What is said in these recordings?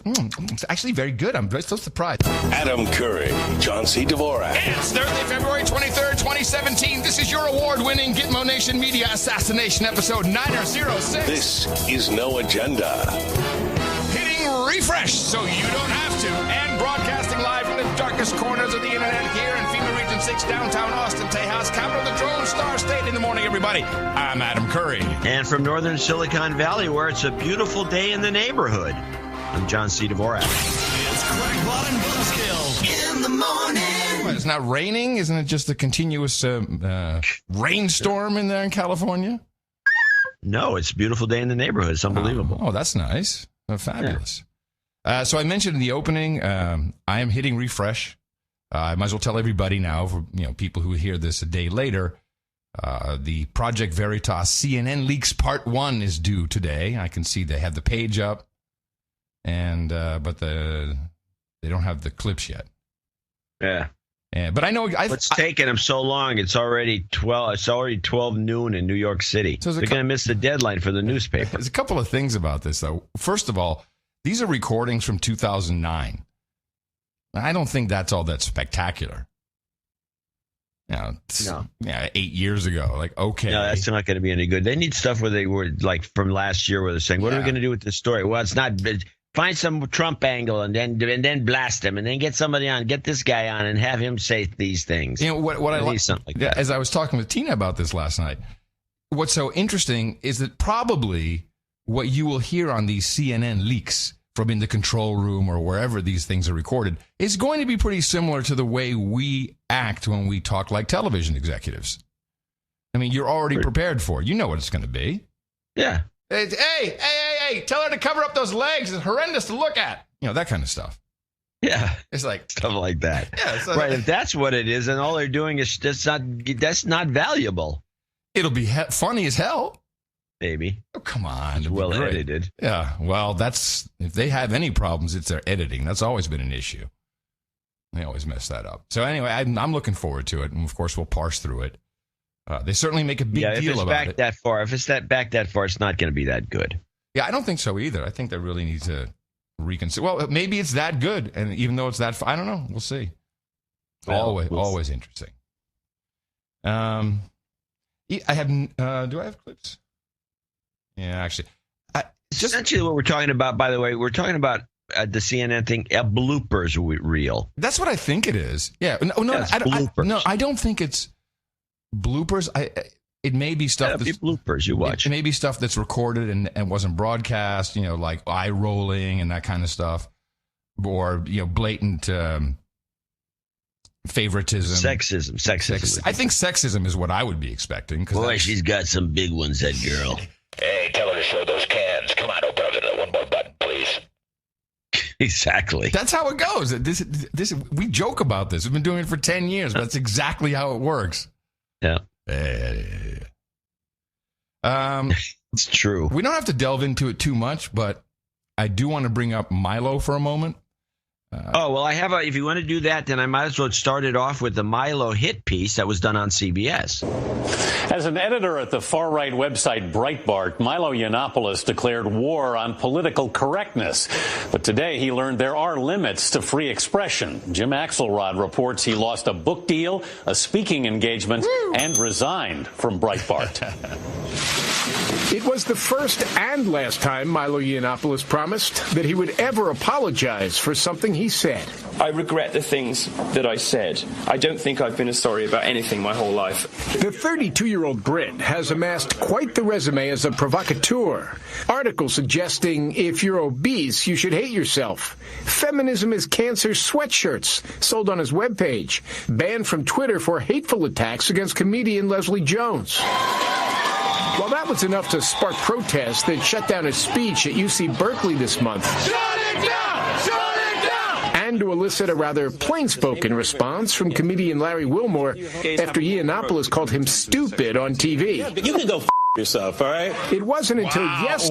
It's actually very good. I'm so surprised. Adam Curry, John C. Dvorak. It's Thursday, February 23rd, 2017. This is your award-winning Gitmo Nation Media Assassination episode 906. This is No Agenda. Hitting refresh so you don't have to. And broadcasting live from the darkest corners of the internet here in FEMA Region 6, downtown Austin, Tejas, capital of the Drone Star State. In the morning, everybody. I'm Adam Curry. And from northern Silicon Valley, where it's a beautiful day in the neighborhood, I'm John C. Dvorak. It's Craig Bottom Buzzkill in the morning. What, it's not raining? Isn't it just a continuous rainstorm in there in California? No, it's a beautiful day in the neighborhood. It's unbelievable. Oh, that's nice. Fabulous. Yeah. So I mentioned in the opening, I am hitting refresh. I might as well tell everybody now, for people who hear this a day later, the Project Veritas CNN Leaks Part 1 is due today. I can see they have the page up. And but they don't have the clips yet. Yeah. But I know it's taken them so long. It's already 12. It's already 12 noon in New York City. So they're going to miss the deadline for the newspaper. There's a couple of things about this, though. First of all, these are recordings from 2009. I don't think that's all that spectacular. No. 8 years ago. Like, okay. No, that's not going to be any good. They need stuff where they were like from last year, where they're saying, "What are we going to do with this story?" Well, it's not. Find some Trump angle and then blast him, and then get somebody on, get this guy on, and have him say these things. What I like, something like that. As I was talking with Tina about this last night, what's so interesting is that probably what you will hear on these CNN leaks from in the control room or wherever these things are recorded is going to be pretty similar to the way we act when we talk like television executives. I mean, you're already prepared for it. You know what it's going to be. Yeah. Hey, tell her to cover up those legs. It's horrendous to look at. That kind of stuff. Yeah. It's like stuff like that. Yeah, right. If that's what it is, and all they're doing is that's not valuable. It'll be funny as hell. Maybe. Oh, come on. It's well edited. Yeah. Well, if they have any problems, it's their editing. That's always been an issue. They always mess that up. So anyway, I'm looking forward to it. And of course, we'll parse through it. They certainly make a big deal about it. If it's back that far, it's not going to be that good. Yeah, I don't think so either. I think they really need to reconsider. Well, maybe it's that good. And even though it's that I don't know. We'll see. Always interesting. I have, do I have clips? Yeah, actually. Essentially what we're talking about, by the way, we're talking about the CNN thing, a bloopers reel. That's what I think it is. Yeah. No, I don't think it's bloopers. It may be stuff that's bloopers you watch. It may be stuff that's recorded and wasn't broadcast, like eye rolling and that kind of stuff. Or, blatant favoritism. Sexism. I think sexism is what I would be expecting. Boy, she's got some big ones, that girl. Hey, tell her to show those cans. Come on, open up one more button, please. Exactly. That's how it goes. We joke about this. We've been doing it for 10 years, but that's exactly how it works. Yeah. It's true. We don't have to delve into it too much, but I do want to bring up Milo for a moment. If you want to do that, then I might as well start it off with the Milo hit piece that was done on CBS. As an editor at the far-right website Breitbart, Milo Yiannopoulos declared war on political correctness. But today he learned there are limits to free expression. Jim Axelrod reports he lost a book deal, a speaking engagement, and resigned from Breitbart. It was the first and last time Milo Yiannopoulos promised that he would ever apologize for something he said. I regret the things that I said. I don't think I've been as sorry about anything my whole life. The 32-year-old Brit has amassed quite the resume as a provocateur. Articles suggesting if you're obese, you should hate yourself. Feminism is cancer sweatshirts sold on his webpage. Banned from Twitter for hateful attacks against comedian Leslie Jones. Well, that was enough to spark protests that shut down his speech at UC Berkeley this month. Shut it down! Shut it down! And to elicit a rather plain-spoken response from comedian Larry Wilmore after Yiannopoulos called him stupid on TV. You can go yourself, all right? It wasn't until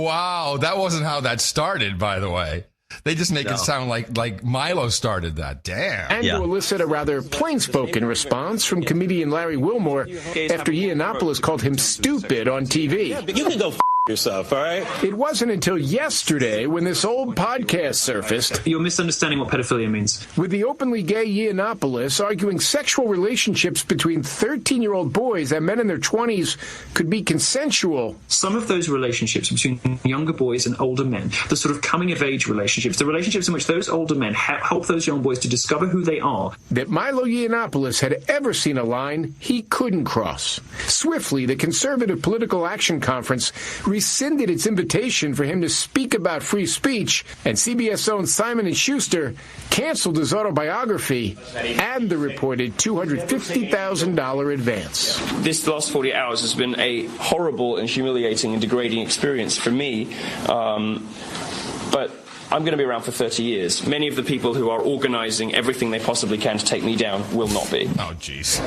Wow, that wasn't how that started, by the way. They just make it sound like Milo started that. Damn. And to elicit a rather plain-spoken response from comedian Larry Wilmore after Yiannopoulos called him stupid on TV. You can go yourself, all right? It wasn't until yesterday when this old podcast surfaced. You're misunderstanding what pedophilia means. With the openly gay Yiannopoulos arguing sexual relationships between 13-year-old boys and men in their 20s could be consensual. Some of those relationships between younger boys and older men, the sort of coming-of-age relationships, the relationships in which those older men help those young boys to discover who they are. That Milo Yiannopoulos had ever seen a line he couldn't cross. Swiftly, the Conservative Political Action Conference rescinded its invitation for him to speak about free speech, and CBS own Simon & Schuster canceled his autobiography and the reported $250,000 advance. This last 48 hours has been a horrible and humiliating and degrading experience for me, but I'm going to be around for 30 years. Many of the people who are organizing everything they possibly can to take me down will not be. Oh, jeez.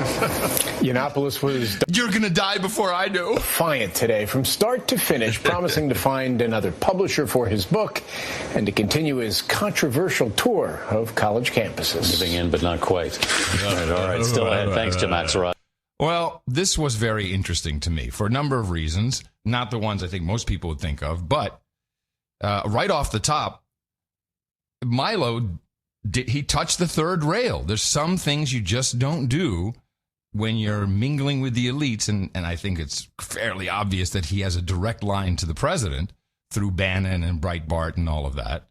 Yiannopoulos was You're going to die before I do. defiant today from start to finish, promising to find another publisher for his book and to continue his controversial tour of college campuses. Giving in, but not quite. All right. Still ahead. Thanks, Jim Axelrod. Well, this was very interesting to me for a number of reasons, not the ones I think most people would think of, but right off the top, Milo, he touched the third rail. There's some things you just don't do when you're mingling with the elites, and I think it's fairly obvious that he has a direct line to the president through Bannon and Breitbart and all of that,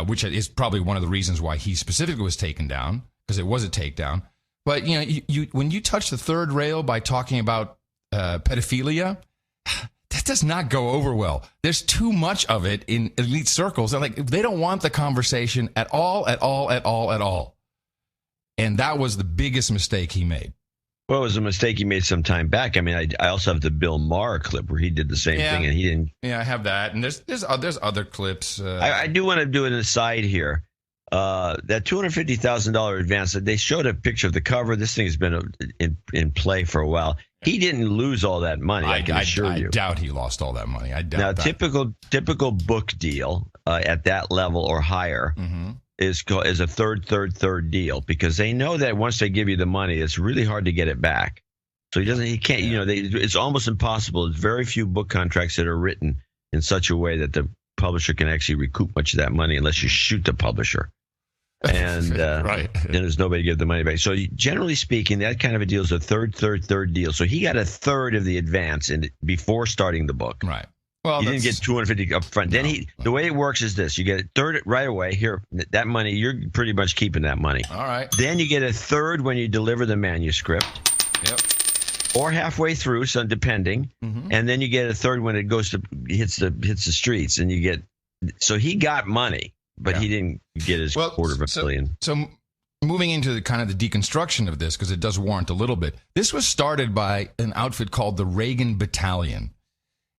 which is probably one of the reasons why he specifically was taken down, because it was a takedown. But, you know, you when you touch the third rail by talking about pedophilia, that does not go over well. There's too much of it in elite circles. They're like, they don't want the conversation at all. And that was the biggest mistake he made. Well, it was a mistake he made some time back. I mean, I also have the Bill Maher clip where he did the same thing, and he didn't. Yeah, I have that. And there's other clips. I do want to do an aside here. That $250,000 advance, they showed a picture of the cover. This thing has been in play for a while. He didn't lose all that money. I can assure you. I doubt he lost all that money. I doubt that. Now, typical book deal at that level or higher is a third deal, because they know that once they give you the money, it's really hard to get it back. So he can't. You know, it's almost impossible. There's very few book contracts that are written in such a way that the publisher can actually recoup much of that money unless you shoot the publisher. And right. Then there's nobody to give the money back. So generally speaking, that kind of a deal is a third deal. So he got a third of the advance before starting the book. Right. Well, he didn't get 250 up front. Then the way it works is this: you get a third right away. Here, that money, you're pretty much keeping that money. All right. Then you get a third when you deliver the manuscript. Yep. Or halfway through, so depending, and then you get a third when it hits the streets, and you get. So he got money. But he didn't get his quarter of a billion. So moving into the kind of the deconstruction of this, because it does warrant a little bit. This was started by an outfit called the Reagan Battalion.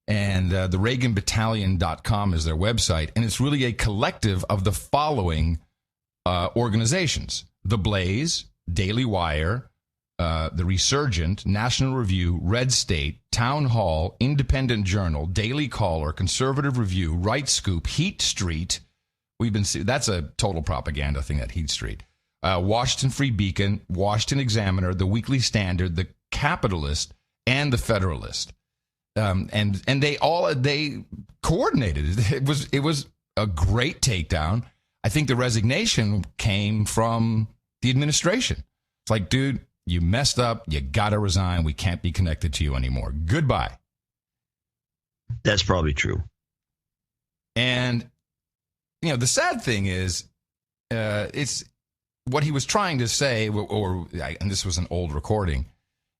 And the ReaganBattalion.com is their website. And it's really a collective of the following organizations: The Blaze, Daily Wire, The Resurgent, National Review, Red State, Town Hall, Independent Journal, Daily Caller, Conservative Review, Right Scoop, Heat Street. That's a total propaganda thing, that Heat Street. Washington Free Beacon, Washington Examiner, the Weekly Standard, the Capitalist, and the Federalist. And they coordinated. It was a great takedown. I think the resignation came from the administration. It's like, dude, you messed up. You got to resign. We can't be connected to you anymore. Goodbye. That's probably true. And you know, the sad thing is, it's what he was trying to say, and this was an old recording.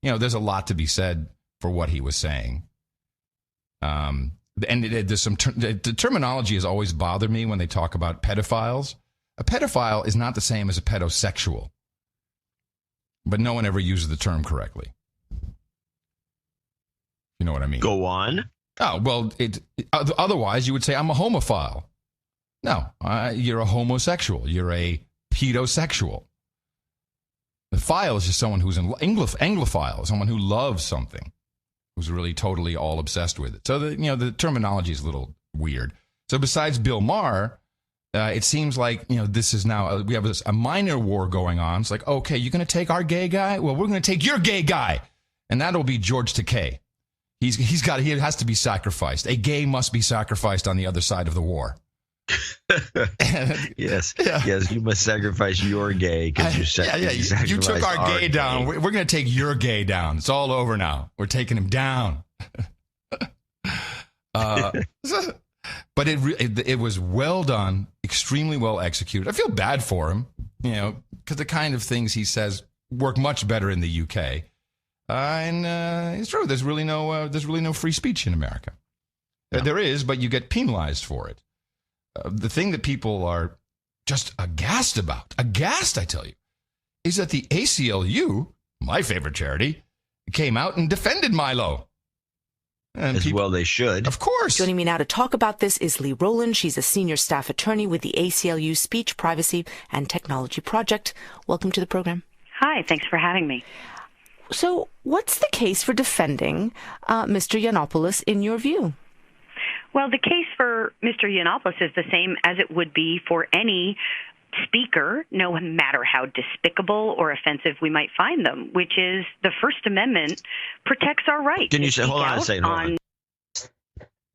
You know, there's a lot to be said for what he was saying. And there's the terminology has always bothered me when they talk about pedophiles. A pedophile is not the same as a pedosexual, but no one ever uses the term correctly. You know what I mean? Go on. Oh, well, otherwise you would say I'm a homophile. No, you're a homosexual. You're a pedosexual. The phile is just someone who's an Anglophile, someone who loves something, who's really totally all obsessed with it. So the terminology is a little weird. So besides Bill Maher, it seems like this is now we have a minor war going on. It's like, okay, you're going to take our gay guy? Well, we're going to take your gay guy, and that'll be George Takei. He has to be sacrificed. A gay must be sacrificed on the other side of the war. Yes, you must sacrifice your gay because you took our gay down. We're going to take your gay down. It's all over now. We're taking him down. But it was well done, extremely well executed. I feel bad for him, because the kind of things he says work much better in the UK. And it's true. There's really no free speech in America. No. There is, but you get penalized for it. The thing that people are just aghast about, I tell you, is that the ACLU, my favorite charity, came out and defended Milo. And well they should. Of course. Joining me now to talk about this is Lee Rowland. She's a senior staff attorney with the ACLU Speech, Privacy, and Technology Project. Welcome to the program. Hi, thanks for having me. So what's the case for defending Mr. Yiannopoulos in your view? Well, the case for Mr. Yiannopoulos is the same as it would be for any speaker, no matter how despicable or offensive we might find them, which is the First Amendment protects our right. Can you say, hold on a second, hold on.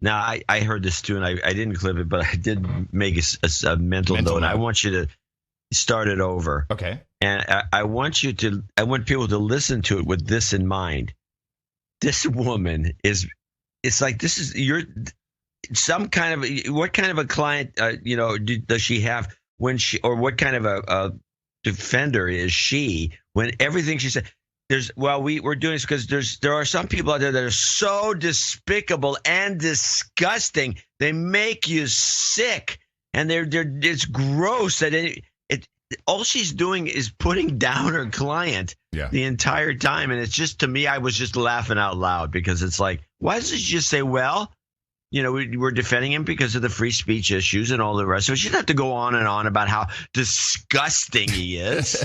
Now, I heard this too, and I didn't clip it, but I did make a mental note. I want you to start it over. Okay. And I want people to listen to it with this in mind. This woman it's like, this is what kind of a client, does she have what kind of a defender is she when everything she said, we're doing this because there are some people out there that are so despicable and disgusting. They make you sick, and it's gross that all she's doing is putting down her client the entire time. And it's just, to me, I was just laughing out loud because it's like, why doesn't she just say, we're defending him because of the free speech issues and all the rest of it. She doesn't have to go on and on about how disgusting he is.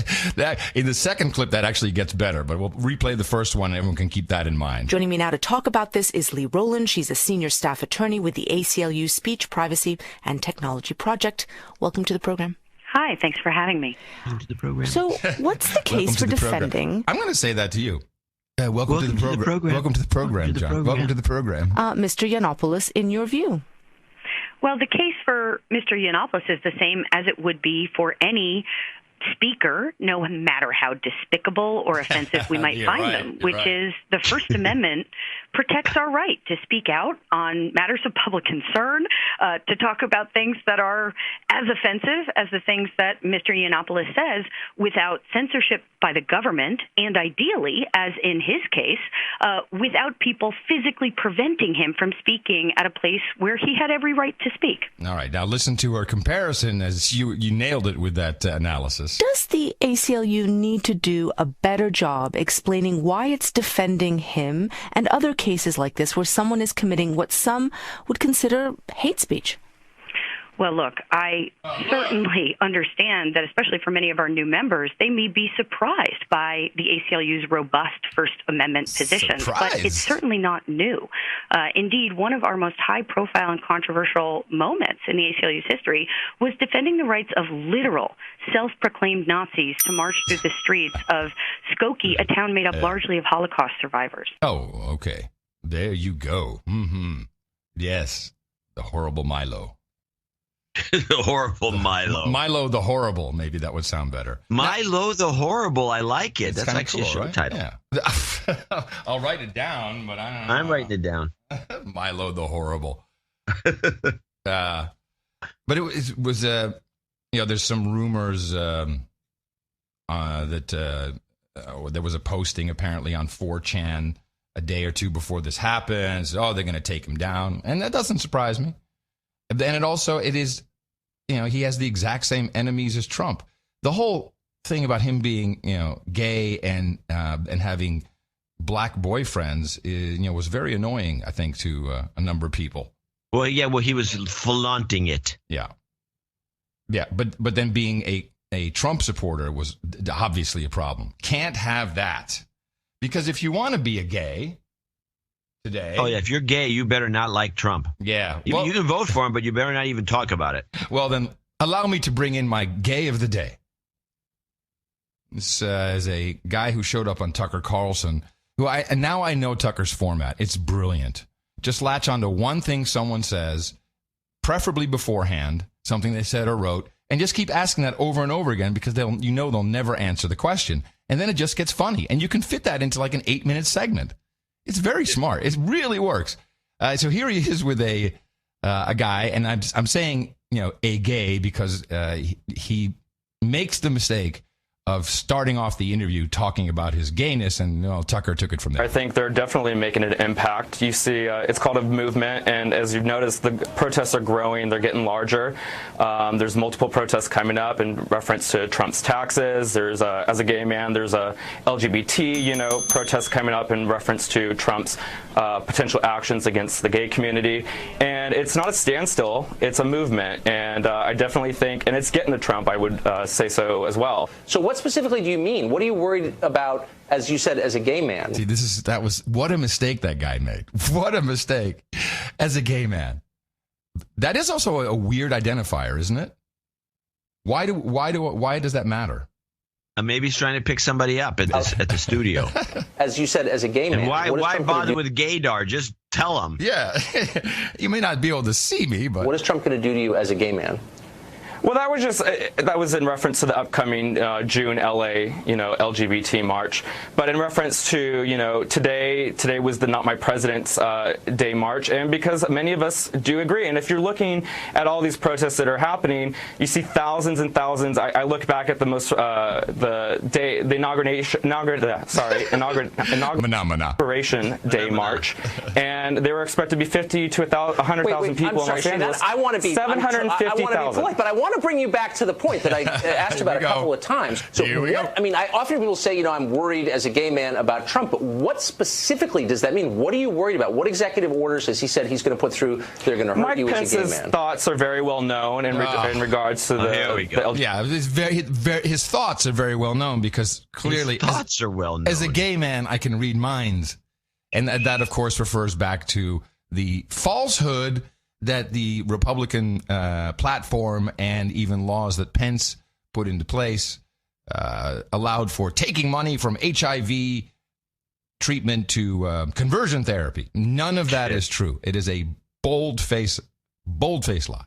In the second clip, that actually gets better, but we'll replay the first one and everyone can keep that in mind. Joining me now to talk about this is Lee Rowland. She's a senior staff attorney with the ACLU Speech, Privacy, and Technology Project. Welcome to the program. Hi, thanks for having me. Welcome to the program. So what's the case for defending? I'm going to say that to you. Welcome to the program. Welcome to the program, John. Welcome to the program. Mr. Yiannopoulos, in your view? Well, the case for Mr. Yiannopoulos is the same as it would be for any speaker, no matter how despicable or offensive we might find them, which is the First Amendment protects our right to speak out on matters of public concern, to talk about things that are as offensive as the things that Mr. Yiannopoulos says without censorship by the government, and ideally, as in his case, without people physically preventing him from speaking at a place where he had every right to speak. All right, now listen to our comparison as you nailed it with that analysis. Does the ACLU need to do a better job explaining why it's defending him and other cases like this where someone is committing what some would consider hate speech? Well, look, I certainly understand that, especially for many of our new members, they may be surprised by the ACLU's robust First Amendment position. But it's certainly not new. Indeed, one of our most high-profile and controversial moments in the ACLU's history was defending the rights of literal, self-proclaimed Nazis to march through the streets of Skokie, a town made up largely of Holocaust survivors. Oh, okay. There you go. Mm-hmm. Yes, the horrible Milo. The horrible Milo. Milo the Horrible. Maybe that would sound better. Milo the Horrible. I like it. That's actually cool, a show right? title. Yeah. I'll write it down, but I don't know. I'm writing it down. Milo the Horrible. But it was there's some rumors that there was a posting apparently on 4chan a day or two before this happens. Oh, they're going to take him down. And that doesn't surprise me. And it is, he has the exact same enemies as Trump. The whole thing about him being, gay and having black boyfriends, was very annoying, I think, to a number of people. Well, he was flaunting it. Yeah. Yeah, but then being a Trump supporter was obviously a problem. Can't have that. Because if you want to be a gay today. Oh, yeah. If you're gay, you better not like Trump. Yeah. You can vote for him, but you better not even talk about it. Well, then allow me to bring in my gay of the day. This is a guy who showed up on Tucker Carlson And now I know Tucker's format. It's brilliant. Just latch onto one thing someone says, preferably beforehand, something they said or wrote, and just keep asking that over and over again because they'll never answer the question. And then it just gets funny. And you can fit that into like an 8-minute segment. It's very smart. It really works. So here he is with a guy, and I'm saying, a gay because he makes the mistake of starting off the interview talking about his gayness, and Tucker took it from there. I think they're definitely making an impact. You see, it's called a movement, and as you've noticed, the protests are growing. They're getting larger. There's multiple protests coming up in reference to Trump's taxes. There's as a gay man, there's a LGBT, protest coming up in reference to Trump's potential actions against the gay community. And it's not a standstill. It's a movement, and I definitely think, and it's getting to Trump, I would say so as well. So what specifically do you mean? What are you worried about, as you said, as a gay man? See, what a mistake that guy made. What a mistake as a gay man. That is also a weird identifier, isn't it? Why does that matter? Maybe he's trying to pick somebody up at the studio. As you said, as a gay man. And why bother with gaydar? Just tell him. Yeah. You may not be able to see me, but what is Trump going to do to you as a gay man? Well, that was in reference to the upcoming June LA, LGBT march. But in reference to, today was the Not My President's Day march, and because many of us do agree. And if you're looking at all these protests that are happening, you see thousands and thousands. I look back at the inauguration day march, and they were expected to be 50 to 100,000 people in Los Angeles. I want to be 750,000. But I want to bring you back to the point that I asked about a couple of times. So I often people say, I'm worried as a gay man about Trump, but what specifically does that mean? What are you worried about? What executive orders has he said he's going to put through that are going to hurt you as a gay man? Mike Pence's thoughts are very well known in regards to his thoughts are very well known because clearly his thoughts are well known. As a gay man, I can read minds. And that, of course, refers back to the falsehood that the Republican platform and even laws that Pence put into place allowed for taking money from HIV treatment to conversion therapy. None of that is true. It is a bold-faced lie.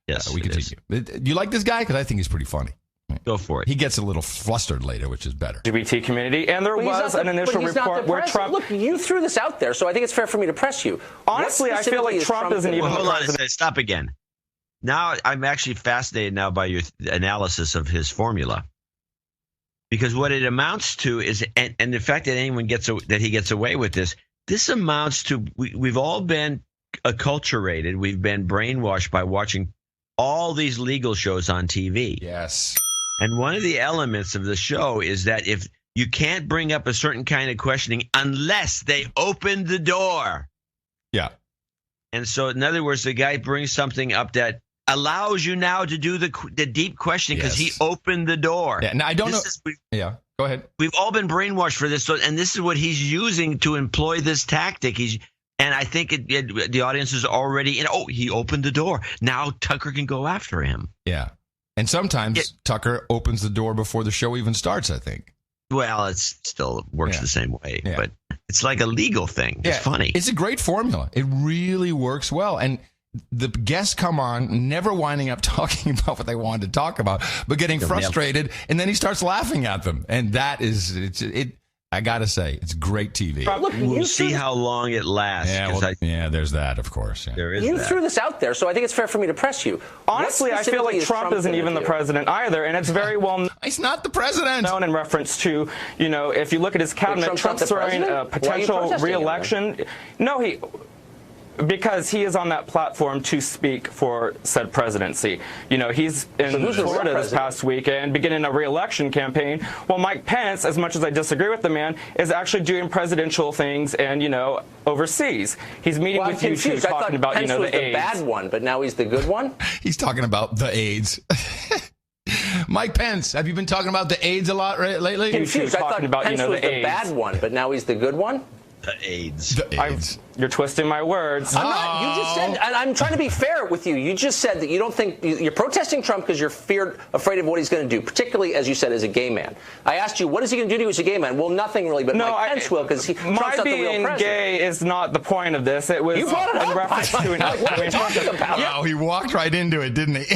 Yes, we continue. Do you like this guy? Because I think he's pretty funny. Go for it. He gets a little flustered later, which is better. LGBT community, and there was an initial report where Trump. Look, you threw this out there, so I think it's fair for me to press you. Honestly, I feel like Trump isn't even. Hold on, stop again. Now I'm actually fascinated now by your analysis of his formula, because what it amounts to is, and the fact that anyone he gets away with this amounts to we've all been acculturated, we've been brainwashed by watching all these legal shows on TV. Yes. And one of the elements of the show is that if you can't bring up a certain kind of questioning unless they open the door. Yeah. And so, in other words, the guy brings something up that allows you now to do the deep questioning because he opened the door. Yeah. Now, I don't know. Yeah. Go ahead. We've all been brainwashed for this. And this is what he's using to employ this tactic. And I think the audience is already he opened the door. Now Tucker can go after him. Yeah. And sometimes Tucker opens the door before the show even starts, I think. Well, it still works the same way, but it's like a legal thing. It's funny. It's a great formula. It really works well. And the guests come on, never winding up talking about what they wanted to talk about, but getting frustrated, and then he starts laughing at them. And that is, I got to say, it's great TV. We'll see how long it lasts. Yeah, there's that, of course. Yeah. There is You threw this out there, so I think it's fair for me to press you. Honestly, I feel like Trump isn't even the president either, and it's very well known. He's not the president. Known in reference to, if you look at his cabinet, Trump's throwing a potential re-election. Because he is on that platform to speak for said presidency. He's in Florida this past week and beginning a re-election campaign. While Mike Pence, as much as I disagree with the man, is actually doing presidential things and, overseas. He's meeting with you two talking about, Pence was the AIDS. The bad one, but now he's the good one? He's talking about the AIDS. Mike Pence, have you been talking about the AIDS a lot lately? Confused. I thought Pence was the bad one, but now he's the good one? AIDS. The AIDS. You're twisting my words. I'm not. You just said, and I'm trying to be fair with you. You just said that you don't think you're protesting Trump because you're afraid of what he's going to do, particularly, as you said, as a gay man. I asked you, what is he going to do to you as a gay man? Well, nothing really, but Mike Pence will, because Trump's not the real president. My being gay is not the point of this. It was you brought it up, in reference to an upcoming talking about. Wow, he walked right into it, didn't he?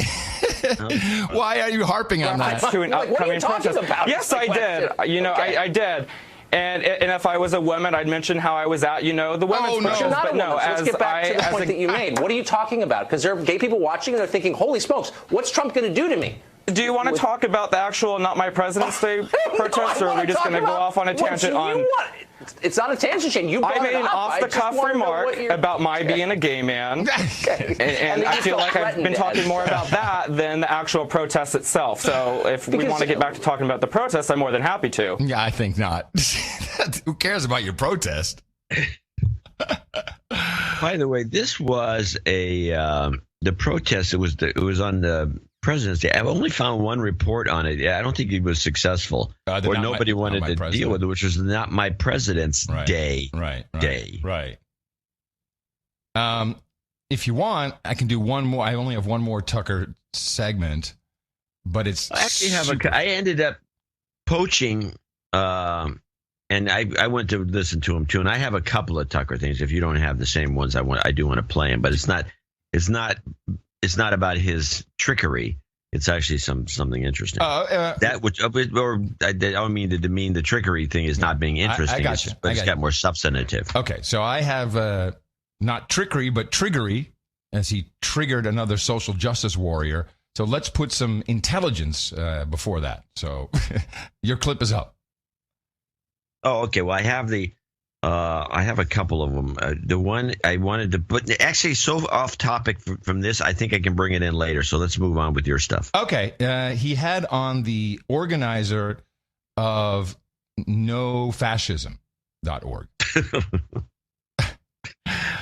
Why are you harping on that? To an upcoming protest. Yes, I did. You know, I did. And if I was a woman, I'd mention how I was at, the women's protest. You're not a woman, so let's get back to the point that you made. What are you talking about? Because there are gay people watching and they're thinking, holy smokes, what's Trump going to do to me? Do you want to talk about the actual Not My President's Day protest, or are we just going to go off on a tangent on... It's not a tangent, Shane. You brought I made an off-the-cuff remark about my being a gay man, and I feel like I've been talking more about that than the actual protest itself. So if we want to get back to talking about the protest, I'm more than happy to. Yeah, I think not. Who cares about your protest? By the way, this was the protest. It was on the President's Day. I've only found one report on it. I don't think he was successful, or nobody wanted to deal with it, which was Not My President's Day. Right. If you want, I can do one more. I only have one more Tucker segment, but it's I actually I ended up poaching, and I went to listen to him too. And I have a couple of Tucker things. If you don't have the same ones, I do want to play them, but it's not about his trickery. It's actually something interesting. I don't mean to demean the trickery thing is not being interesting. But it's got more substantive. Okay, so I have not trickery, but triggery, as he triggered another social justice warrior. So let's put some intelligence before that. So your clip is up. Oh, okay. Well, I have a couple of them. The one I wanted to put, actually, so off topic from this, I think I can bring it in later. So let's move on with your stuff. Okay. He had on the organizer of nofascism.org.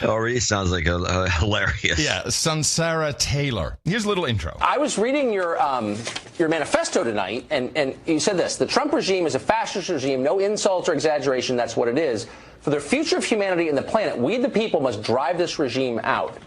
It already sounds like a hilarious. Yeah, Sunsara Taylor. Here's a little intro. I was reading your manifesto tonight, and you said this: the Trump regime is a fascist regime, no insults or exaggeration, that's what it is. For the future of humanity and the planet, we the people must drive this regime out.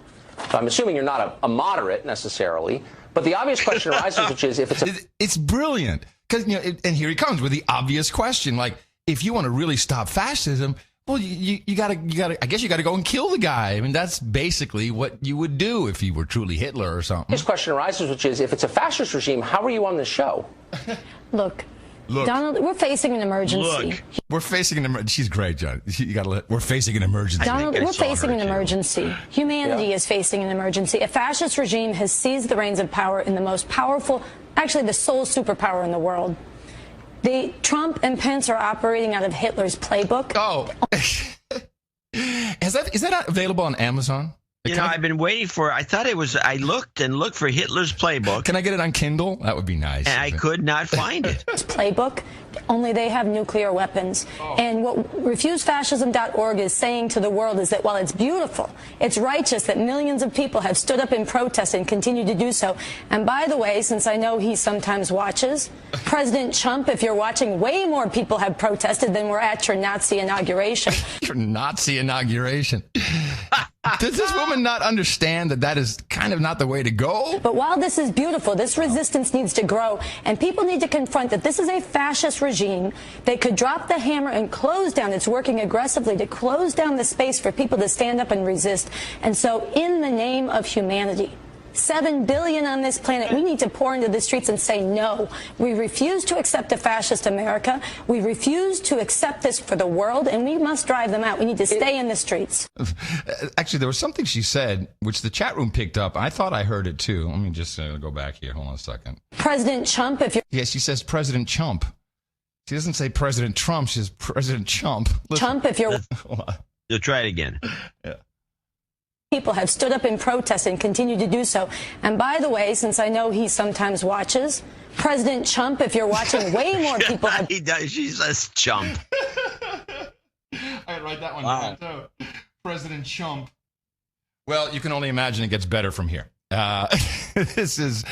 So I'm assuming you're not a moderate necessarily, but the obvious question arises, which is if it's brilliant, because and here he comes with the obvious question, like, if you want to really stop fascism, well, you gotta. I guess you gotta go and kill the guy. I mean, that's basically what you would do if you were truly Hitler or something. This question arises, which is, if it's a fascist regime, how are you on this show? Look, Donald, we're facing an emergency. We're facing an emergency. She's great, John. We're facing an emergency. Donald, we're facing an emergency. Humanity is facing an emergency. A fascist regime has seized the reins of power in the most powerful, actually the sole superpower in the world. Trump and Pence are operating out of Hitler's playbook. Oh. Is that available on Amazon? I've been waiting for. I thought it was. I looked for Hitler's playbook. Can I get it on Kindle? That would be nice. And I could not find it. Playbook, only they have nuclear weapons. Oh. And what RefuseFascism.org is saying to the world is that while it's beautiful, it's righteous that millions of people have stood up in protest and continue to do so. And by the way, since I know he sometimes watches, President Trump, if you're watching, way more people have protested than were at your Nazi inauguration. Your Nazi inauguration. Does this woman not understand that is kind of not the way to go? But while this is beautiful, this resistance needs to grow, and people need to confront that this is a fascist regime. They could drop the hammer and close down. It's working aggressively to close down the space for people to stand up and resist. And so in the name of humanity, 7 billion on this planet, we need to pour into the streets and say no. We refuse to accept a fascist America. We refuse to accept this for the world, and we must drive them out. We need to stay in the streets. Actually, there was something she said, which the chat room picked up. I thought I heard it too. Let me just go back here. Hold on a second. President Trump, if you're... Yeah, she says President Chump. She doesn't say President Trump. She says President Chump. Listen. Trump, if you're... You'll try it again. Yeah. People have stood up in protest and continue to do so. And by the way, since I know he sometimes watches, President Trump, if you're watching, way more people have... He does. She says chump. I gotta write that one down, too. President Trump. Well, you can only imagine it gets better from here. This is,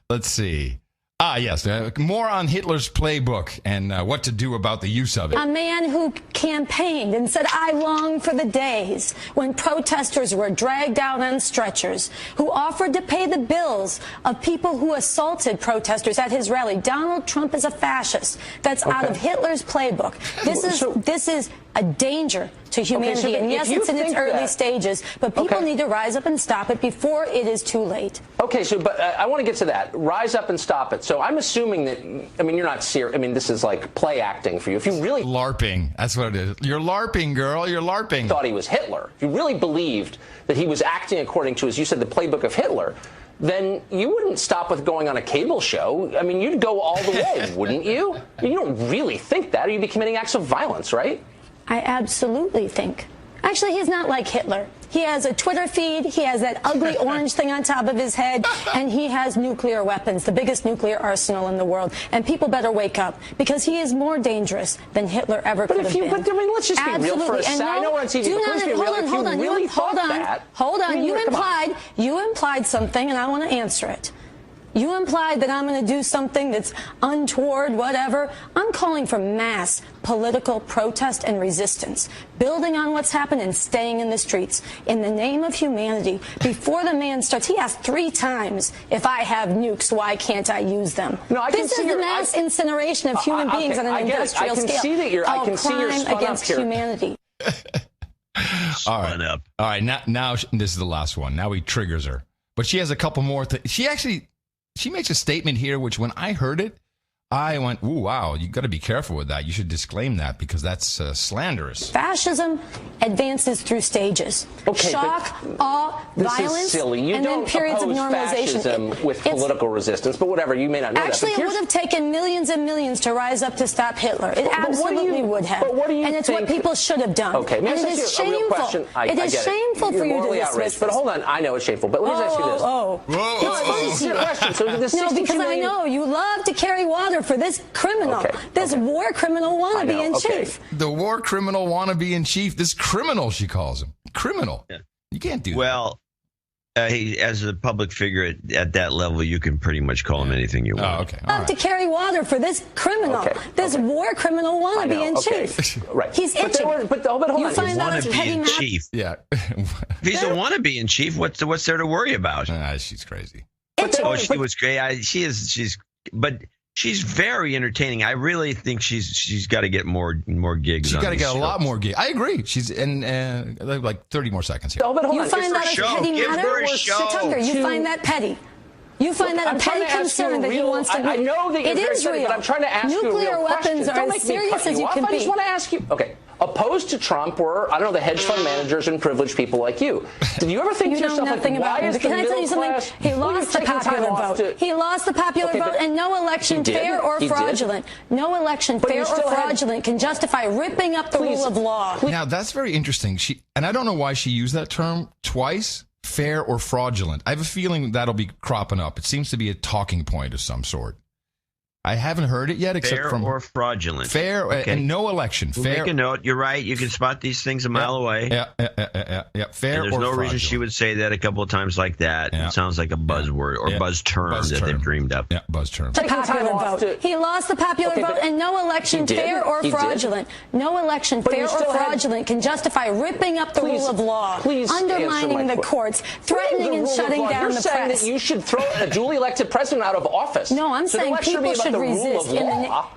let's see. Yes. More on Hitler's Playbook and what to do about the use of it. A man who campaigned and said, I long for the days when protesters were dragged out on stretchers, who offered to pay the bills of people who assaulted protesters at his rally. Donald Trump is a fascist. That's out of Hitler's playbook. This is a danger to humanity. And yes, it's in its early stages, but people need to rise up and stop it before it is too late. Okay, but I want to get to that. Rise up and stop it. So I'm assuming that, you're not serious. This is like play acting for you. If you really... LARPing. That's what it is. You're LARPing, girl. You're LARPing. Thought he was Hitler. If you really believed that he was acting according to, as you said, the playbook of Hitler, then you wouldn't stop with going on a cable show. You'd go all the way, wouldn't you? You don't really think that, or you'd be committing acts of violence, right? I absolutely think. Actually, he's not like Hitler. He has a Twitter feed, he has that ugly orange thing on top of his head, and he has nuclear weapons, the biggest nuclear arsenal in the world. And people better wake up, because he is more dangerous than Hitler ever could have been. But let's just be real for a second. I know we're on TV, but let's be real. Hold on. You implied something, and I want to answer it. You implied that I'm going to do something that's untoward, whatever. I'm calling for mass political protest and resistance, building on what's happened and staying in the streets in the name of humanity. Before the man starts, he asked 3 times, if I have nukes, why can't I use them? This is the mass incineration of human beings on an industrial scale. I can see your crime against humanity. All right. Now this is the last one. Now he triggers her. But she has a couple more things. She makes a statement here, which when I heard it, I went, ooh, wow, you got to be careful with that. You should disclaim that because that's slanderous. Fascism advances through stages. Shock, awe, violence, and then periods of normalization. Fascism with political resistance, but whatever, you may not know Actually, that. It would have taken millions and millions to rise up to stop Hitler. It absolutely would have. But what do you and it's what people should have done. Okay, and it is shameful. It is shameful for you to dismiss this. But hold on, I know it's shameful, but let me ask you this. It's funny. No, because I know you love to carry water for this criminal, this war criminal wannabe in chief. The war criminal wannabe in chief. This criminal, she calls him. Criminal. Yeah. You can't do that. Well, as a public figure at that level, you can pretty much call him anything you want. Oh, okay. Love to carry water for this criminal, this war criminal wannabe in chief. Right. He's itching. But hold on. You find that wannabe in chief. Yeah. If he's a wannabe in chief, what's there to worry about? She's crazy. She was great. But she's very entertaining. I really think she's got to get more gigs. She's got to get a lot more gigs. I agree. She's in like 30 more seconds here. You find that a petty matter? Tucker, you find that petty? You find that a petty concern that he wants to be? I know that you're very petty, but I'm trying to ask you a real Nuclear weapons question. are as serious as you can be. I just want to ask you. Okay. Opposed to Trump were, I don't know, the hedge fund managers and privileged people like you. Did you ever think to yourself, nothing about him? Can I tell you something? He lost the popular vote. He lost the popular vote, and no election, fair or fraudulent, no election, fair or fraudulent, can justify ripping up the rule of law. Now, that's very interesting. And I don't know why she used that term twice, fair or fraudulent. I have a feeling that'll be cropping up. It seems to be a talking point of some sort. I haven't heard it yet, except fair from or fraudulent. Fair and no election. We'll fair. Make a note. You're right. You can spot these things a mile away. Yeah. Fair and there's no reason she would say that a couple of times like that. Yeah. It sounds like a buzzword or buzz term that they've dreamed up. Yeah, buzz term. The popular vote. He lost the popular vote, and no election, fair or fraudulent, no election, fair or fraudulent, can justify ripping up the rule of law, undermining the courts, threatening and shutting down the press. You're saying that you should throw a duly elected president out of office. No, I'm saying people should resist.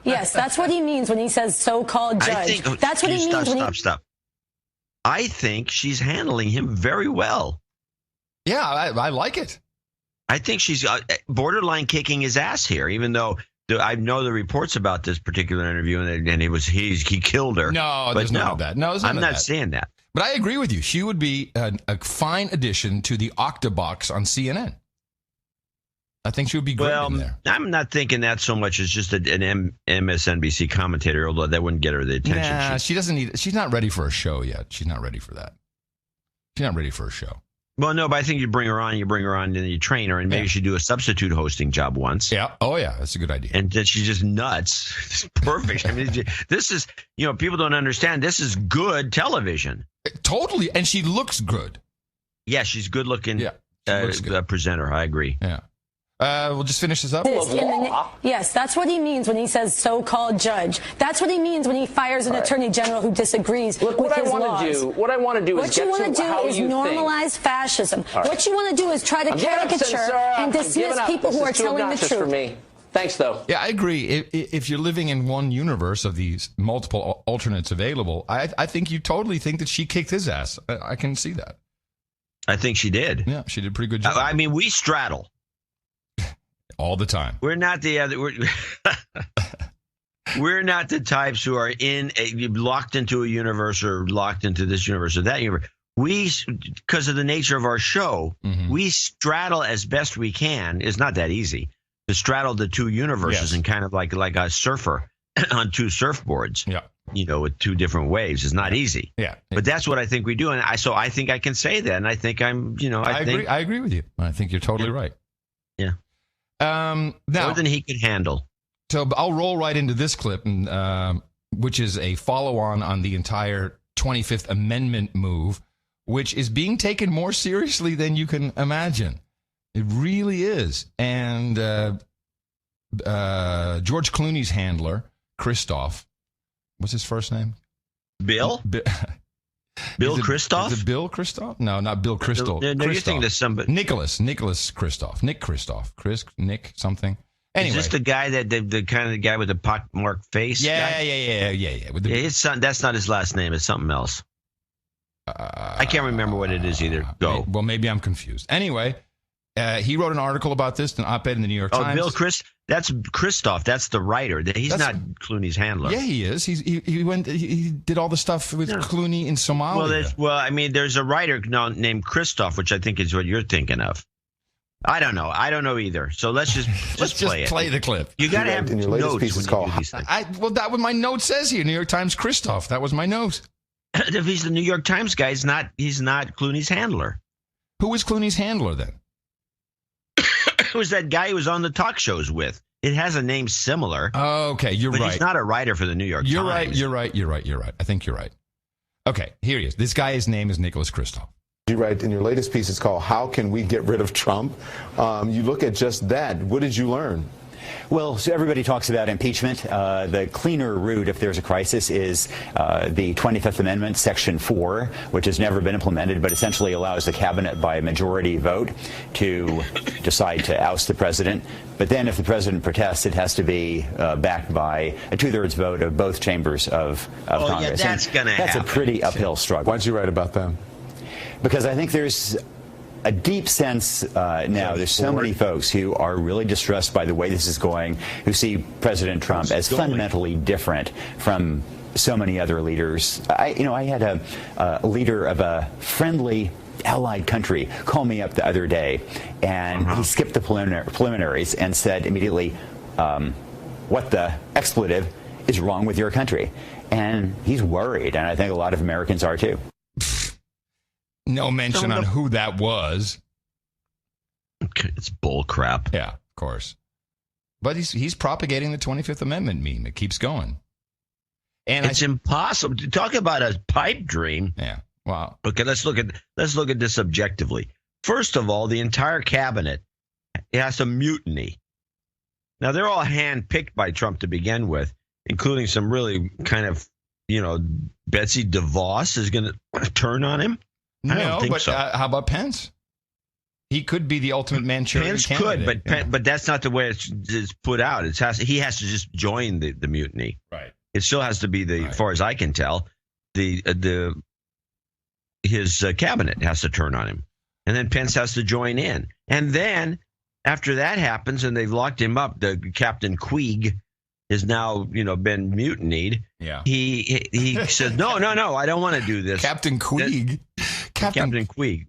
Yes, that's what he means when he says so-called judge. That's what he means. Stop. I think she's handling him very well. Yeah, I like it. I think she's borderline kicking his ass here, even though I know the reports about this particular interview, and he killed her. No, there's none of that. No, I'm not saying that. But I agree with you. She would be a fine addition to the Octobox on CNN. I think she would be great in there. I'm not thinking that so much as just an MSNBC commentator, although that wouldn't get her the attention. Nah, she doesn't need. She's not ready for a show yet. She's not ready for that. She's not ready for a show. Well, no, but I think you bring her on, and then you train her, and maybe she do a substitute hosting job once. Yeah. Oh, yeah. That's a good idea. And then she's just nuts. It's perfect. I mean, this is, people don't understand. This is good television. Totally. And she looks good. Yeah, she's good looking. Yeah. She looks good. Presenter. I agree. Yeah. We'll just finish this up. Yes, that's what he means when he says so-called judge. That's what he means when he fires an attorney general who disagrees with his laws. What I want to do is normalize fascism. What you want to do is try to caricature and dismiss people who are telling the truth. For me. Thanks, though. Yeah, I agree. If you're living in one universe of these multiple alternates available, I think you totally think that she kicked his ass. I can see that. I think she did. Yeah, she did a pretty good job. I mean, we straddle. All the time. We're not the other. We're not the types who are locked into a universe or locked into this universe or that universe. We, because of the nature of our show, we straddle as best we can. It's not that easy to straddle the two universes and kind of like a surfer on two surfboards. Yeah. You know, with two different waves. It's not easy. Yeah. But that's what I think we do. And I think I can say that. And I think I agree with you. I think you're totally right. Yeah. Now, more than he could handle. So I'll roll right into this clip, which is a follow-on the entire 25th Amendment move, which is being taken more seriously than you can imagine. It really is. And George Clooney's handler, Christoph, what's his first name? Bill? Bill Christoph? Is it Bill Christoph? No, not Bill Crystal. No, you're thinking of somebody. Nicholas Christoph. Nick Christoph. Nick something. Anyway. Is this the guy the kind of the guy with the pockmarked face? Yeah. His son, that's not his last name. It's something else. I can't remember what it is either. Go. Well, maybe I'm confused. Anyway, he wrote an article about this, an op-ed in the New York Times. Bill that's Christoph. That's the writer. He's not Clooney's handler. Yeah, he is. He did all the stuff with Clooney in Somalia. Well, I mean, there's a writer now named Christoph, which I think is what you're thinking of. I don't know either. So let's just play the clip. You got to have in your latest piece is called. That what my note says here. New York Times Christoph. That was my note. If he's the New York Times guy, he's not Clooney's handler. Who is Clooney's handler then? It was that guy who was on the talk shows with. It has a name similar. Oh, okay, you're right. He's not a writer for the New York Times. You're right. I think you're right. Okay, here he is. This guy's name is Nicholas Christoph. You write in your latest piece, it's called How Can We Get Rid of Trump? You look at just that. What did you learn? Well, so everybody talks about impeachment. The cleaner route, if there's a crisis, is the 25th Amendment, Section 4, which has never been implemented, but essentially allows the cabinet by a majority vote to decide to oust the president. But then if the president protests, it has to be backed by a two-thirds vote of both chambers of Congress. Yeah, that's going to happen. That's a pretty uphill struggle. Why'd you write about that? Because I think there's a deep sense now, there's so many folks who are really distressed by the way this is going, who see President Trump as fundamentally different from so many other leaders. I had a leader of a friendly allied country call me up the other day, and he skipped the preliminaries and said immediately, what the expletive is wrong with your country? And he's worried, and I think a lot of Americans are too. No mention on who that was. It's bull crap. Yeah, of course. But he's propagating the 25th Amendment meme. It keeps going. And it's impossible to talk about a pipe dream. Yeah. Wow. Okay, let's look at this objectively. First of all, the entire cabinet has a mutiny. Now they're all handpicked by Trump to begin with, including some really kind of, Betsy DeVos is going to turn on him. No, but so. How about Pence? He could be the ultimate Manchurian candidate. Could, but that's not the way it's put out. He has to just join the mutiny. Right. It still has to be as far as I can tell, his cabinet has to turn on him, and then Pence has to join in. And then after that happens, and they've locked him up, the Captain Queeg has now been mutinied. Yeah. He says no, I don't want to do this. Captain Queeg. Captain Queeg.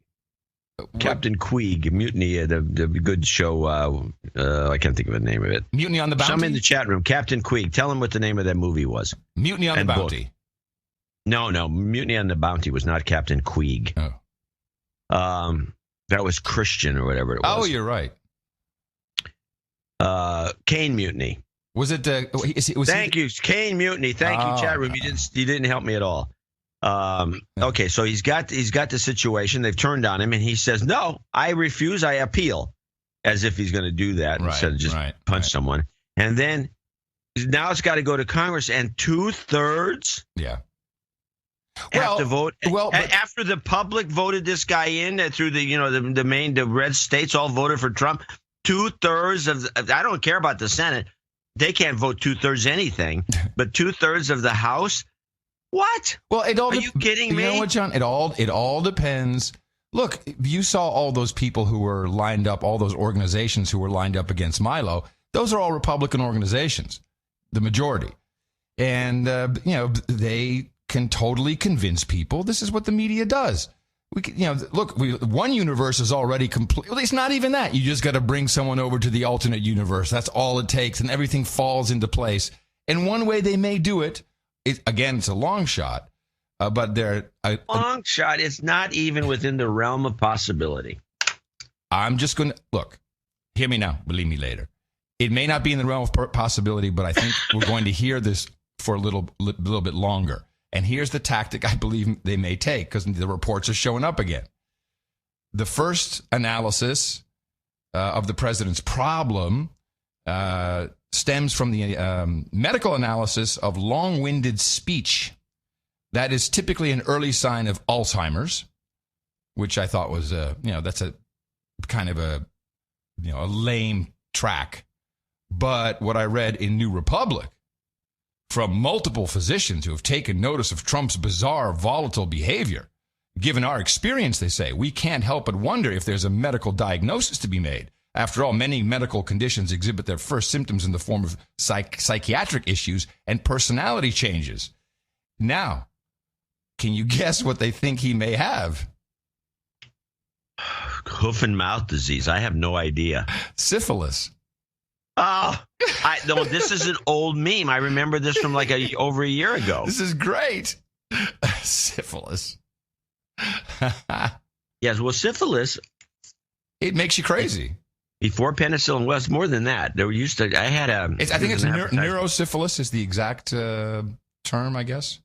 Captain Queeg, Mutiny, the good show. I can't think of the name of it. Mutiny on the Bounty? Some in the chat room. Captain Queeg. Tell him what the name of that movie was. Mutiny on the Bounty. Book. No. Mutiny on the Bounty was not Captain Queeg. Oh. That was Christian or whatever it was. Oh, you're right. Cane Mutiny. Was it? Thank you, Cane Mutiny. Thank you, chat room. You didn't help me at all. Okay, so he's got the situation. They've turned on him, and he says, "No, I refuse. I appeal." as if he's going to do that instead of just punch someone. And then now it's got to go to Congress, and 2/3 have to vote. Well, after the public voted this guy in through the red states all voted for Trump, 2/3 of I don't care about the Senate. They can't vote 2/3 anything, but 2/3 of the House. What? Well, are you kidding me? You know what, John? It all depends. Look, you saw all those people who were lined up, all those organizations who were lined up against Milo. Those are all Republican organizations, the majority, and they can totally convince people. This is what the media does. One universe is already complete. Well, it's not even that. You just got to bring someone over to the alternate universe. That's all it takes, and everything falls into place. And one way they may do it, again, it's a long shot, but they're long shot. It's not even within the realm of possibility. I'm just going to look. Hear me now. Believe me later. It may not be in the realm of possibility, but I think we're going to hear this for a little bit longer. And here's the tactic I believe they may take, because the reports are showing up again. The first analysis of the president's problem stems from the medical analysis of long-winded speech. That is typically an early sign of Alzheimer's, which I thought was, that's a kind of a lame track. But what I read in New Republic from multiple physicians who have taken notice of Trump's bizarre, volatile behavior, given our experience, they say, we can't help but wonder if there's a medical diagnosis to be made. After all, many medical conditions exhibit their first symptoms in the form of psychiatric issues and personality changes. Now, can you guess what they think he may have? Hoof and mouth disease. I have no idea. Syphilis. Oh, no, this is an old meme. I remember this from over a year ago. This is great. Syphilis. Yes, well, syphilis. It makes you crazy. Before penicillin, well, it's more than that. There used to. I had a. I think it's neurosyphilis is the exact term, I guess.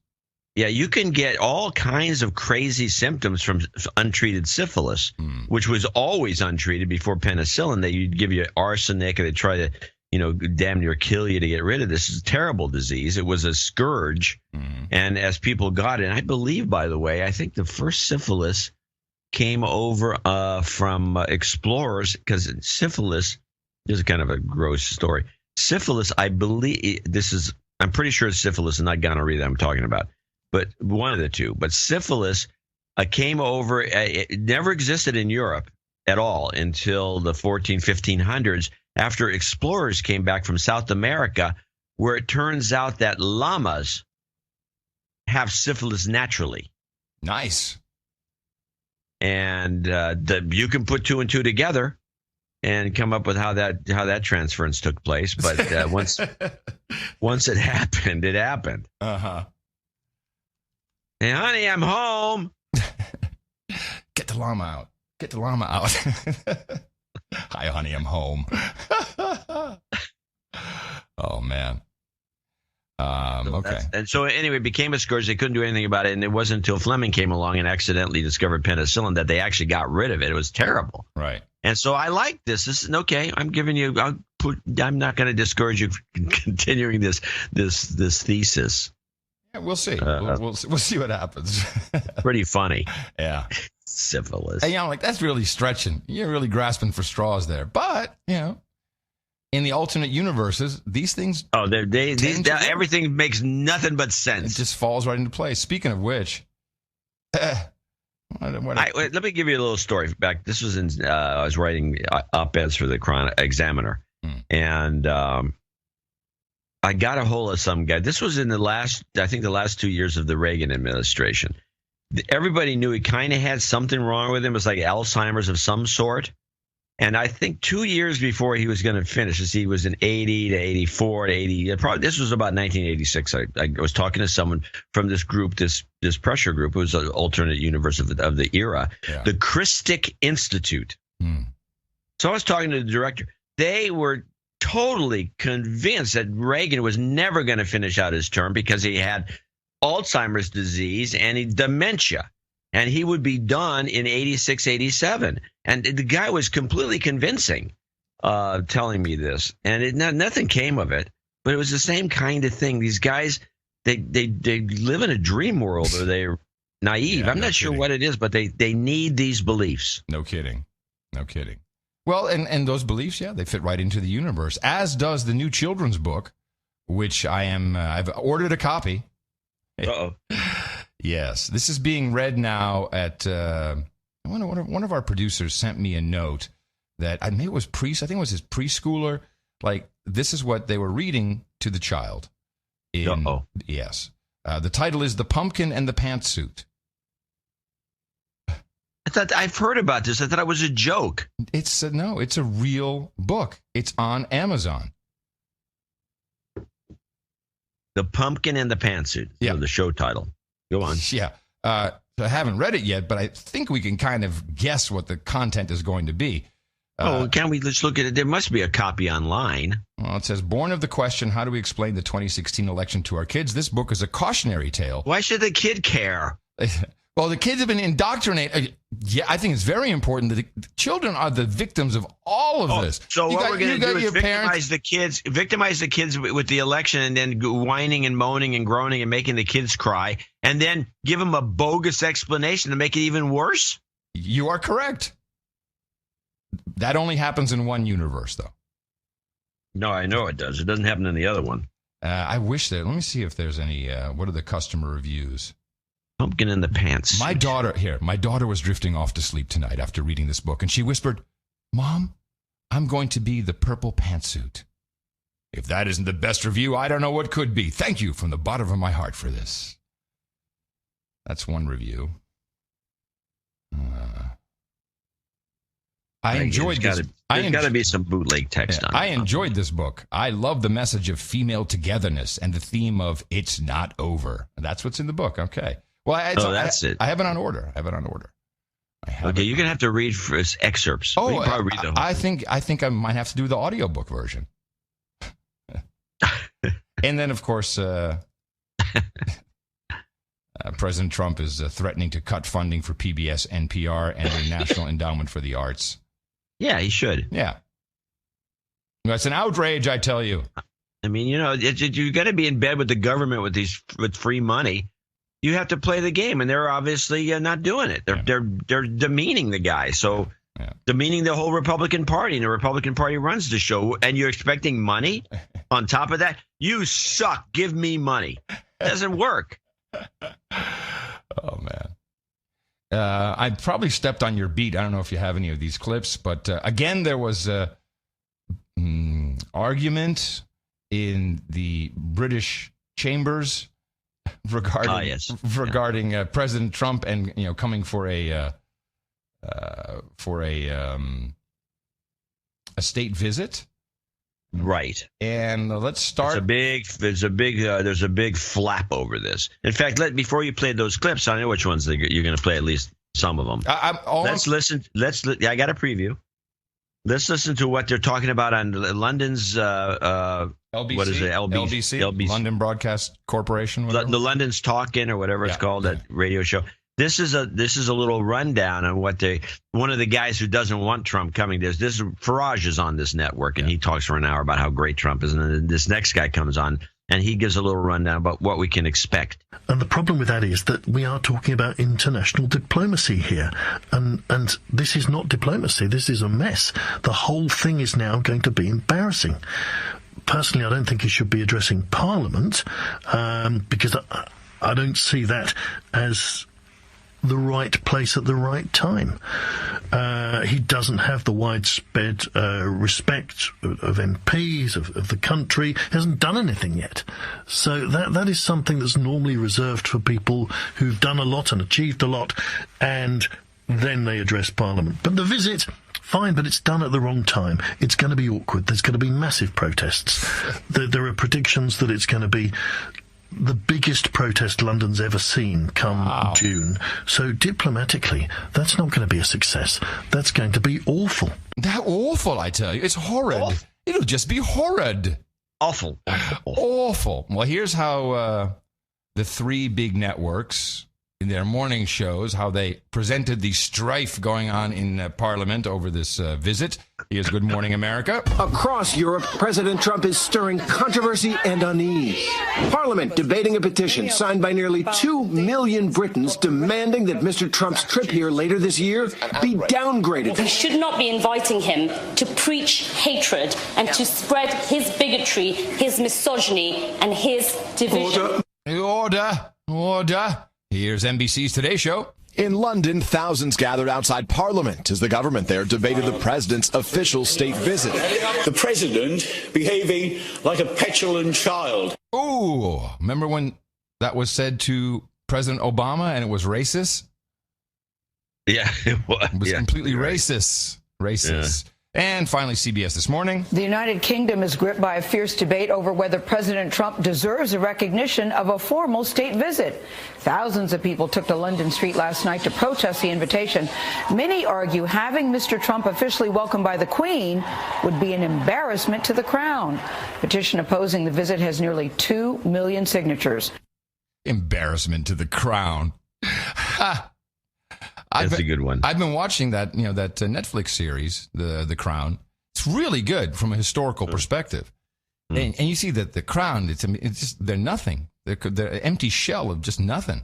Yeah, you can get all kinds of crazy symptoms from untreated syphilis, which was always untreated before penicillin. They'd give you arsenic, and they try to, damn near kill you to get rid of this. It's a terrible disease. It was a scourge, and as people got it, I believe, by the way, I think the first syphilis came over from explorers, because syphilis is kind of a gross story. Syphilis, I believe, I'm pretty sure it's syphilis and not gonorrhea that I'm talking about. But one of the two. But syphilis came over. It never existed in Europe at all until the 1500s, after explorers came back from South America, where it turns out that llamas have syphilis naturally. Nice. And you can put two and two together and come up with how that transference took place. But once it happened, it happened. Uh-huh. Hey, honey, I'm home. Get the llama out. Get the llama out. Hi, honey, I'm home. Oh, man. Okay. And so anyway, it became a scourge. They couldn't do anything about it. And it wasn't until Fleming came along and accidentally discovered penicillin that they actually got rid of it. It was terrible. Right. And so I like this. This is okay. I'm not going to discourage you from continuing this thesis. Yeah, we'll see. We'll see what happens. Pretty funny. Yeah. Syphilis. And, that's really stretching. You're really grasping for straws there. But, in the alternate universes, these things. Oh, everything makes nothing but sense. It just falls right into place. Speaking of which, let me give you a little story back. This was I was writing op-eds for the Examiner, and I got a hold of some guy. This was in the last 2 years of the Reagan administration. Everybody knew he kind of had something wrong with him. It was like Alzheimer's of some sort. And I think 2 years before he was going to finish this, he was in 80 to 84 to 80. This was about 1986. I was talking to someone from this group, this pressure group. It was an alternate universe of the era, the Christic Institute. So I was talking to the director. They were totally convinced that Reagan was never going to finish out his term because he had Alzheimer's disease and dementia. And he would be done in 86, 87. And the guy was completely convincing. telling me this, and nothing came of it. But it was the same kind of thing. These guys, they live in a dream world, or they're naive. Yeah, I'm not sure what it is, but they need these beliefs. No kidding. Well, and those beliefs, they fit right into the universe, as does the new children's book, which I've ordered a copy. Uh-oh. Yes, this is being read now at one of our producers sent me a note that I think it was his preschooler. Like, this is what they were reading to the child. Yes. The title is The Pumpkin and the Pantsuit. I've heard about this. I thought it was a joke. It's a real book. It's on Amazon. The Pumpkin and the Pantsuit. Yeah, the show title. Go on. Yeah. I haven't read it yet, but I think we can kind of guess what the content is going to be. Can we? Let's look at it. There must be a copy online. Well, it says, born of the question, how do we explain the 2016 election to our kids? This book is a cautionary tale. Why should the kid care? Well, the kids have been indoctrinated. Yeah, I think it's very important that the children are the victims of all of this. So what we're going to do is victimize the kids with the election, and then whining and moaning and groaning and making the kids cry, and then give them a bogus explanation to make it even worse? You are correct. That only happens in one universe, though. No, I know it does. It doesn't happen in the other one. I wish that. Let me see if there's any. What are the customer reviews? Pumpkin in the Pants. My daughter was drifting off to sleep tonight after reading this book, and she whispered, "Mom, I'm going to be the purple pantsuit." If that isn't the best review, I don't know what could be. Thank you from the bottom of my heart for this. That's one review. I enjoyed this. There's got to be some bootleg text on it. I enjoyed this book. I love the message of female togetherness and the theme of "it's not over." That's what's in the book. Okay. Well, that's it. I have it on order. Okay, you're gonna have to read excerpts. Oh, you probably read the whole thing. I think I might have to do the audiobook version. And then, of course, President Trump is threatening to cut funding for PBS, NPR, and the National Endowment for the Arts. Yeah, he should. Yeah. That's an outrage, I tell you. I mean, you're going to be in bed with the government with free money. You have to play the game, and they're obviously not doing it. They're demeaning the guy, so demeaning the whole Republican Party, and the Republican Party runs the show, and you're expecting money on top of that? You suck. Give me money. Doesn't work. Oh, man. I probably stepped on your beat. I don't know if you have any of these clips, but again, there was argument in the British chambers regarding President Trump and coming for a state visit. Right. And let's start. There's a big flap over this. In fact, before you play those clips, I know which ones you're going to play, at least some of them. Listen. I got a preview. Let's listen to what they're talking about on London's LBC. What is it? LBC. London Broadcast Corporation. The London's Talking, or whatever it's called, that radio show. This is a little rundown on what one of the guys who doesn't want Trump coming. This Farage is on this network, and he talks for an hour about how great Trump is, and then this next guy comes on, and he gives a little rundown about what we can expect. And the problem with that is that we are talking about international diplomacy here, and this is not diplomacy. This is a mess. The whole thing is now going to be embarrassing. Personally, I don't think he should be addressing Parliament, because I don't see that as the right place at the right time. He doesn't have the widespread respect of MPs, of the country. He hasn't done anything yet. So that is something that's normally reserved for people who've done a lot and achieved a lot, and then they address Parliament. But the visit, fine, but it's done at the wrong time. It's going to be awkward. There's going to be massive protests. There are predictions that it's going to be the biggest protest London's ever seen come June. So diplomatically, that's not going to be a success. That's going to be awful. That awful, I tell you. It's horrid. Awful. It'll just be horrid. Awful. Awful. Well, here's how the three big networks in their morning shows how they presented the strife going on in Parliament over this visit. Here's Good Morning America. Across Europe, President Trump is stirring controversy and unease. Parliament debating a petition signed by nearly 2 million Britons demanding that Mr. Trump's trip here later this year be downgraded. We should not be inviting him to preach hatred and to spread his bigotry, his misogyny, and his division. Order. Here's NBC's Today Show. In London, thousands gathered outside Parliament as the government there debated the president's official state visit. The president behaving like a petulant child. Ooh, remember when that was said to President Obama and it was racist? Yeah, it was completely racist. Racist. Yeah. And finally, CBS This Morning. The United Kingdom is gripped by a fierce debate over whether President Trump deserves a recognition of a formal state visit. Thousands of people took to London Street last night to protest the invitation. Many argue having Mr. Trump officially welcomed by the Queen would be an embarrassment to the Crown. Petition opposing the visit has nearly 2 million signatures. Embarrassment to the Crown. That's a good one. I've been watching that, that Netflix series, The Crown. It's really good from a historical perspective. And you see that the Crown, it's just, they're nothing. They're an empty shell of just nothing.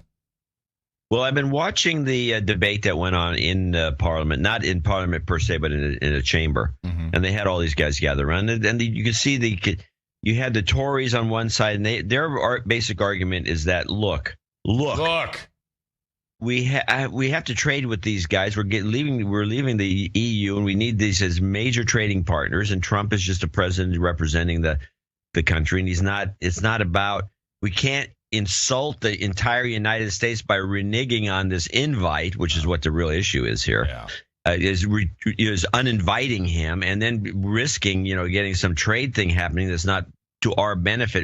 Well, I've been watching the debate that went on in Parliament, not in Parliament per se, but in a chamber. Mm-hmm. And they had all these guys gather around. And you can see you had the Tories on one side, and their basic argument is that, look. We have to trade with these guys. We're leaving the EU, and we need these as major trading partners. And Trump is just a president representing the country, and he's not. It's not about. We can't insult the entire United States by reneging on this invite, which is what the real issue is here. Yeah. Is uninviting him and then risking getting some trade thing happening that's not to our benefit.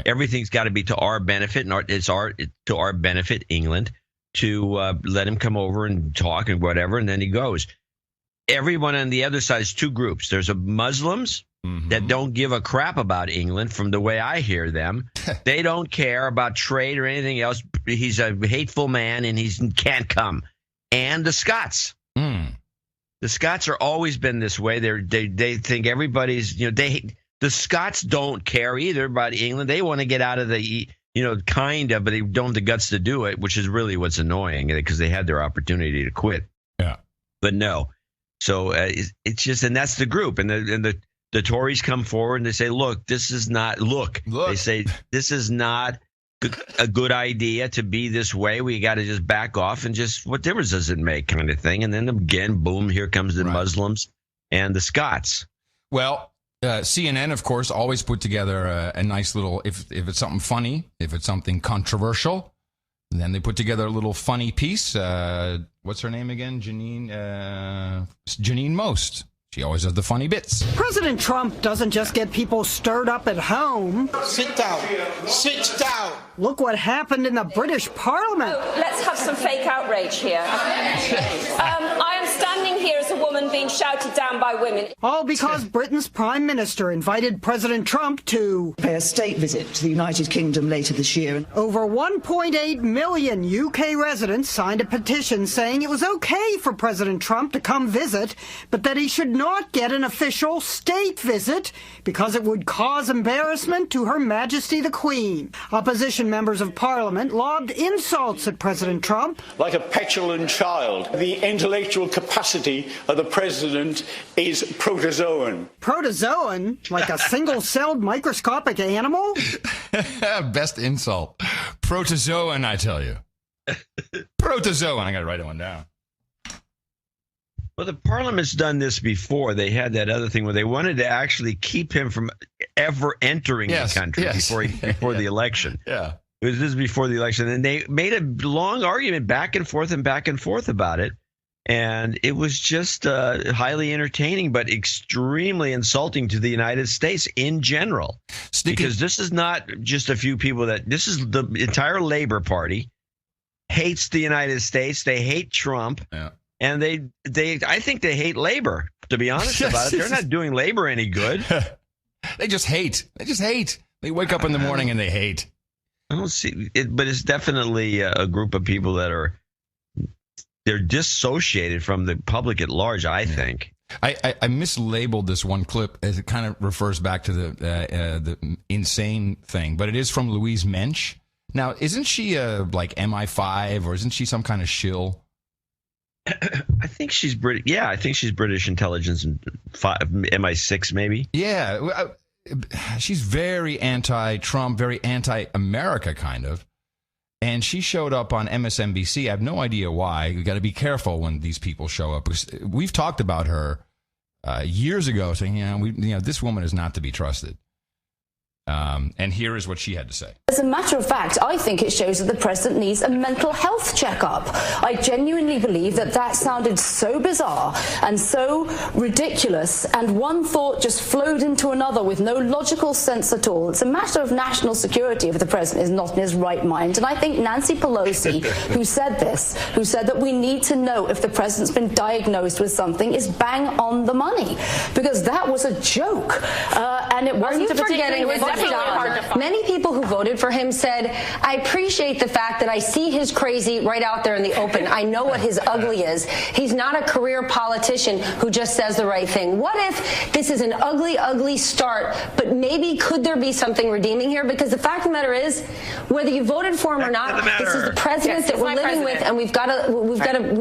Everything's got to be to our benefit, and it's to our benefit, England. To let him come over and talk and whatever, and then he goes. Everyone on the other side is two groups. There's Muslims that don't give a crap about England, from the way I hear them. They don't care about trade or anything else. He's a hateful man, and he can't come. And the Scots. The Scots are always been this way. They think everybody's, the Scots don't care either about England. They want to get out of the kind of, but they don't have the guts to do it, which is really what's annoying, because they had their opportunity to quit. Yeah. But no. So it's just, and that's the group. And the Tories come forward and they say, look, this is not, they say, this is not a good idea to be this way. We got to just back off and just, what difference does it make, kind of thing. And then again, boom, here comes the Muslims and the Scots. Well, CNN, of course, always put together a nice little, if it's something funny, if it's something controversial, then they put together a little funny piece. What's her name again? Janine Most. She always does the funny bits. President Trump doesn't just get people stirred up at home. Sit down. Sit down. Look what happened in the British Parliament. Oh, let's have some fake outrage here. I am standing here as a woman being shouted down by women. All because Britain's Prime Minister invited President Trump to pay a state visit to the United Kingdom later this year. Over 1.8 million UK residents signed a petition saying it was okay for President Trump to come visit, but that he should not get an official state visit because it would cause embarrassment to Her Majesty the Queen. Opposition members of Parliament lobbed insults at President Trump. Like a petulant child. The intellectual capacity of the president is protozoan. Protozoan? Like a single-celled microscopic animal? Best insult. Protozoan, I tell you. Protozoan. I got to write that one down. Well, the Parliament's done this before. They had that other thing where they wanted to actually keep him from ever entering the country before the election. Yeah. This is before the election. And they made a long argument back and forth about it. And it was just highly entertaining, but extremely insulting to the United States in general. Because this is not just a few people this is the entire Labor Party hates the United States. They hate Trump. Yeah. And I think they hate labor, to be honest about it. They're not doing labor any good. They just hate. They wake up in the morning and they hate. I don't see it, but it's definitely a group of people that they're dissociated from the public at large, I think. I mislabeled this one clip as it kind of refers back to the insane thing, but it is from Louise Mensch. Now, isn't she like MI5 or isn't she some kind of shill? I think she's British. Yeah, I think she's British intelligence and MI6 maybe. Yeah, she's very anti-Trump, very anti-America kind of. And she showed up on MSNBC. I have no idea why. You got to be careful when these people show up. We've talked about her years ago, saying, this woman is not to be trusted. And here is what she had to say. As a matter of fact, I think it shows that the president needs a mental health checkup. I genuinely believe that sounded so bizarre and so ridiculous, and one thought just flowed into another with no logical sense at all. It's a matter of national security if the president is not in his right mind. And I think Nancy Pelosi, who said that we need to know if the president's been diagnosed with something, is bang on the money. Because that was a joke. And it wasn't a particularly Many people who voted for him said, I appreciate the fact that I see his crazy right out there in the open. I know what his ugly is. He's not a career politician who just says the right thing. What if this is an ugly, ugly start, but maybe could there be something redeeming here? Because the fact of the matter is, whether you voted for him or not, this is the president that we're living with, and we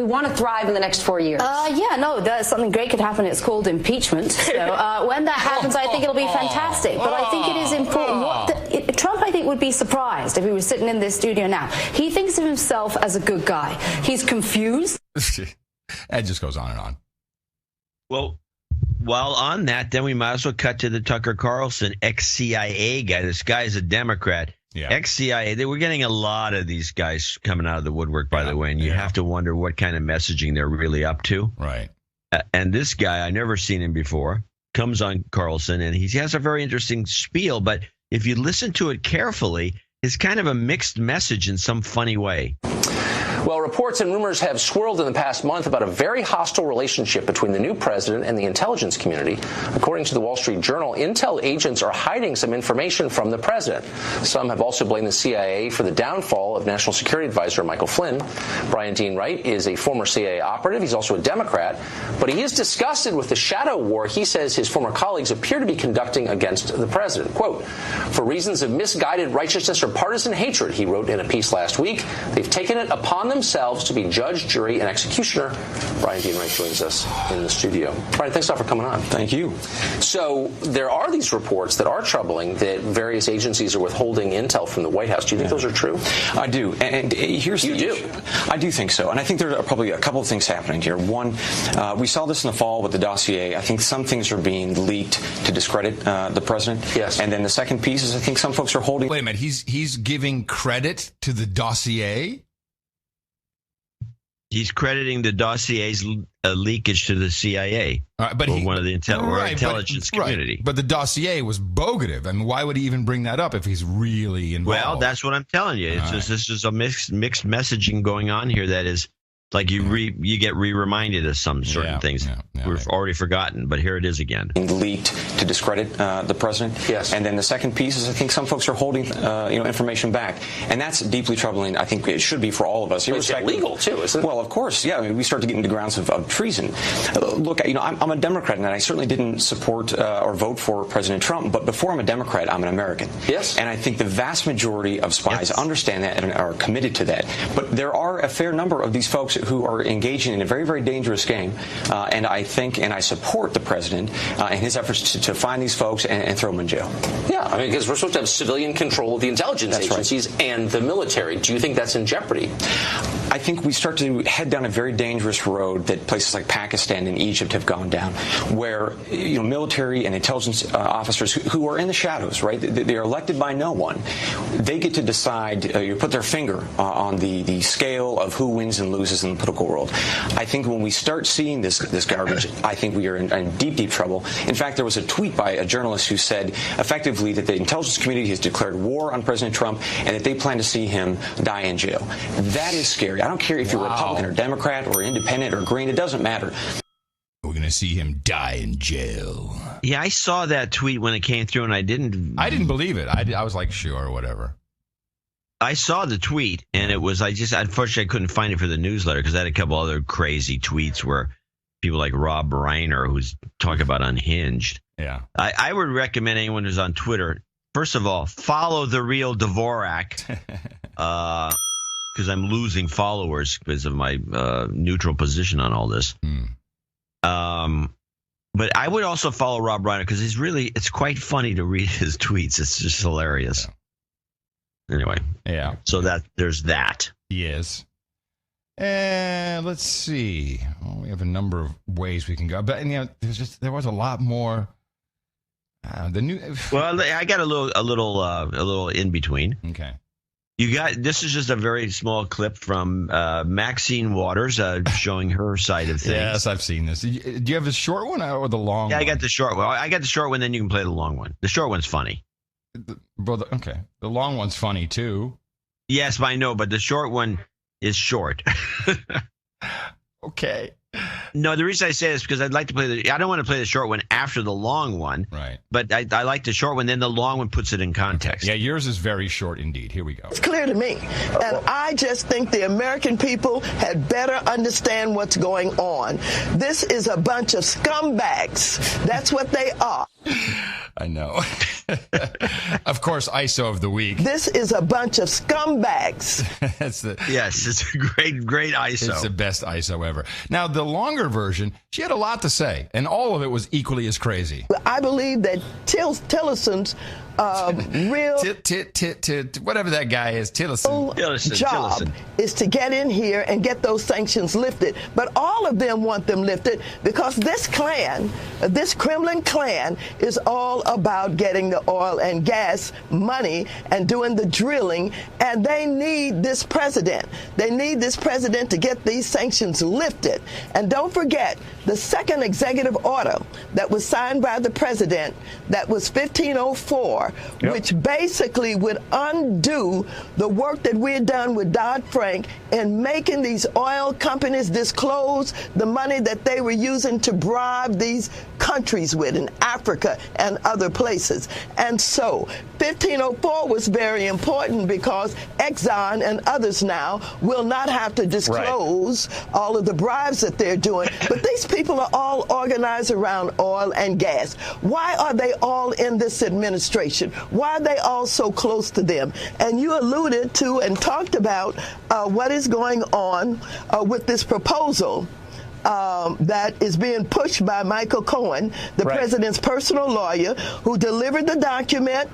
want to thrive in the next 4 years. Something great could happen. It's called impeachment. So when that happens, I think it'll be fantastic. But I think it is important. Trump, I think, would be surprised if he was sitting in this studio now. He thinks of himself as a good guy. He's confused. It just goes on and on. Well, while on that, then we might as well cut to the Tucker Carlson ex-CIA guy. This guy is a Democrat. Yeah. Ex-CIA. We're getting a lot of these guys coming out of the woodwork, by the way, and you have to wonder what kind of messaging they're really up to. Right. And this guy, I never seen him before, comes on Carlson, and he has a very interesting spiel, but if you listen to it carefully, it's kind of a mixed message in some funny way. Well, reports and rumors have swirled in the past month about a very hostile relationship between the new president and the intelligence community. According to the Wall Street Journal, intel agents are hiding some information from the president. Some have also blamed the CIA for the downfall of National Security Advisor Michael Flynn. Brian Dean Wright is a former CIA operative. He's also a Democrat, but he is disgusted with the shadow war he says his former colleagues appear to be conducting against the president. Quote, for reasons of misguided righteousness or partisan hatred, he wrote in a piece last week, they've taken it upon themselves to be judge, jury, and executioner. Brian Dean Wright joins us in the studio. Brian, thanks a lot for coming on. Thank you. So there are these reports that are troubling that various agencies are withholding intel from the White House. Do you think those are true? I do. And here's the issue. I do think so. And I think there are probably a couple of things happening here. One, we saw this in the fall with the dossier. I think some things are being leaked to discredit the president. Yes. And then the second piece is I think some folks are holding... Wait a minute. He's giving credit to the dossier? He's crediting the dossier's leakage to the CIA, but one of the intelligence community. Right. But the dossier was bogative. I mean, why would he even bring that up if he's really involved? Well, that's what I'm telling you. It's just, this is a mixed messaging going on here that is like you get reminded of some certain things we've already forgotten, but here it is again. Leaked to discredit the president. Yes. And then the second piece is I think some folks are holding information back, and that's deeply troubling. I think it should be for all of us. It's illegal too, isn't it? Well, of course, yeah. I mean, we start to get into grounds of treason. Look, I'm a Democrat, and I certainly didn't support or vote for President Trump. But before I'm a Democrat, I'm an American. Yes. And I think the vast majority of spies understand that and are committed to that. But there are a fair number of these folks who are engaging in a very, very dangerous game. And I think and I support the president in his efforts to find these folks and throw them in jail. Yeah, I mean, because we're supposed to have civilian control of the intelligence agencies and the military. Do you think that's in jeopardy? I think we start to head down a very dangerous road that places like Pakistan and Egypt have gone down, where military and intelligence officers who are in the shadows, right? They are elected by no one. They get to decide, put their finger on the scale of who wins and loses in the political world. I think when we start seeing this garbage, I think we are in deep, deep trouble. In fact, there was a tweet by a journalist who said effectively that the intelligence community has declared war on President Trump and that they plan to see him die in jail. That is scary. I don't care if you're Republican or Democrat or independent or green. It doesn't matter. We're going to see him die in jail. Yeah, I saw that tweet when it came through, and I didn't believe it. I was like, sure, whatever. I saw the tweet, and it was, unfortunately, I couldn't find it for the newsletter because I had a couple other crazy tweets where people like Rob Reiner, who's talking about Unhinged. Yeah. I would recommend anyone who's on Twitter, first of all, follow the real Dvorak, because I'm losing followers because of my neutral position on all this. But I would also follow Rob Reiner because it's quite funny to read his tweets. It's just hilarious. Yeah. Anyway, yeah. So there's that. Yes. And let's see. Well, we have a number of ways we can go, but there was a lot more. Well, I got a little in between. Okay. This is just a very small clip from Maxine Waters showing her side of things. Yes, I've seen this. Do you have the short one or the long one? Yeah, I got the short one. I got the short one, then you can play the long one. The short one's funny. Okay. The long one's funny, too. Yes, I know, but the short one is short. Okay. No, the reason I say this is because I'd like to play I don't want to play the short one after the long one. Right. But I like the short one, then the long one puts it in context. Okay. Yeah, yours is very short indeed. Here we go. It's clear to me. And I just think the American people had better understand what's going on. This is a bunch of scumbags. That's what they are. I know. Of course, ISO of the week. This is a bunch of scumbags. Yes, it's a great ISO. It's the best ISO ever. Now, the longer version, she had a lot to say, and all of it was equally as crazy. I believe that Tillerson's real whatever that guy is, Tillerson. Job is to get in here and get those sanctions lifted. But all of them want them lifted because this Klan, this Kremlin Klan, is all about getting the oil and gas money and doing the drilling. And they need this president. They need this president to get these sanctions lifted. And don't forget, the second executive order that was signed by the president, that was 1504, which basically would undo the work that we had done with Dodd-Frank in making these oil companies disclose the money that they were using to bribe these countries with in Africa and other places. And so 1504 was very important because Exxon and others now will not have to disclose all of the bribes that they're doing. But these people are all organized around oil and gas. Why are they all in this administration? Why are they all so close to them? And you alluded to and talked about what is going on with this proposal that is being pushed by Michael Cohen, the president's personal lawyer, who delivered the document.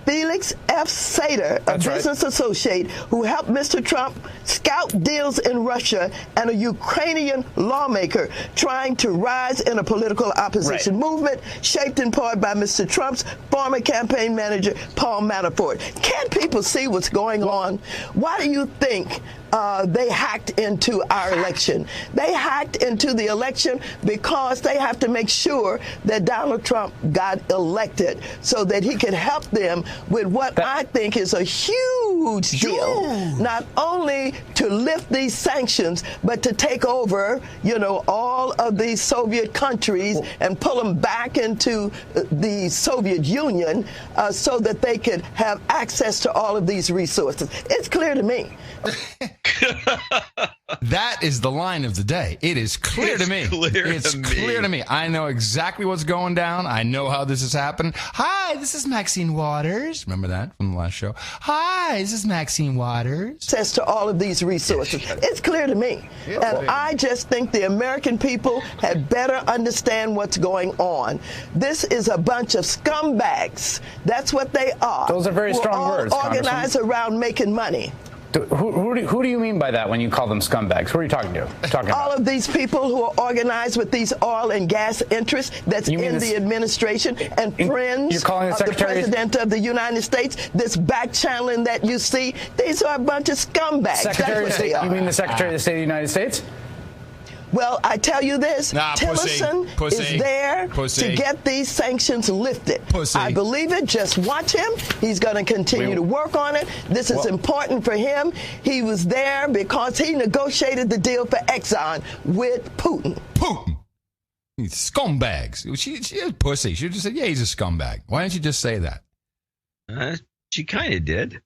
Felix F. Sater, a business associate who helped Mr. Trump scout deals in Russia, and a Ukrainian lawmaker trying to rise in a political opposition movement shaped in part by Mr. Trump's former campaign manager, Paul Manafort. Can't people see what's going on? Why do you think they hacked into our election? They hacked into the election because they have to make sure that Donald Trump got elected so that he could help them with what I think is a huge deal, not only to lift these sanctions, but to take over, all of these Soviet countries and pull them back into the Soviet Union so that they could have access to all of these resources. It's clear to me. That is the line of the day. It is clear to me. It's clear to me. I know exactly what's going down. I know how this has happened. Hi, this is Maxine Waters. Remember that from the last show? Hi, this is Maxine Waters. Access to all of these resources. It's clear to me. And I just think the American people had better understand what's going on. This is a bunch of scumbags. All what they are. Those are very strong words, organized around making money. Who do you mean by that when you call them scumbags? Who are you talking about? All of these people who are organized with these oil and gas interests that's in the administration and friends you're calling of the President of the United States, this back channeling that you see, these are a bunch of scumbags. Secretary of State, you mean the Secretary of the State of the United States? Well, I tell you this, Tillerson is there to get these sanctions lifted. I believe it. Just watch him. He's going to continue to work on it. This is important for him. He was there because he negotiated the deal for Exxon with Putin. He's scumbags. She is pussy. She just said, yeah, he's a scumbag. Why didn't you just say that? She kind of did.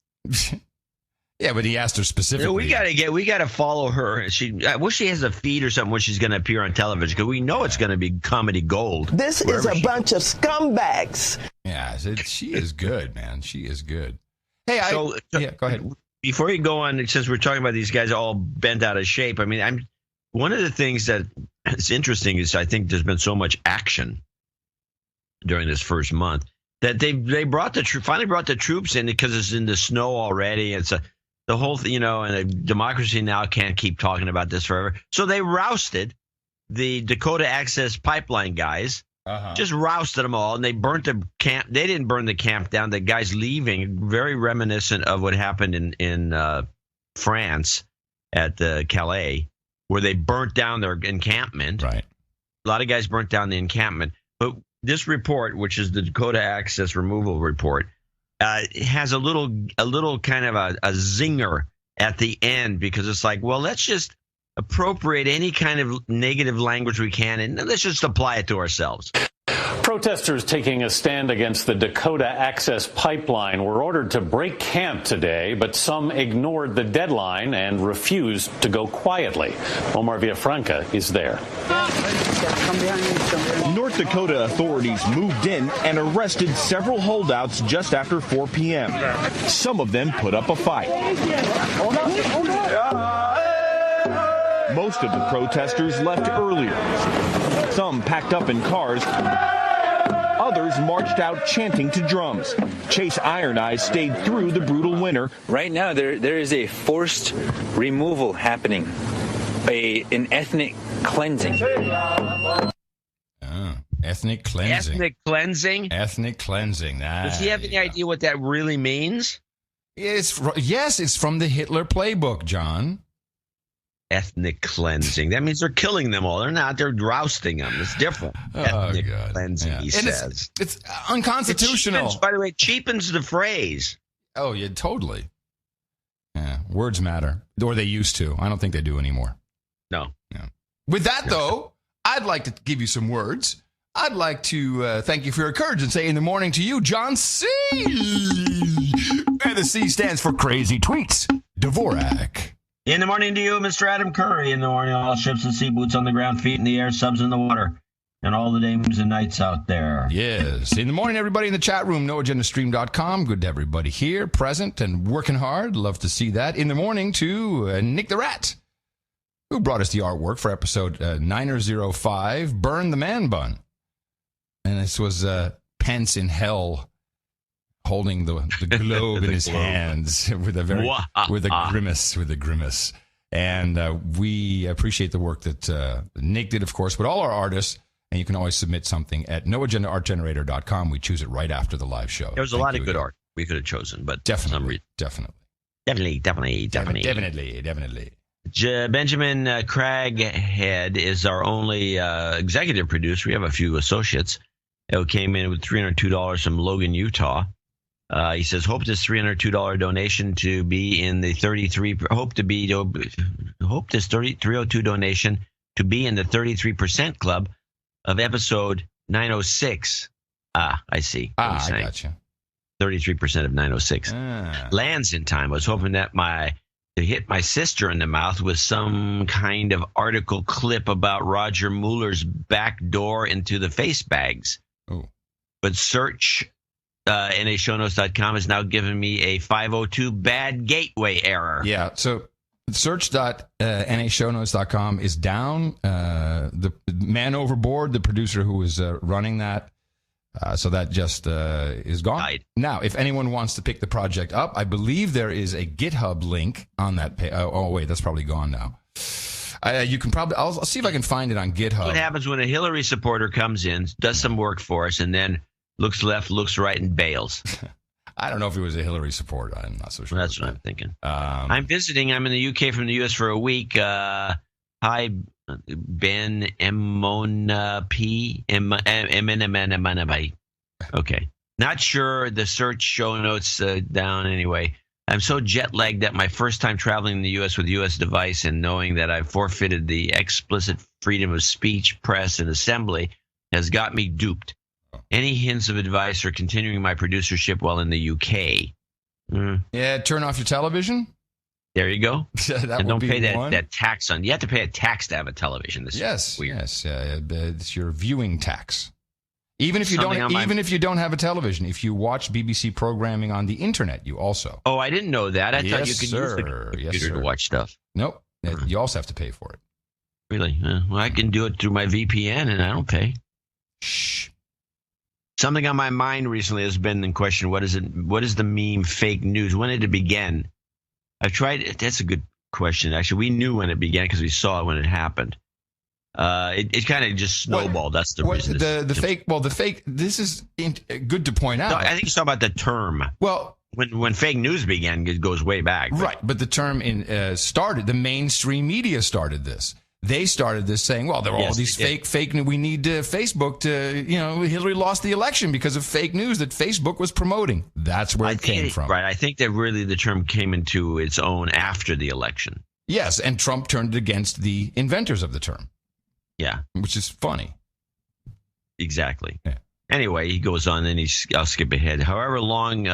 Yeah, but he asked her specifically. We gotta follow her. I wish she has a feed or something where she's gonna appear on television, because we know it's gonna be comedy gold. This is a bunch of scumbags. Yeah, she is good, man. She is good. Hey, go ahead. Before you go on, since we're talking about these guys all bent out of shape, I mean, one of the things that is interesting is I think there's been so much action during this first month that they finally brought the troops in, because it's in the snow already. It's the whole thing, and democracy now can't keep talking about this forever. So they rousted the Dakota Access Pipeline guys. Just rousted them all, and they burnt the camp. They didn't burn the camp down. The guys leaving, very reminiscent of what happened in France at Calais, where they burnt down their encampment. Right. A lot of guys burnt down the encampment. But this report, which is the Dakota Access Removal Report, has a little kind of a zinger at the end, because it's like, well, let's just appropriate any kind of negative language we can, and let's just apply it to ourselves. Protesters taking a stand against the Dakota Access Pipeline were ordered to break camp today, but some ignored the deadline and refused to go quietly. Omar Villafranca is there. North Dakota authorities moved in and arrested several holdouts just after 4 p.m. Some of them put up a fight. Most of the protesters left earlier. Some packed up in cars. Others marched out chanting to drums. Chase Iron Eyes stayed through the brutal winter. Right now, there is a forced removal happening, an ethnic cleansing. Ethnic cleansing. Ethnic cleansing? Ethnic cleansing. Does he have any idea what that really means? It's from the Hitler Playbook, John. Ethnic cleansing. That means they're killing them all. They're not. They're rousting them. It's different. Ethnic cleansing, he says. It's unconstitutional. By the way, it cheapens the phrase. Oh, yeah, totally. Yeah, words matter. Or they used to. I don't think they do anymore. No. Yeah. With that, though, I'd like to give you some words. I'd like to thank you for your courage and say in the morning to you, John C. And the C stands for Crazy Tweets. Dvorak. In the morning to you, Mr. Adam Curry. In the morning, all ships and sea, boots on the ground, feet in the air, subs in the water, and all the days and nights out there. Yes. In the morning, everybody in the chat room, noagendastream.com. Good to everybody here, present and working hard. Love to see that. In the morning to Nick the Rat, who brought us the artwork for episode 905, Burn the Man Bun. And this was Pence in hell, holding the globe in his hands with a grimace. And we appreciate the work that Nick did, of course, but all our artists. And you can always submit something at noagendaartgenerator.com. We choose it right after the live show. There was a lot of good art we could have chosen, but definitely. Definitely. Benjamin Craghead is our only executive producer. We have a few associates who came in with $302 from Logan, Utah. He says, hope this $302 donation to be in the 302 donation to be in the 33% club of episode 906. I see. I got you. 33% of 906 lands in time. I was hoping that to hit my sister in the mouth with some kind of article clip about Roger Mueller's back door into the face bags. Oh. But search NAShownotes.com has now given me a 502 bad gateway error. Yeah, so search.NAShownotes.com is down. The man overboard, the producer who was running that, so that just is gone. Died. Now, if anyone wants to pick the project up, I believe there is a GitHub link on that page. Oh, wait, that's probably gone now. You can probably. I'll see if I can find it on GitHub. What happens when a Hillary supporter comes in, does some work for us, and then looks left, looks right, and bails? I don't know if it was a Hillary supporter. I'm not so sure. That's what I'm thinking. I'm visiting. I'm in the UK from the US for a week. Hi, Ben P. Okay. Not sure. The search show notes down anyway. I'm so jet lagged that my first time traveling in the U.S. with U.S. device and knowing that I've forfeited the explicit freedom of speech, press, and assembly has got me duped. Any hints of advice for continuing my producership while in the UK? Yeah, turn off your television. There you go. That and don't would be pay one. that tax on. You have to pay a tax to have a television. This Yes, is weird. yes, it's your viewing tax. Even if you Something if you don't have a television, if you watch BBC programming on the internet, you also. Oh, I didn't know that. I thought you Yes, could sir. use the Yes, computer sir. to watch stuff. Nope, you also have to pay for it. Really? Well, I can do it through my VPN, and I don't pay. Shh. Something on my mind recently has been in question. What is it? What is the meme fake news? When did it begin? I've tried. That's a good question. Actually, we knew when it began because we saw it when it happened. It kind of just snowballed. That's the reason. The fake. Well, the fake. This is good to point out. No, I think you saw about the term. Well, when fake news began, it goes way back. Right, but the term started. The mainstream media started this. They started this saying, "Well, there are all these fake. We need Facebook to. Hillary lost the election because of fake news that Facebook was promoting." That's where it came from. Right. I think that really the term came into its own after the election. Yes, and Trump turned it against the inventors of the term. Yeah, which is funny. Exactly. Yeah. Anyway, he goes on, and I'll skip ahead. However long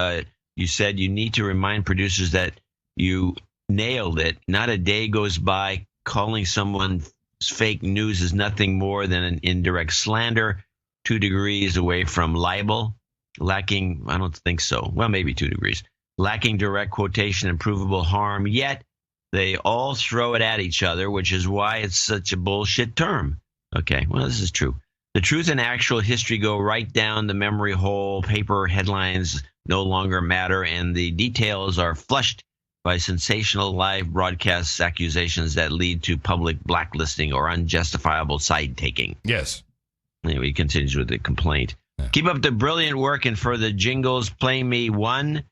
you said you need to remind producers that you nailed it. Not a day goes by calling someone fake news is nothing more than an indirect slander, 2 degrees away from libel, lacking, I don't think so, well, maybe 2 degrees, lacking direct quotation and provable harm, yet they all throw it at each other, which is why it's such a bullshit term. Okay, well, this is true. The truth and actual history go right down the memory hole. Paper headlines no longer matter, and the details are flushed by sensational live broadcast accusations that lead to public blacklisting or unjustifiable side-taking. Yes. Anyway, he continues with the complaint. Yeah. Keep up the brilliant work, and for the jingles, play me 1,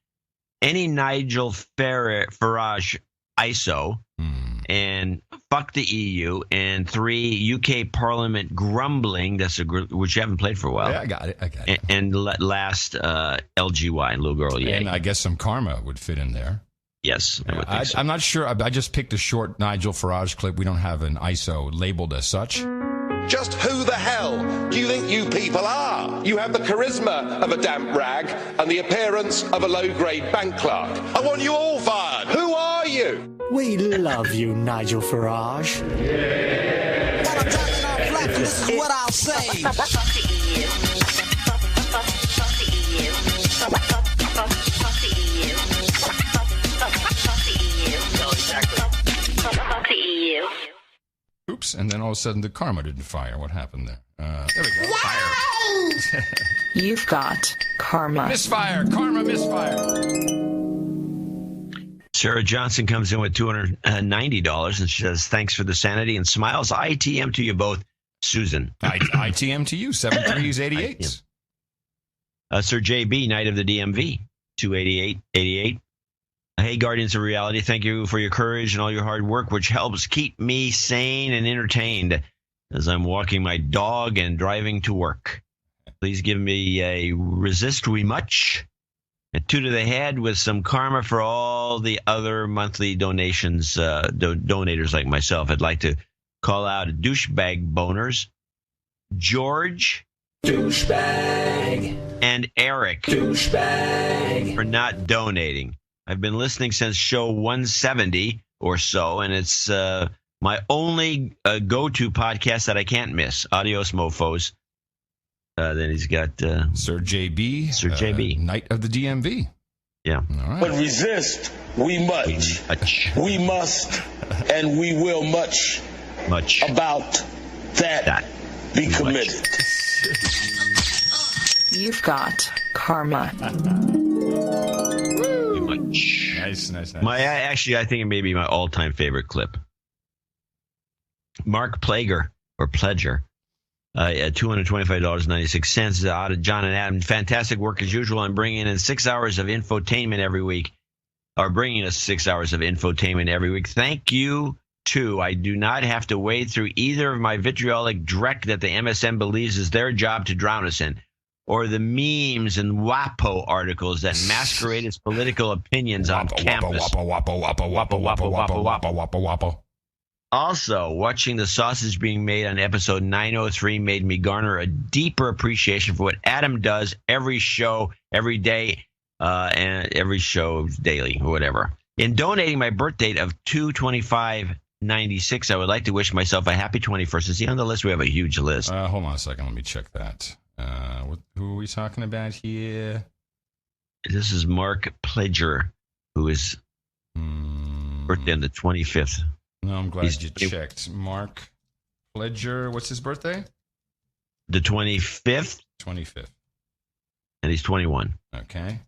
any Nigel Farage ISO, and fuck the EU, and 3, UK Parliament grumbling, that's which you haven't played for a while. Yeah, I got it. And last, LGY, little girl, yeah. And I guess some karma would fit in there. Yes, I would think so. I'm not sure. I just picked a short Nigel Farage clip. We don't have an ISO labeled as such. Just who the hell do you think you people are? You have the charisma of a damp rag and the appearance of a low-grade bank clerk. I want you all fired. Who are you? We love you, Nigel Farage. While I'm driving on flat, this is what I'll say. Fuck the EU. Fuck the EU. Fuck the EU. Fuck the EU. No, exactly. Fuck the EU. Oops, and then all of a sudden the karma didn't fire. What happened there? There we go. Fire. You've got karma. Misfire. Karma misfire. Sarah Johnson comes in with $290 and she says, thanks for the sanity and smiles. ITM to you both, Susan. ITM to you, 73s88s. Sir JB, Knight of the DMV, 28888. Hey, Guardians of Reality, thank you for your courage and all your hard work, which helps keep me sane and entertained as I'm walking my dog and driving to work. Please give me a resist we much, a 2 to the head with some karma for all the other monthly donations, donators like myself. I'd like to call out douchebag boners, George, douchebag, and Eric, douchebag, for not donating. I've been listening since show 170 or so, and it's my only go-to podcast that I can't miss. Adios, mofos. Then he's got Sir JB. Sir JB. Knight of the DMV. Yeah. All right. But resist we much. We must and we will much about that be committed. You've got karma. Nice. I think it may be my all-time favorite clip. Mark Plager, or Pledger, $225.96 out of John and Adam. Fantastic work as usual on bringing in 6 hours of infotainment every week, or bringing us 6 hours of infotainment every week. Thank you, too. I do not have to wade through either of my vitriolic dreck that the MSN believes is their job to drown us in, or the memes and WAPO articles that masquerade as political opinions on campus. Also, watching the sausage being made on episode 903 made me garner a deeper appreciation for what Adam does every show, every day, and every show daily, or whatever. In donating my birth date of 2/25/96, I would like to wish myself a happy 21st. Is he on the list? We have a huge list. Hold on a second. Let me check that. Who are we talking about here? This is Mark Pledger, who is birthday on the 25th. No, I'm glad you checked. Mark Pledger, what's his birthday? The 25th. 25th. And he's 21. Okay.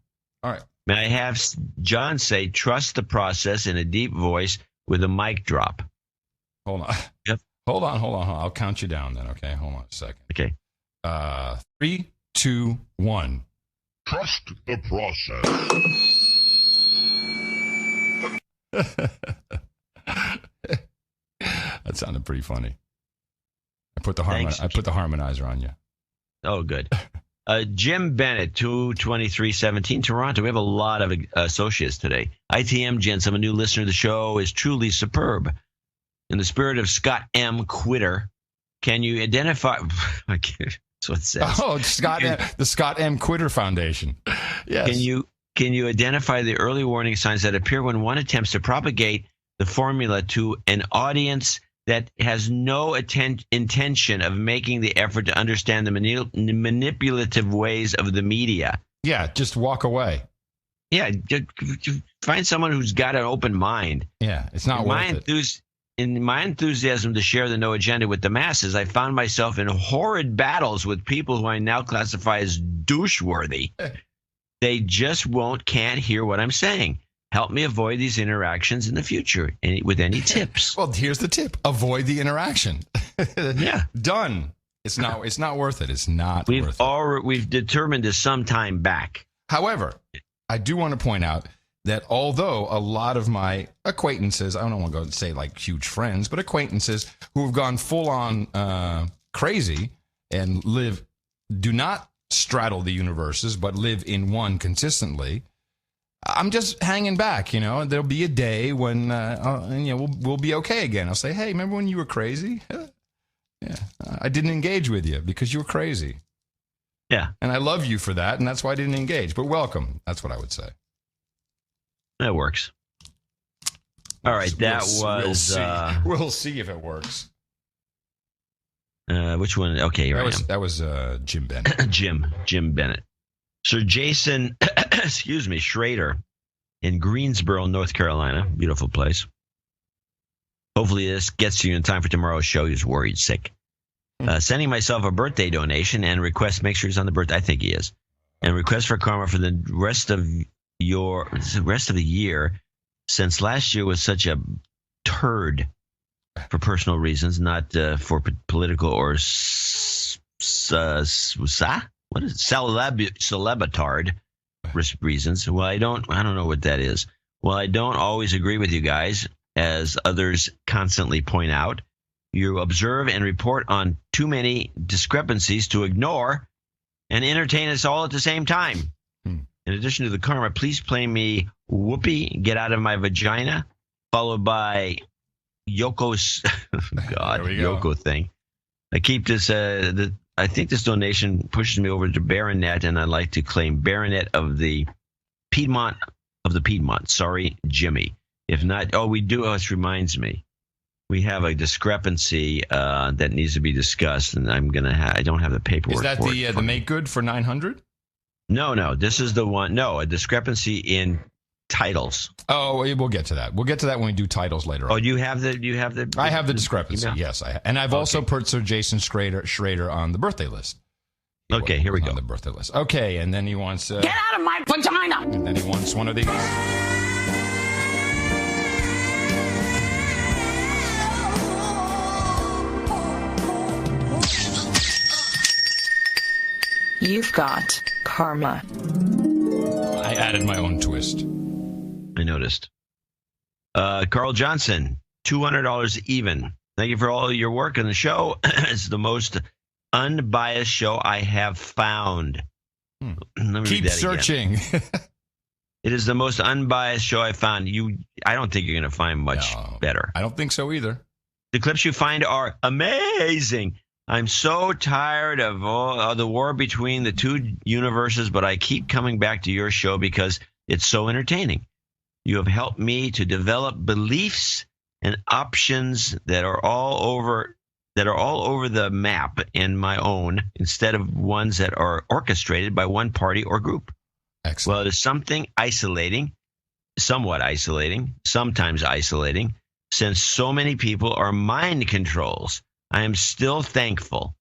All right. May I have John say, trust the process in a deep voice with a mic drop? Hold on. Yep. Hold on. I'll count you down then, okay? Hold on a second. Okay. 3, 2, 1. Trust the process. That sounded pretty funny. I put the harmonizer on you. Oh, good. Jim Bennett, 2/23/17, Toronto. We have a lot of associates today. ITM Gents, I'm a new listener. The show is truly superb. In the spirit of Scott M. Quitter, can you identify? That's what it says. Oh, the Scott M. Quitter Foundation. Yes. Can you identify the early warning signs that appear when one attempts to propagate the formula to an audience that has no intention of making the effort to understand the manipulative ways of the media? Yeah, just walk away. Yeah, just find someone who's got an open mind. Yeah, it's not worth it. In my enthusiasm to share the no agenda with the masses, I found myself in horrid battles with people who I now classify as douche-worthy. They just can't hear what I'm saying. Help me avoid these interactions in the future with any tips. Well, here's the tip. Avoid the interaction. Yeah. Done. It's not worth it. It's not worth it. We've determined this some time back. However, I do want to point out that although a lot of my acquaintances, I don't want to go and say like huge friends, but acquaintances who have gone full on crazy and do not straddle the universes, but live in one consistently, I'm just hanging back, There'll be a day when, we'll be okay again. I'll say, hey, remember when you were crazy? Yeah, I didn't engage with you because you were crazy. Yeah. And I love you for that, and that's why I didn't engage. But welcome. That's what I would say. That works. All right, We'll see if it works. Which one? Okay, that was Jim Bennett. Jim Bennett. Sir Jason, Schrader in Greensboro, North Carolina. Beautiful place. Hopefully this gets to you in time for tomorrow's show. He's worried sick. Sending myself a birthday donation and request, make sure he's on the birthday. I think he is. And request for karma for the rest of the year, since last year was such a turd for personal reasons, not for political or celebitard reasons. Well, I don't know what that is. Well, I don't always agree with you guys, as others constantly point out. You observe and report on too many discrepancies to ignore and entertain us all at the same time. In addition to the karma, please play me Whoopi, Get Out of My Vagina, followed by Yoko's Yoko thing. I keep this I think this donation pushes me over to Baronet, and I'd like to claim Baronet of the Piedmont. Sorry, Jimmy. If not, we do. This reminds me. We have a discrepancy that needs to be discussed, and I don't have the paperwork. Is that the make good for 900? No. This is the one. No, a discrepancy in titles. Oh, we'll get to that. We'll get to that when we do titles later on. Oh, you have the. I have the discrepancy. Email? Yes, and I've also put Sir Jason Schrader on the birthday list. Okay, here we go. On the birthday list. Okay, and then he wants Get out of my vagina. And then he wants one of these. You've got karma. I added my own twist. I noticed. Carl Johnson, $200 even. Thank you for all your work on the show. It's the most unbiased show I have found. Keep searching. It is the most unbiased show I found. I don't think you're going to find much better. I don't think so either. The clips you find are amazing. I'm so tired of the war between the two universes, but I keep coming back to your show because it's so entertaining. You have helped me to develop beliefs and options that are all over the map and my own, instead of ones that are orchestrated by one party or group. Excellent. Well, it is somewhat isolating, sometimes isolating, since so many people are mind controls. I am still thankful.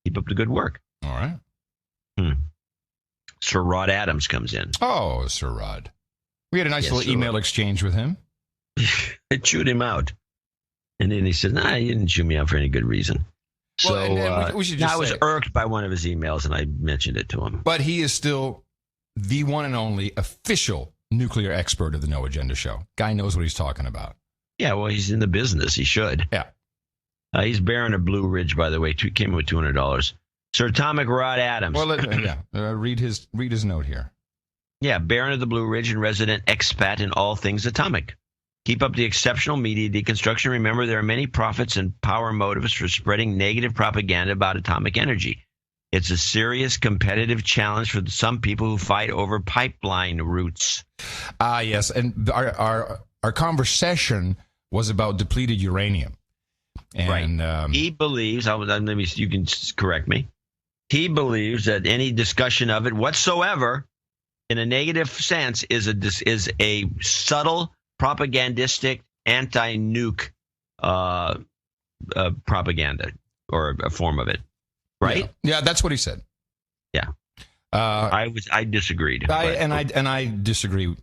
Keep up the good work. All right. Sir Rod Adams comes in. Oh, Sir Rod. We had a nice little email exchange with him. I chewed him out. And then he said, nah, you didn't chew me out for any good reason. Well, and we should just I was irked by one of his emails, and I mentioned it to him. But he is still the one and only official nuclear expert of the No Agenda Show. Guy knows what he's talking about. Yeah, well, he's in the business. He should. Yeah. He's Baron of Blue Ridge, by the way. Came in with $200. Sir Atomic Rod Adams. Well, read his note here. Yeah, Baron of the Blue Ridge and resident expat in all things atomic. Keep up the exceptional media deconstruction. Remember, there are many profits and power motives for spreading negative propaganda about atomic energy. It's a serious competitive challenge for some people who fight over pipeline routes. Yes, and our conversation was about depleted uranium. And, right. He believes, you can correct me, he believes that any discussion of it whatsoever in a negative sense is a subtle propagandistic anti-nuke propaganda, or a form of it, right? Yeah, that's what he said. Yeah, I disagreed. I disagree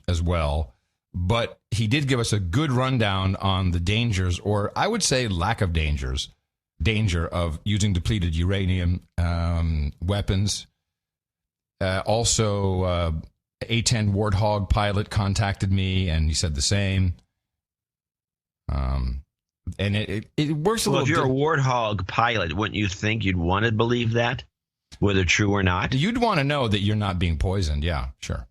as well. But he did give us a good rundown on the dangers, or I would say lack of danger of using depleted uranium weapons. Also, A-10 Warthog pilot contacted me, and he said the same. And it works a little. If you're a Warthog pilot, wouldn't you think you'd want to believe that, whether true or not? You'd want to know that you're not being poisoned. Yeah, sure.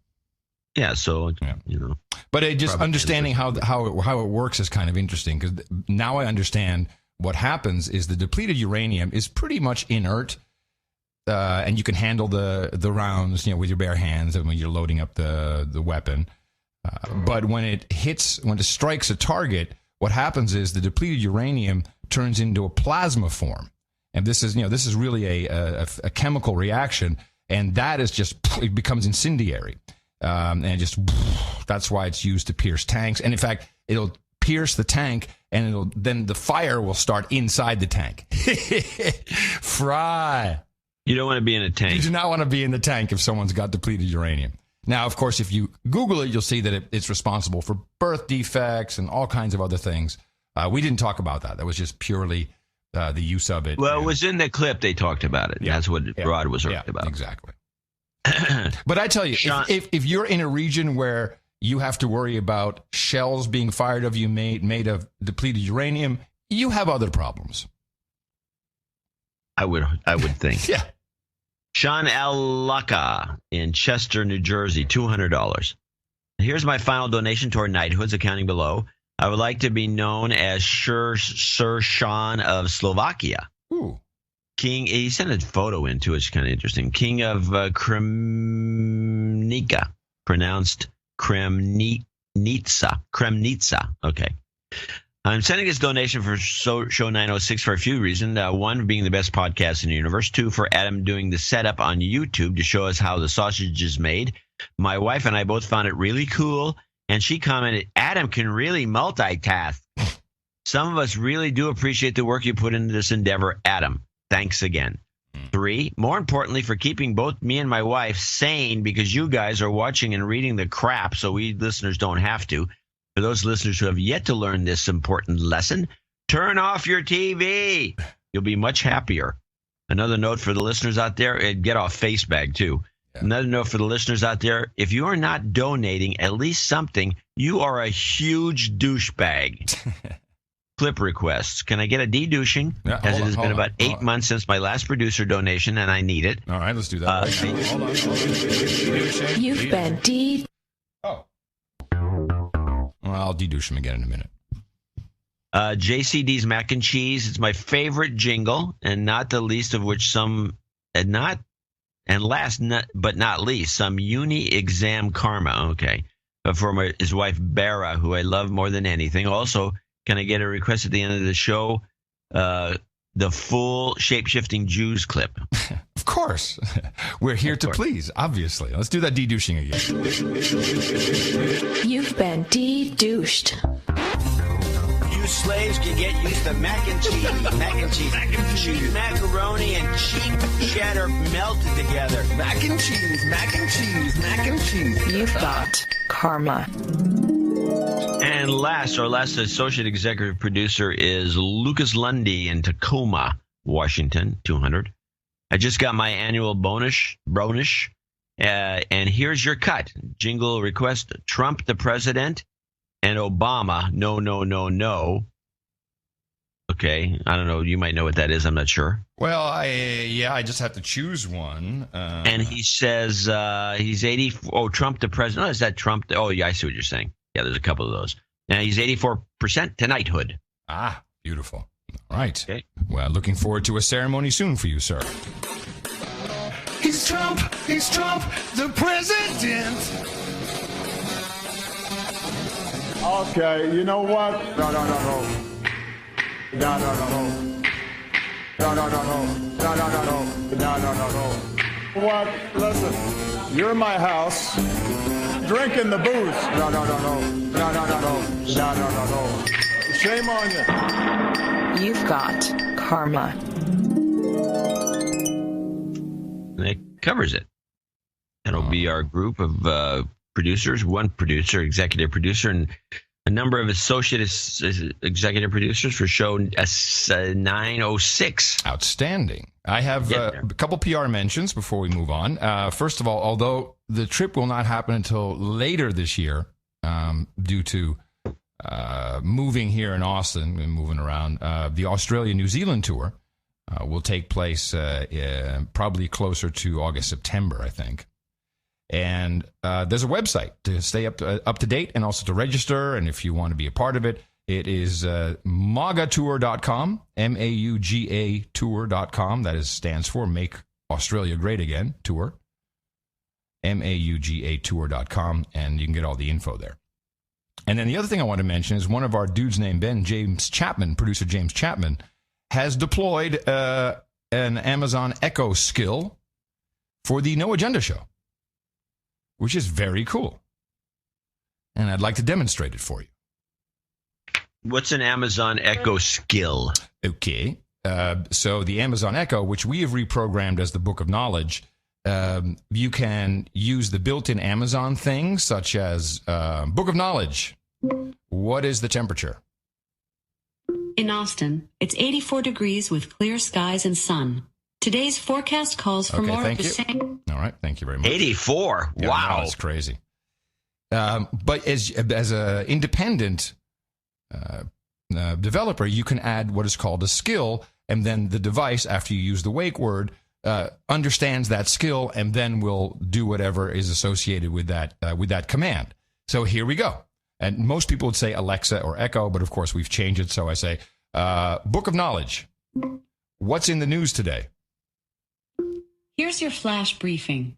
Yeah, so you know. But just understanding how it works is kind of interesting, because now I understand what happens is the depleted uranium is pretty much inert. And you can handle the rounds, with your bare hands when you're loading up the weapon. But when it strikes a target, what happens is the depleted uranium turns into a plasma form, and this is really a chemical reaction, and that is it becomes incendiary, and that's why it's used to pierce tanks. And in fact, it'll pierce the tank, and then the fire will start inside the tank. Fry. You don't want to be in a tank. You do not want to be in the tank if someone's got depleted uranium. Now, of course, if you Google it, you'll see that it's responsible for birth defects and all kinds of other things. We didn't talk about that. That was just purely the use of it. Well, it was in the clip they talked about it. Yeah. That's what Rod was talking about. Exactly. But I tell you, if you're in a region where you have to worry about shells being fired of you made of depleted uranium, you have other problems. I would think. Yeah. Sean Alaka in Chester, New Jersey, $200. Here's my final donation toward knighthoods, accounting below. I would like to be known as Sir Sean of Slovakia. Ooh. King, he sent a photo in too, it's kind of interesting. King of Kremnica, pronounced Kremnitsa. Okay. I'm sending this donation for Show 906 for a few reasons. One, being the best podcast in the universe. Two, for Adam doing the setup on YouTube to show us how the sausage is made. My wife and I both found it really cool, and she commented, Adam can really multitask. Some of us really do appreciate the work you put into this endeavor, Adam. Thanks again. 3, more importantly, for keeping both me and my wife sane, because you guys are watching and reading the crap so we listeners don't have to. For those listeners who have yet to learn this important lesson, turn off your TV. You'll be much happier. Another note for the listeners out there, and get off Facebag too. Yeah. Another note for the listeners out there, if you are not donating at least something, you are a huge douchebag. Clip requests. Can I get a de-douching? Yeah, as it has been about 8 months since my last producer donation, and I need it. All right, let's do that. Hold on. You've been de... Oh. Well, I'll de-douche him again in a minute. JCD's Mac and Cheese. It's my favorite jingle, and not the least of which last but not least, some uni exam karma. Okay. for his wife, Bara, who I love more than anything. Also, can I get a request at the end of the show? The full Shape-Shifting Jews clip. Of course. We're here to please, obviously. Let's do that de-douching again. You've been de-douched. You slaves can get used to mac and cheese. Cheap macaroni and cheap cheddar melted together. Mac and cheese. You've got karma. And our last associate executive producer is Lucas Lundy in Tacoma, Washington, 200. I just got my annual bonus, and here's your cut. Jingle request: Trump the president and Obama, no. Okay, I don't know. You might know what that is. I'm not sure. Well, I just have to choose one. And he says he's 80. Oh, Trump the president. Oh, is that Trump? Oh, yeah, I see what you're saying. Yeah, there's a couple of those. And he's 84% to knighthood. Ah, beautiful. All right. Okay. Well, looking forward to a ceremony soon for you, sir. He's Trump, the president. Okay, you know what? No. What? Listen, you're in my house, drinking the booze. No. Shame on you. You've got karma. And it covers it. That'll be our group of producers, one producer, executive producer, and a number of associate executive producers for show 906. Outstanding. I have a couple PR mentions before we move on. First of all, although the trip will not happen until later this year due to moving here in Austin and moving around, the Australia-New Zealand tour will take place probably closer to August, September, I think. And there's a website to stay up to date and also to register. And if you want to be a part of it, it is MAGAtour.com, MAUGA tour.com. That stands for Make Australia Great Again Tour, MAUGA tour.com. And you can get all the info there. And then the other thing I want to mention is one of our dudes named producer James Chapman, has deployed an Amazon Echo skill for the No Agenda show, which is very cool. And I'd like to demonstrate it for you. What's an Amazon Echo skill? Okay. So the Amazon Echo, which we have reprogrammed as the Book of Knowledge, you can use the built-in Amazon things, such as Book of Knowledge. What is the temperature? In Austin, it's 84 degrees with clear skies and sun. Today's forecast calls for more of the same. All right, thank you very much. 84? Yeah, wow. That's crazy. But as an independent developer, you can add what is called a skill, and then the device, after you use the wake word, understands that skill and then will do whatever is associated with that command. So here we go. And most people would say Alexa or Echo, but of course we've changed it. So I say, Book of Knowledge. What's in the news today? Here's your flash briefing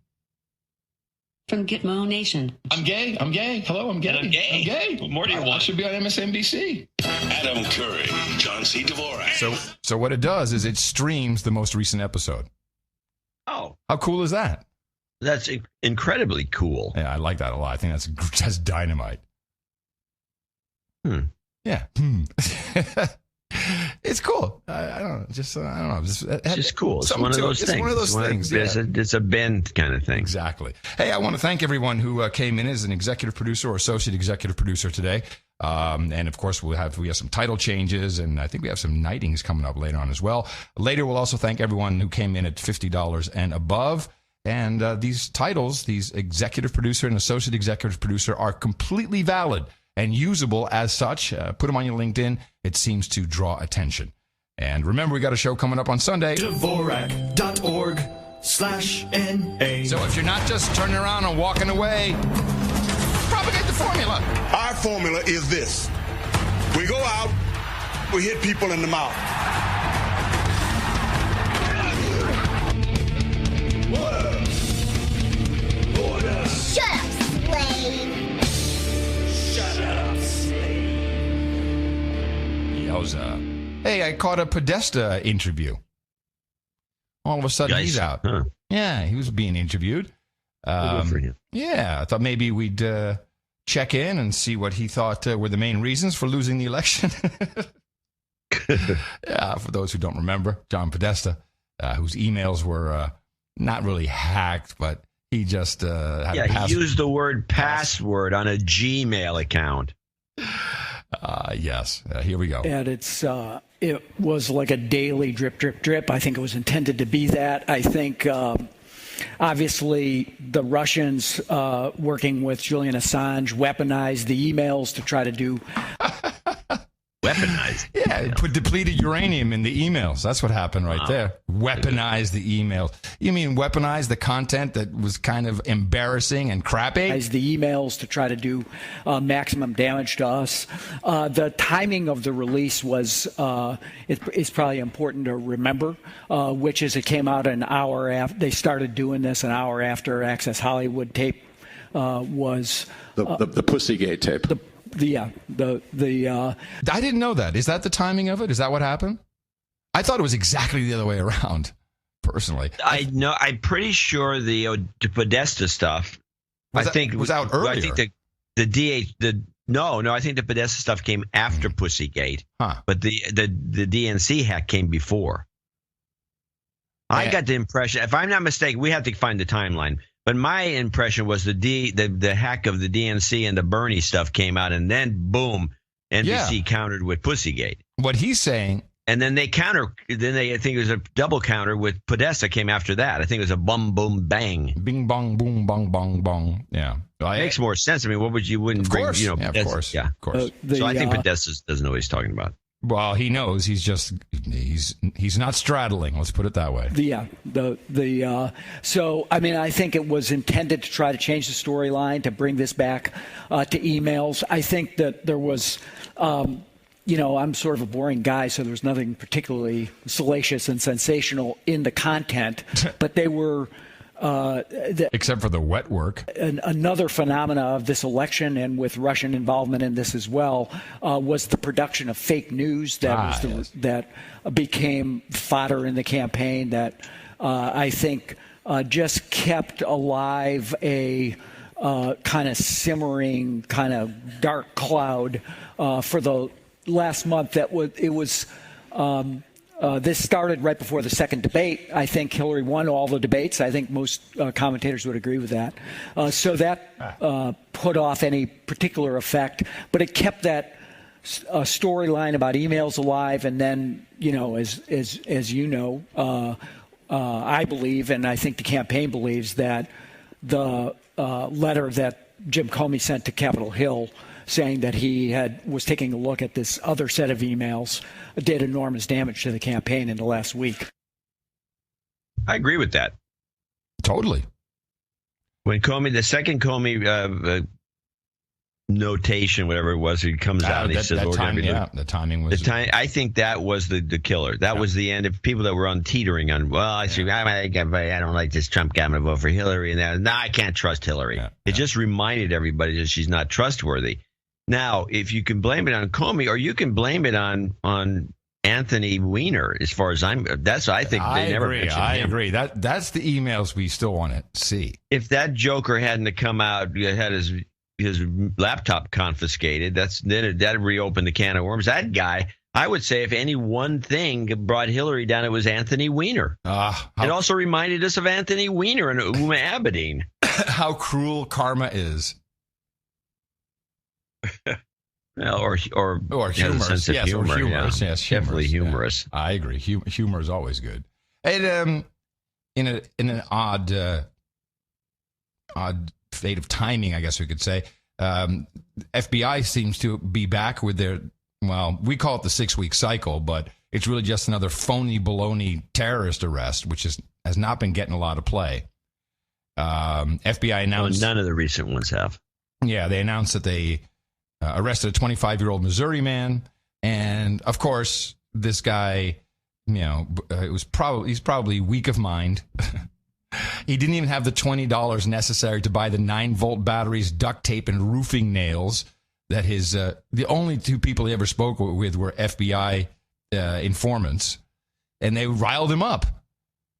from Gitmo Nation. I'm gay. Hello, I'm gay. What more do you want? I should be on MSNBC. Adam Curry, John C. Dvorak. So what it does is it streams the most recent episode. Oh. How cool is that? That's incredibly cool. Yeah, I like that a lot. I think that's dynamite. Yeah. It's cool. I don't know. It's just cool. It's one of those things. It's one of those things. It's a bend kind of thing. Exactly. Hey, I want to thank everyone who came in as an executive producer or associate executive producer today. And of course, we have some title changes, and I think we have some knightings coming up later on as well. Later, we'll also thank everyone who came in at $50 and above. And these titles, these executive producer and associate executive producer, are completely valid and usable as such. Put them on your LinkedIn. It seems to draw attention. And remember, we got a show coming up on Sunday. Dvorak.org/NA. So if you're not just turning around and walking away, propagate the formula. Our formula is this. We go out, we hit people in the mouth. Shut up, slave. goes, hey, I caught a Podesta interview. All of a sudden, he's out. Huh. Yeah, he was being interviewed. Good for him. Yeah, I thought maybe we'd check in and see what he thought were the main reasons for losing the election. Yeah, for those who don't remember, John Podesta, whose emails were not really hacked, but he just had he used the word password on a Gmail account. Yes, here we go. And it was like a daily drip, drip, drip. I think it was intended to be that. I think, obviously, the Russians working with Julian Assange weaponized the emails to try to do... Weaponized? Yeah, put depleted uranium in the emails. That's what happened right there. Weaponized the emails. You mean weaponize the content that was kind of embarrassing and crappy? The emails to try to do maximum damage to us. The timing of the release was, it's probably important to remember, which is it came out an hour after, they started doing this an hour after Access Hollywood tape was... The Pussygate tape. I didn't know that. Is that the timing of it? Is that what happened? I thought it was exactly the other way around, personally. I know. I'm pretty sure the Podesta stuff. Was out earlier. I think I think the Podesta stuff came after Pussygate. But the DNC hack came before. I got the impression, if I'm not mistaken, we have to find the timeline. But my impression was the hack of the DNC and the Bernie stuff came out, and then boom, NBC countered with Pussygate. What he's saying, and then I think it was a double counter with Podesta came after that. I think it was a bum boom bang, bing bong boom bong bong bong. Yeah, makes more sense. I mean, what would you wouldn't bring? Course. Of course, yeah, of course. So I think Podesta doesn't know what he's talking about. Well, he knows. He's not straddling. Let's put it that way. So I mean, I think it was intended to try to change the storyline to bring this back to emails. I think that there was, I'm sort of a boring guy, so there's nothing particularly salacious and sensational in the content, but they were. Except for the wet work. Another phenomena of this election, and with Russian involvement in this as well, was the production of fake news that became fodder in the campaign that I think just kept alive a kind of simmering, kind of dark cloud for the last month. This started right before the second debate. I think Hillary won all the debates. I think most commentators would agree with that. So that put off any particular effect, but it kept that storyline about emails alive. And then, as you know, I believe, and I think the campaign believes, that the letter that Jim Comey sent to Capitol Hill saying that he was taking a look at this other set of emails did enormous damage to the campaign in the last week. I agree with that. Totally. When the second Comey notation, whatever it was, he comes out and he says, the timing was... I think that was the killer. That was the end of people that were teetering on, I don't like this Trump guy, I'm going to vote for Hillary. And I can't trust Hillary. It just reminded everybody that she's not trustworthy. Now, if you can blame it on Comey, or you can blame it on Anthony Weiner, as far as I think they never mentioned him. I agree. That's the emails we still want to see. If that joker hadn't come out, had his laptop confiscated, that reopened the can of worms. That guy, I would say, if any one thing brought Hillary down, it was Anthony Weiner. It also reminded us of Anthony Weiner and Uma Abedin. How cruel karma is. Or humorous. Yes, humor, humorous. Yeah. Yes, definitely humorous. Yeah. I agree. Humor is always good. And in an odd fate of timing, I guess we could say, FBI seems to be back with their, we call it the 6-week cycle, but it's really just another phony baloney terrorist arrest, which has not been getting a lot of play. FBI announced... none of the recent ones have. Yeah, they announced that they arrested a 25-year-old Missouri man, and of course, this guy, he's probably weak of mind. He didn't even have the $20 necessary to buy the 9-volt batteries, duct tape, and roofing nails that his the only two people he ever spoke with were FBI informants, and they riled him up.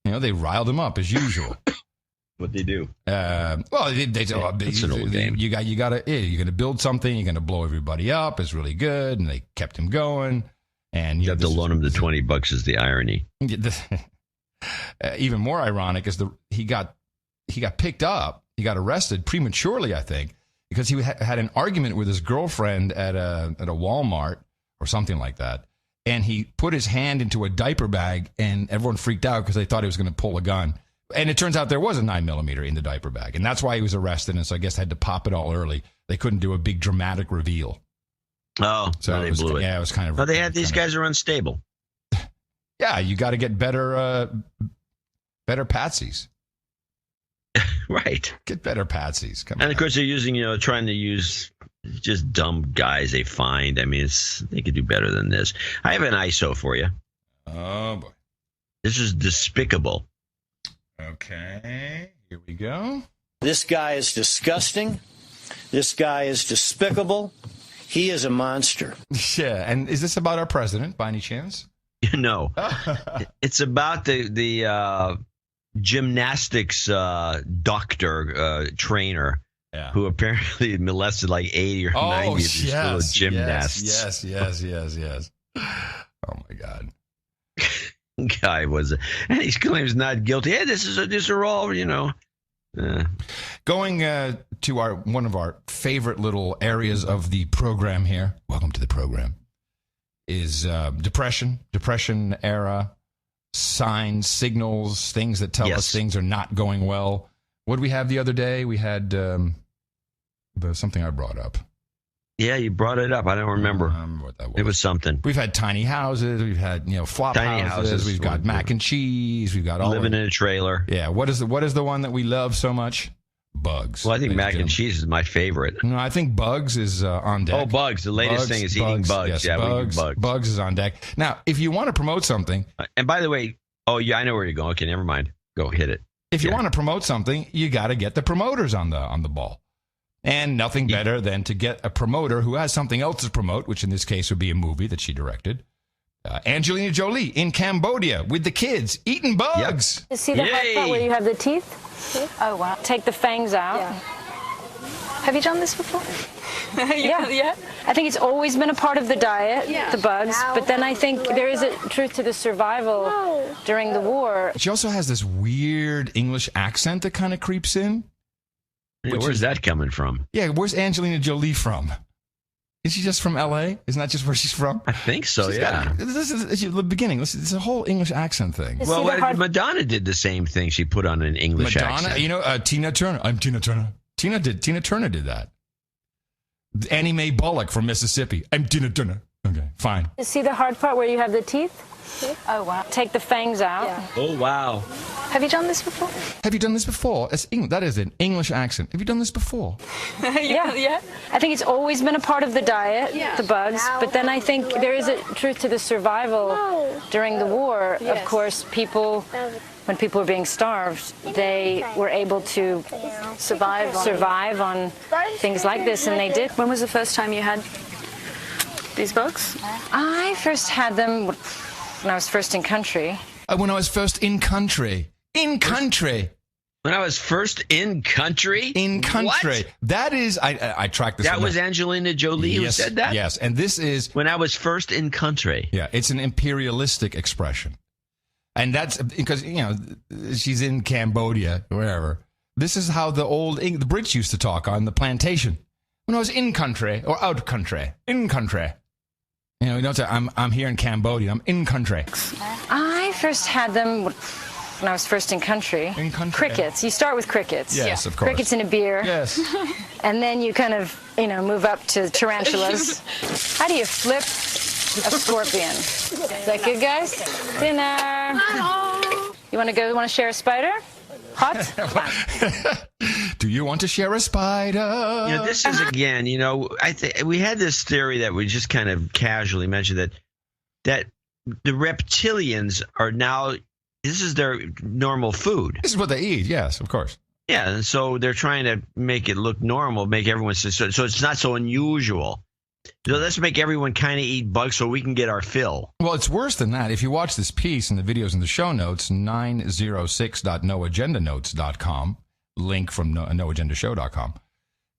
They riled him up as usual. What they do? Well, they said, it's an old game. You're going to build something. You're going to blow everybody up. It's really good, and they kept him going. And you have to loan him the $20 is the irony. Even more ironic is he got picked up. He got arrested prematurely, I think, because he had an argument with his girlfriend at a Walmart or something like that. And he put his hand into a diaper bag, and everyone freaked out because they thought he was going to pull a gun. And it turns out there was a 9mm in the diaper bag, and that's why he was arrested. And so I guess had to pop it all early. They couldn't do a big dramatic reveal. Oh, so they blew it. Yeah, it was kind of. Well, these guys are unstable. Yeah, you got to get better patsies. Right. Get better patsies. Come and on. Of course, they're trying to use just dumb guys they find. I mean, they could do better than this. I have an ISO for you. Oh boy, this is despicable. Okay, here we go. This guy is disgusting. This guy is despicable. He is a monster. Yeah, and is this about our president, by any chance? No. It's about the gymnastics doctor, trainer, who apparently molested like 80 or 90 of these little gymnasts. Yes. Oh, my God. Guy and he claims not guilty. Hey, these are all, Going to one of our favorite little areas of the program here. Welcome to the program. Is depression era, signs, signals, things that tell us things are not going well. What did we have the other day? We had something I brought up. Yeah, you brought it up. I don't remember. What that was. It was something. We've had tiny houses. We've had flop tiny houses. We've got mac and cheese. We've got all living in a trailer. Yeah. What is the one that we love so much? Bugs. Well, I think mac and cheese is my favorite. No, I think Bugs is on deck. Oh, Bugs. The latest thing is eating bugs. Yes, yeah, Bugs. Bugs is on deck. Now, if you want to promote something. And by the way, I know where you're going. Okay, never mind. Go hit it. If you want to promote something, you got to get the promoters on the ball. And nothing better than to get a promoter who has something else to promote, which in this case would be a movie that she directed. Angelina Jolie in Cambodia with the kids eating bugs. Yep. See the hard part where you have the teeth? Oh, wow. Take the fangs out. Yeah. Have you done this before? Yeah. I think it's always been a part of the diet, the bugs. But then I think there is a truth to the survival during the war. She also has this weird English accent that kind of creeps in. Yeah, where's that coming from? Yeah, where's Angelina Jolie from? Is she just from L.A.? Isn't that just where she's from? I think so, This is the beginning. It's a whole English accent thing. Well, Madonna did the same thing. She put on an English accent. Tina Turner. I'm Tina Turner. Tina Turner did that. Annie Mae Bullock from Mississippi. I'm Tina Turner. Okay, fine. See the hard part where you have the teeth? Oh, wow. Take the fangs out. Yeah. Oh, wow. Have you done this before? Have you done this before? That is an English accent. Have you done this before? Yeah. I think it's always been a part of the diet, the bugs. But then I think there is a truth to the survival during the war. Yes. Of course, when people were being starved, they were able to survive on things like this, and they did. When was the first time you had these bugs? I first had them when I was first in country. When I was first in country. In country. When I was first in country? In country. What? That is, I tracked this. That was Angelina Jolie who said that? Yes, and this is... When I was first in country. Yeah, it's an imperialistic expression. And that's because, she's in Cambodia, wherever. This is how the Brits used to talk on the plantation. When I was in country, or out country. In country. You don't say, I'm here in Cambodia. I'm in country. I first had them when I was first in country. In country. Crickets. You start with crickets. Yes, of course. Crickets in a beer. Yes. And then you kind of, move up to tarantulas. How do you flip a scorpion? Is that good, guys? Dinner. You want to share a spider? Hot? Do you want to share a spider? This is again, I think we had this theory that we just kind of casually mentioned that the reptilians are now, this is their normal food. This is what they eat, yes, of course. Yeah, and so they're trying to make it look normal, make everyone so it's not so unusual. So let's make everyone kind of eat bugs so we can get our fill. Well, it's worse than that. If you watch this piece and the videos in the show notes, 906.noagendanotes.com, link from noagendashow.com.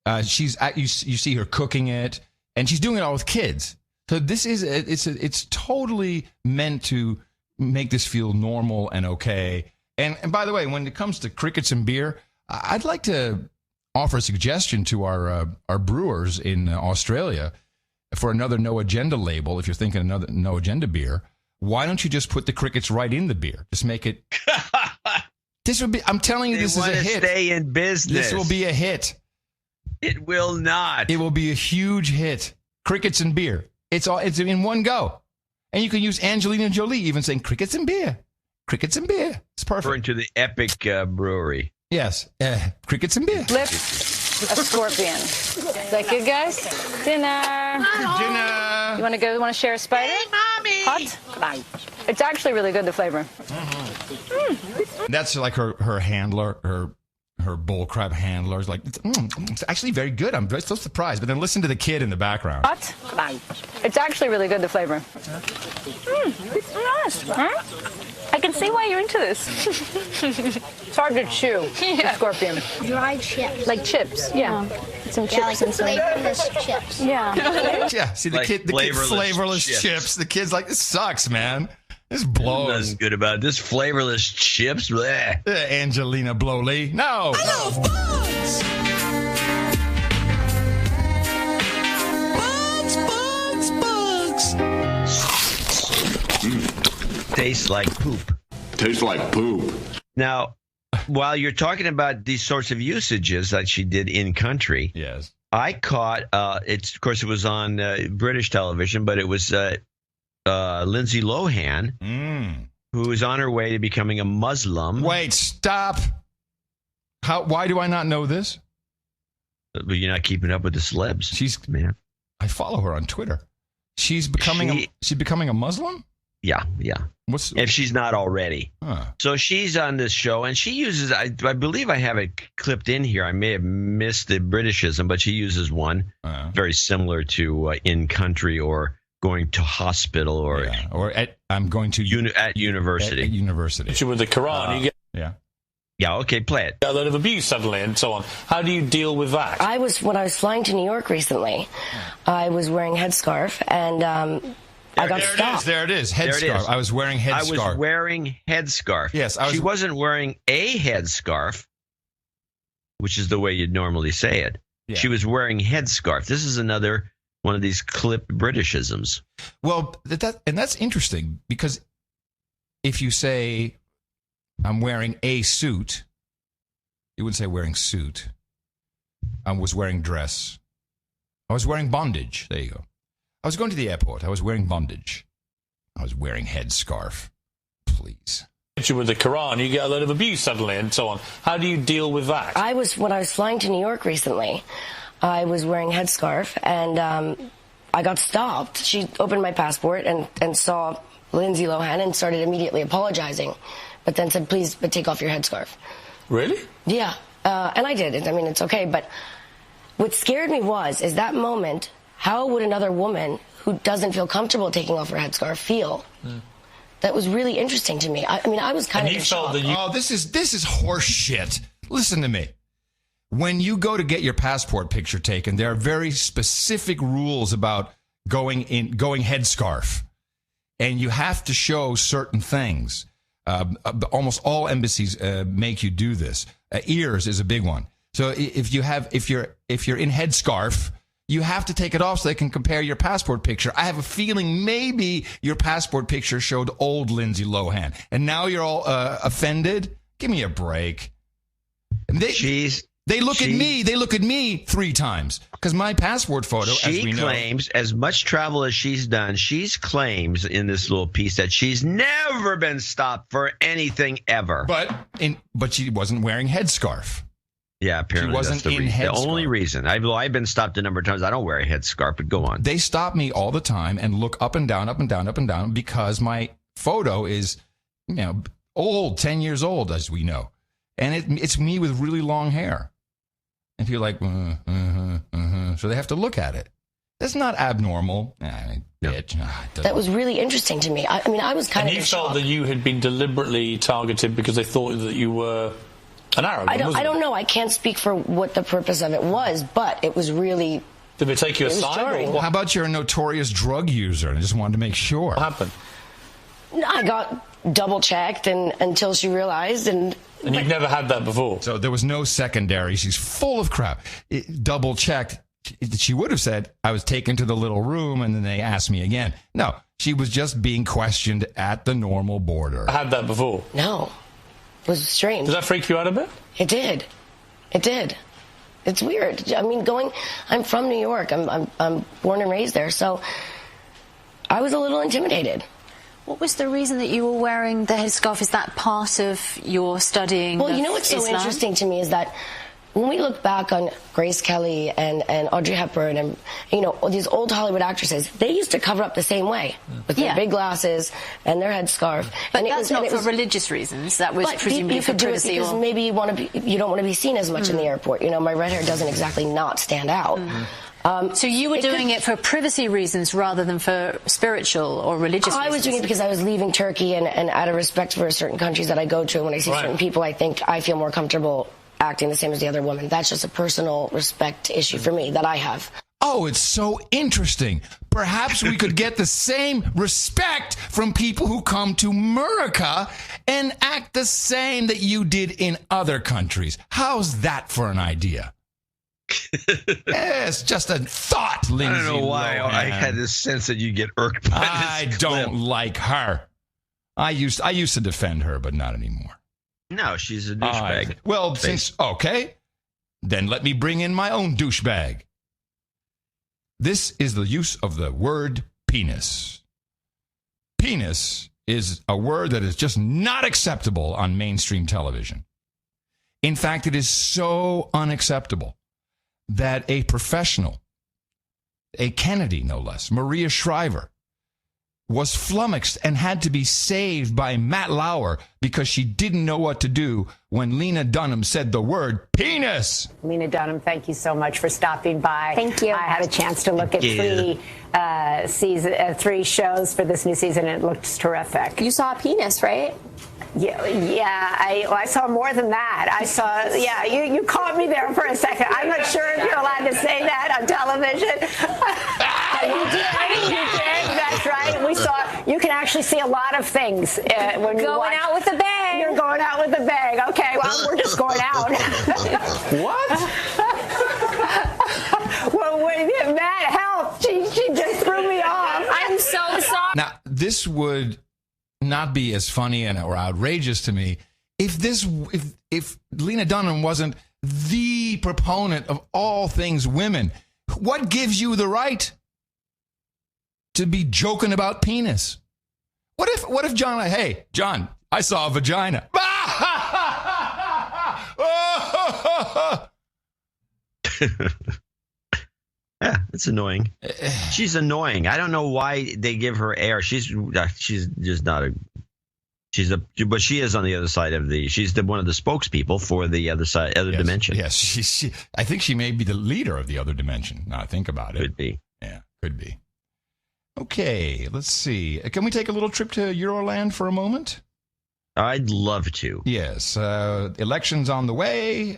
You see her cooking it, and she's doing it all with kids. So this is it's totally meant to make this feel normal and okay. And by the way, when it comes to crickets and beer, I'd like to offer a suggestion to our brewers in Australia for another No Agenda label. If you're thinking another No Agenda beer, why don't you just put the crickets right in the beer? Just make it. This would be. I'm telling you, this is a hit. Stay in business. This will be a hit. It will not. It will be a huge hit. Crickets and beer. It's in one go, and you can use Angelina Jolie even saying crickets and beer. Crickets and beer. It's perfect. Referring to the Epic brewery. Yes, crickets and beer. Flip a scorpion. Is that good, guys? Dinner. Dinner. You want to go? Want to share a spider? Hey, Mommy. Hot? It's actually really good, the flavor. That's like her handler, her bullcrap handler is like, it's actually very good. I'm so surprised. But then listen to the kid in the background. Hot? It's actually really good, the flavor. Nice. Huh? I can see why you're into this. It's hard to chew, the scorpion. Dried chips. Like chips, yeah. Some chips like and some flavorless chips. Yeah. Yeah, see, the Like kid flavorless chips. The kid's like, this sucks, man. This blows. Nothing good about it. This flavorless chips. Bleh. Angelina Jolie. No. I love bugs. Tastes like poop. Tastes like poop. Now, while you're talking about these sorts of usages that she did in country, yes, I caught. Of course, it was on British television, but it was Lindsay Lohan, who is on her way to becoming a Muslim. Wait, stop. Why do I not know this? But you're not keeping up with the celebs. Man. I follow her on Twitter. She's becoming a Muslim? Yeah. If she's not already. Huh. So she's on this show, and she uses, I believe I have it clipped in here. I may have missed the Britishism, but she uses one very similar to in country or going to hospital or I'm going to at university. At university. With the Quran, you get Yeah, okay, play it. a lot of abuse suddenly and so on. How do you deal with that? When I was flying to New York recently, I was wearing a headscarf and I got stopped. There it is. Headscarf. I was wearing headscarf. I was wearing headscarf. Yes, she wasn't wearing a headscarf, which is the way you'd normally say it. Yeah. She was wearing headscarf. This is another one of these clipped Britishisms. Well, that's interesting because if you say I'm wearing a suit, you wouldn't say wearing suit. I was wearing dress. I was wearing bondage. There you go. I was going to the airport. I was wearing bondage. I was wearing headscarf. Please. With the Quran, you get a lot of abuse suddenly and so on. How do you deal with that? When I was flying to New York recently, I was wearing a headscarf and I got stopped. She opened my passport and saw Lindsay Lohan and started immediately apologizing, but then said, please, but take off your headscarf. Really? Yeah, and I did. I mean, it's okay, but what scared me is that moment, how would another woman who doesn't feel comfortable taking off her headscarf feel? That was really interesting to me. I mean, I was kind of in shock. This is horse shit. Listen to me. When you go to get your passport picture taken, there are very specific rules about going headscarf. And you have to show certain things. Almost all embassies make you do this. Ears is a big one. So if you're in headscarf, you have to take it off so they can compare your passport picture. I have a feeling maybe your passport picture showed old Lindsay Lohan, and now you're all offended. Give me a break. And they look at me. They look at me 3 times because my passport photo. She claims, as much travel as she's done, she claims in this little piece that she's never been stopped for anything ever. But she wasn't wearing headscarf. Yeah, apparently she wasn't that's the only reason. I've been stopped a number of times. I don't wear a headscarf, but go on. They stop me all the time and look up and down, up and down, up and down because my photo is, old, 10 years old, as we know. And it's me with really long hair. And people are like, so they have to look at it. That's not abnormal. Bitch. That was really interesting to me. I mean, I was kind of. And you felt that you had been deliberately targeted because they thought that you were an Arab. I don't know. I can't speak for what the purpose of it was, but it was really. Did they take you aside? How about you're a notorious drug user? I just wanted to make sure. What happened? I got double checked until she realized And you've never had that before? So there was no secondary. She's full of crap. Double checked. She would have said, I was taken to the little room and then they asked me again. No, she was just being questioned at the normal border. I had that before? No. It was strange. Did that freak you out a bit? It did. It did. It's weird. I mean, I'm from New York. I'm born and raised there, so I was a little intimidated. What was the reason that you were wearing the headscarf? Is that part of your studying? Well, you know what's so interesting to me is that when we look back on Grace Kelly and Audrey Hepburn and, these old Hollywood actresses, they used to cover up the same way with their big glasses and their headscarf. But that's not for religious reasons. That was presumably for privacy. Because maybe you don't want to be seen as much in the airport. My red hair doesn't exactly not stand out. So you were doing it for privacy reasons rather than for spiritual or religious reasons? I was doing it because I was leaving Turkey and out of respect for certain countries that I go to, and when I see certain people, I think I feel more comfortable acting the same as the other woman. That's just a personal respect issue for me that I have. Oh, it's so interesting. Perhaps we could get the same respect from people who come to America and act the same that you did in other countries. How's that for an idea? It's just a thought, Lindsay. I don't know why Lohan. I had this sense that you get irked by this I don't like her. I used to defend her, but not anymore. No, she's a douchebag. Well, then let me bring in my own douchebag. This is the use of the word penis. Penis is a word that is just not acceptable on mainstream television. In fact, it is so unacceptable that a professional, a Kennedy no less, Maria Shriver, was flummoxed and had to be saved by Matt Lauer because she didn't know what to do when Lena Dunham said the word penis. Lena Dunham, thank you so much for stopping by. Thank you. I had a chance to look at three shows for this new season, and it looks terrific. You saw a penis, right? Yeah. I saw more than that. I saw. Yeah, you caught me there for a second. I'm not sure if you're allowed to say that on television. You did. That's right. We saw. You can actually see a lot of things when you going out with a bang. You're going out with a bang. Okay. Well, we're just going out. What? Well, Matt, help! She just threw me off. I'm so sorry. Now, this would not be as funny or outrageous to me if Lena Dunham wasn't the proponent of all things women. What gives you the right to be joking about penis? What if John, hey, John, I saw a vagina. Yeah, it's annoying. She's annoying. I don't know why they give her air. She's just not a. But she is on the other side of she's one of the spokespeople for the other side, dimension. Yes, I think she may be the leader of the other dimension. Now I think about it. Could be. Yeah, could be. Okay, let's see. Can we take a little trip to Euroland for a moment? I'd love to. Yes, elections on the way.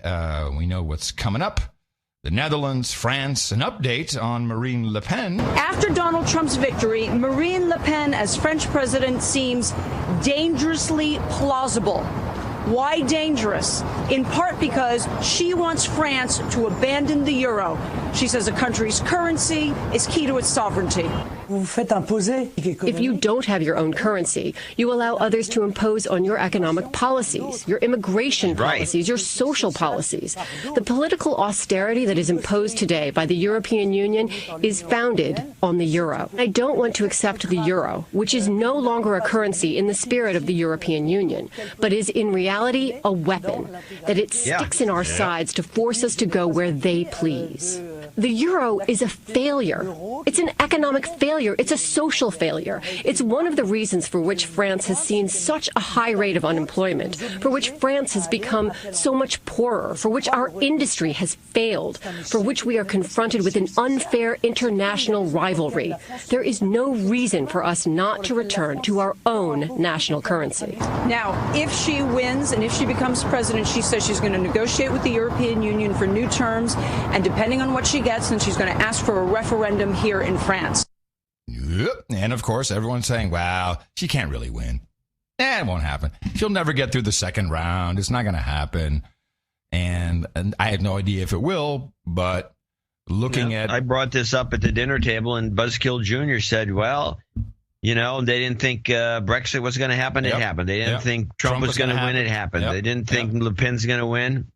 We know what's coming up. The Netherlands, France, an update on Marine Le Pen. After Donald Trump's victory, Marine Le Pen as French president seems dangerously plausible. Why dangerous? In part because she wants France to abandon the euro. She says a country's currency is key to its sovereignty. If you don't have your own currency, you allow others to impose on your economic policies, your immigration policies, your social policies. The political austerity that is imposed today by the European Union is founded on the euro. I don't want to accept the euro, which is no longer a currency in the spirit of the European Union, but is in reality a weapon, that it sticks in our sides to force us to go where they please. The euro is a failure. It's an economic failure. It's a social failure. It's one of the reasons for which France has seen such a high rate of unemployment, for which France has become so much poorer, for which our industry has failed, for which we are confronted with an unfair international rivalry. There is no reason for us not to return to our own national currency. Now, if she wins and if she becomes president, she says she's going to negotiate with the European Union for new terms, and depending on what she gets, then she's going to ask for a referendum here in France. Yep. And of course, everyone's saying, wow, she can't really win. It won't happen. She'll never get through the second round. It's not going to happen. And I have no idea if it will, but looking at... I brought this up at the dinner table, and Buzzkill Jr. said, well, you know, they didn't think Brexit was going to happen. It happened. They didn't think Trump was going to win. It happened. They didn't think Le Pen's going to win.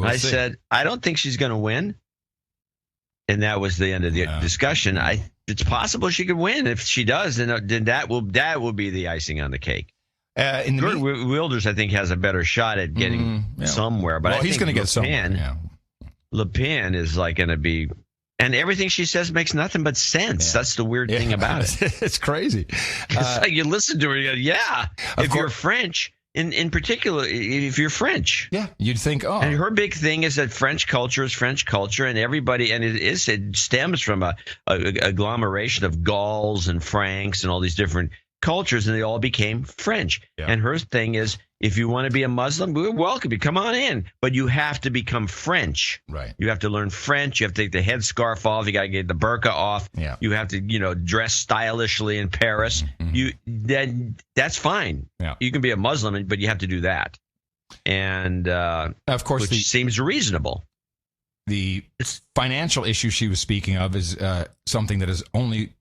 I said, I don't think she's going to win. And that was the end of the discussion. It's possible she could win. If she does, then that will be the icing on the cake. Gert Wilders, I think, has a better shot at getting somewhere. But he's going to get somewhere. Le Pen is like going to be, and everything she says makes nothing but sense. That's the weird thing about it. It's crazy. It's like you listen to her, you go, if you're French. In particular, if you're French. Yeah, you'd think, And her big thing is that French culture is French culture, and everybody, and it stems from a agglomeration of Gauls and Franks and all these different cultures, and they all became French. Yeah. And her thing is, if you want to be a Muslim, we welcome you. Come on in. But you have to become French. Right. You have to learn French. You have to take the headscarf off. You got to get the burqa off. Yeah. You have to, dress stylishly in Paris. Mm-hmm. That's fine. Yeah. You can be a Muslim, but you have to do that. And of course, which seems reasonable. The financial issue she was speaking of is something that is only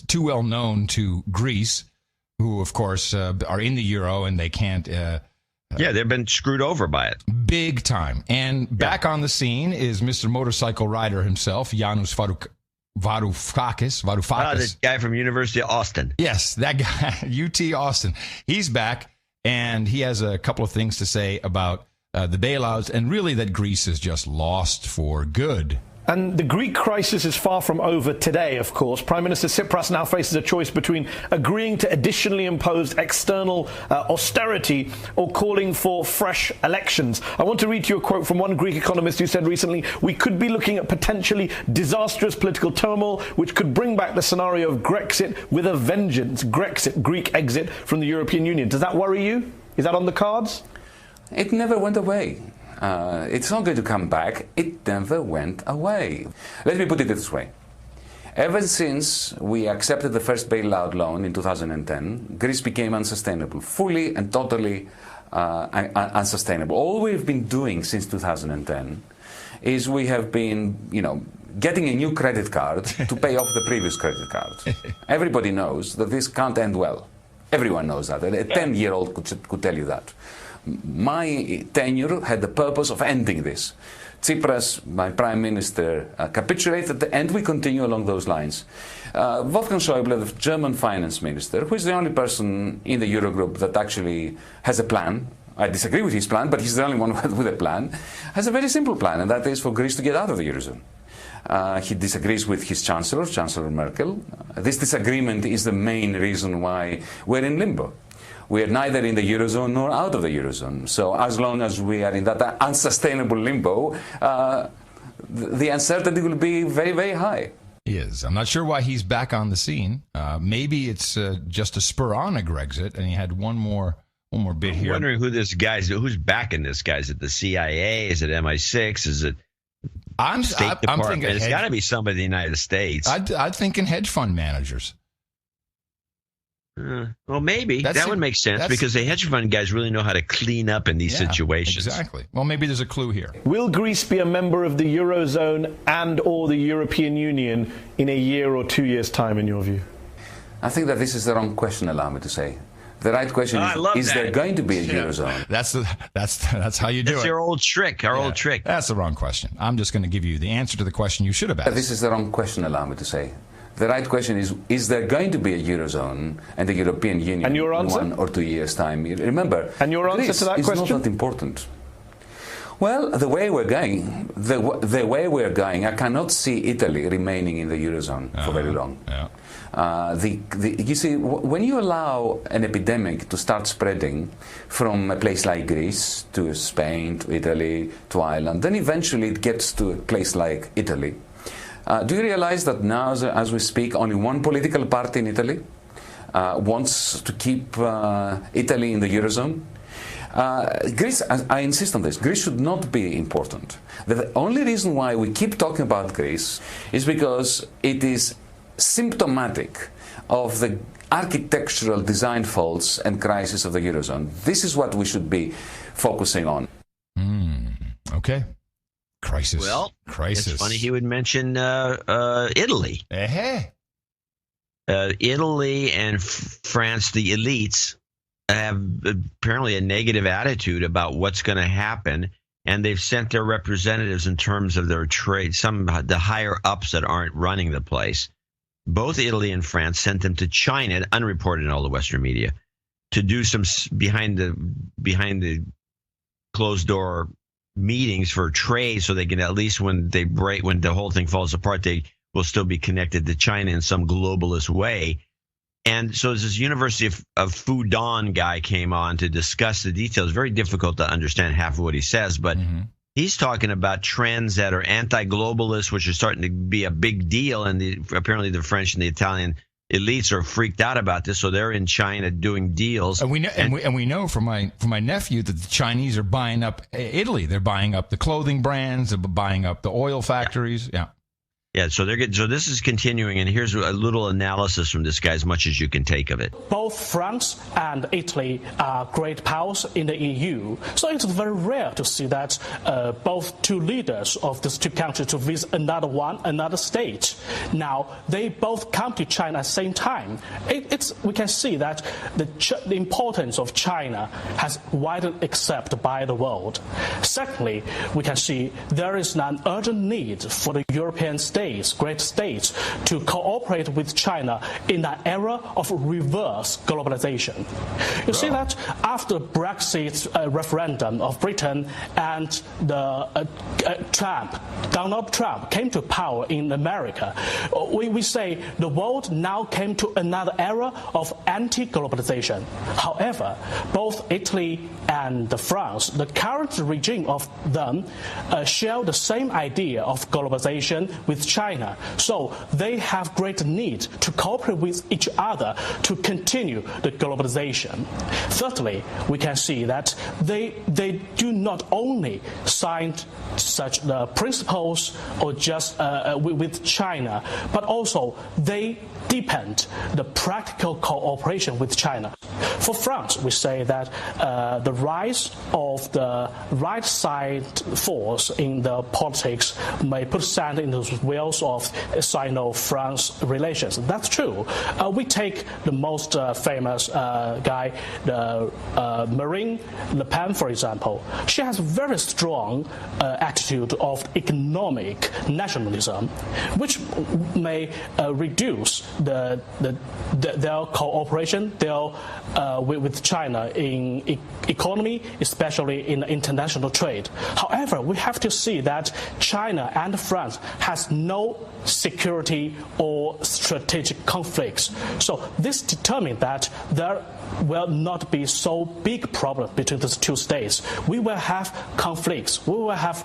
too well known to Greece, who, of course, are in the euro, and they can't... they've been screwed over by it. Big time. And back on the scene is Mr. Motorcycle Rider himself, Yanis Varoufakis. This guy from University of Austin. Yes, that guy, UT Austin. He's back, and he has a couple of things to say about the bailouts, and really that Greece is just lost for good. And the Greek crisis is far from over today, of course. Prime Minister Tsipras now faces a choice between agreeing to additionally imposed external austerity or calling for fresh elections. I want to read to you a quote from one Greek economist who said recently, we could be looking at potentially disastrous political turmoil, which could bring back the scenario of Grexit with a vengeance. Grexit, Greek exit from the European Union. Does that worry you? Is that on the cards? It never went away. It's not going to come back. It never went away. Let me put it this way. Ever since we accepted the first bailout loan in 2010, Greece became unsustainable, fully and totally unsustainable. All we've been doing since 2010 is we have been, getting a new credit card to pay off the previous credit card. Everybody knows that this can't end well. Everyone knows that. A 10-year-old could tell you that. My tenure had the purpose of ending this. Tsipras, my prime minister, capitulated, and we continue along those lines. Wolfgang Schäuble, the German finance minister, who is the only person in the Eurogroup that actually has a plan. I disagree with his plan, but he's the only one with a plan. Has a very simple plan, and that is for Greece to get out of the Eurozone. He disagrees with his Chancellor Merkel. This disagreement is the main reason why we're in limbo. We are neither in the Eurozone nor out of the Eurozone. So as long as we are in that unsustainable limbo, the uncertainty will be very, very high. He is. I'm not sure why he's back on the scene. Maybe it's just a spur on a Grexit, and he had one more bit here. I'm wondering who's backing this guy. Is it the CIA? Is it MI6? Is it State Department? I'm thinking it's got to be somebody in the United States. I'm thinking hedge fund managers. Well, maybe that would make sense because the hedge fund guys really know how to clean up in these situations. Exactly. Well, maybe there's a clue here. Will Greece be a member of the Eurozone and or the European Union in a year or 2 years' time, in your view? I think that this is the wrong question, allow me to say. The right question is there going to be a Eurozone? That's how you do it. That's your old trick, old trick. That's the wrong question. I'm just going to give you the answer to the question you should have asked. This is the wrong question, allow me to say. The right question is there going to be a Eurozone and the European Union in 1 or 2 years' time? Remember, and your answer to that question is not that important. Well, the way we're going, I cannot see Italy remaining in the Eurozone for very long. You see, when you allow an epidemic to start spreading from a place like Greece to Spain, to Italy, to Ireland, then eventually it gets to a place like Italy. Do you realize that now, as we speak, only one political party in Italy wants to keep Italy in the Eurozone? Greece, I insist on this, Greece should not be important. The only reason why we keep talking about Greece is because it is symptomatic of the architectural design faults and crisis of the Eurozone. This is what we should be focusing on. Okay. Crisis. Well, crisis. It's funny he would mention Italy. Italy and France, the elites, have apparently a negative attitude about what's going to happen, and they've sent their representatives in terms of their trade, the higher ups that aren't running the place. Both Italy and France sent them to China, unreported in all the Western media, to do some behind the closed door meetings for trade, so they can at least when the whole thing falls apart, they will still be connected to China in some globalist way. And so this University of Fudan guy came on to discuss the details. Very difficult to understand half of what he says, but he's talking about trends that are anti-globalist, which are starting to be a big deal. And apparently the French and the Italian elites are freaked out about this, so they're in China doing deals. And we know from my nephew that the Chinese are buying up Italy. They're buying up the clothing brands. They're buying up the oil factories. Yeah, so so this is continuing, and here's a little analysis from this guy, as much as you can take of it. Both France and Italy are great powers in the EU, so it's very rare to see that both two leaders of these two countries to visit another state. Now, they both come to China at the same time. We can see that the importance of China has widely accepted by the world. Secondly, we can see there is an urgent need for the European great states, to cooperate with China in an era of reverse globalization. You see that after Brexit referendum of Britain and the Donald Trump came to power in America, we say the world now came to another era of anti-globalization. However, both Italy and France, the current regime of them, share the same idea of globalization with China. So they have great need to cooperate with each other to continue the globalization. Thirdly, we can see that they do not only sign such principles or just with China, but also they deepen the practical cooperation with China. For France, we say that the rise of the right side force in the politics may put sand in the wheels of Sino-France relations. That's true. We take the most famous guy, Marine Le Pen, for example. She has a very strong attitude of economic nationalism, which may reduce their cooperation with China in economy, especially in international trade. However, we have to see that China and France has no security or strategic conflicts. So this determines that there will not be so big problem between these two states. We will have conflicts, we will have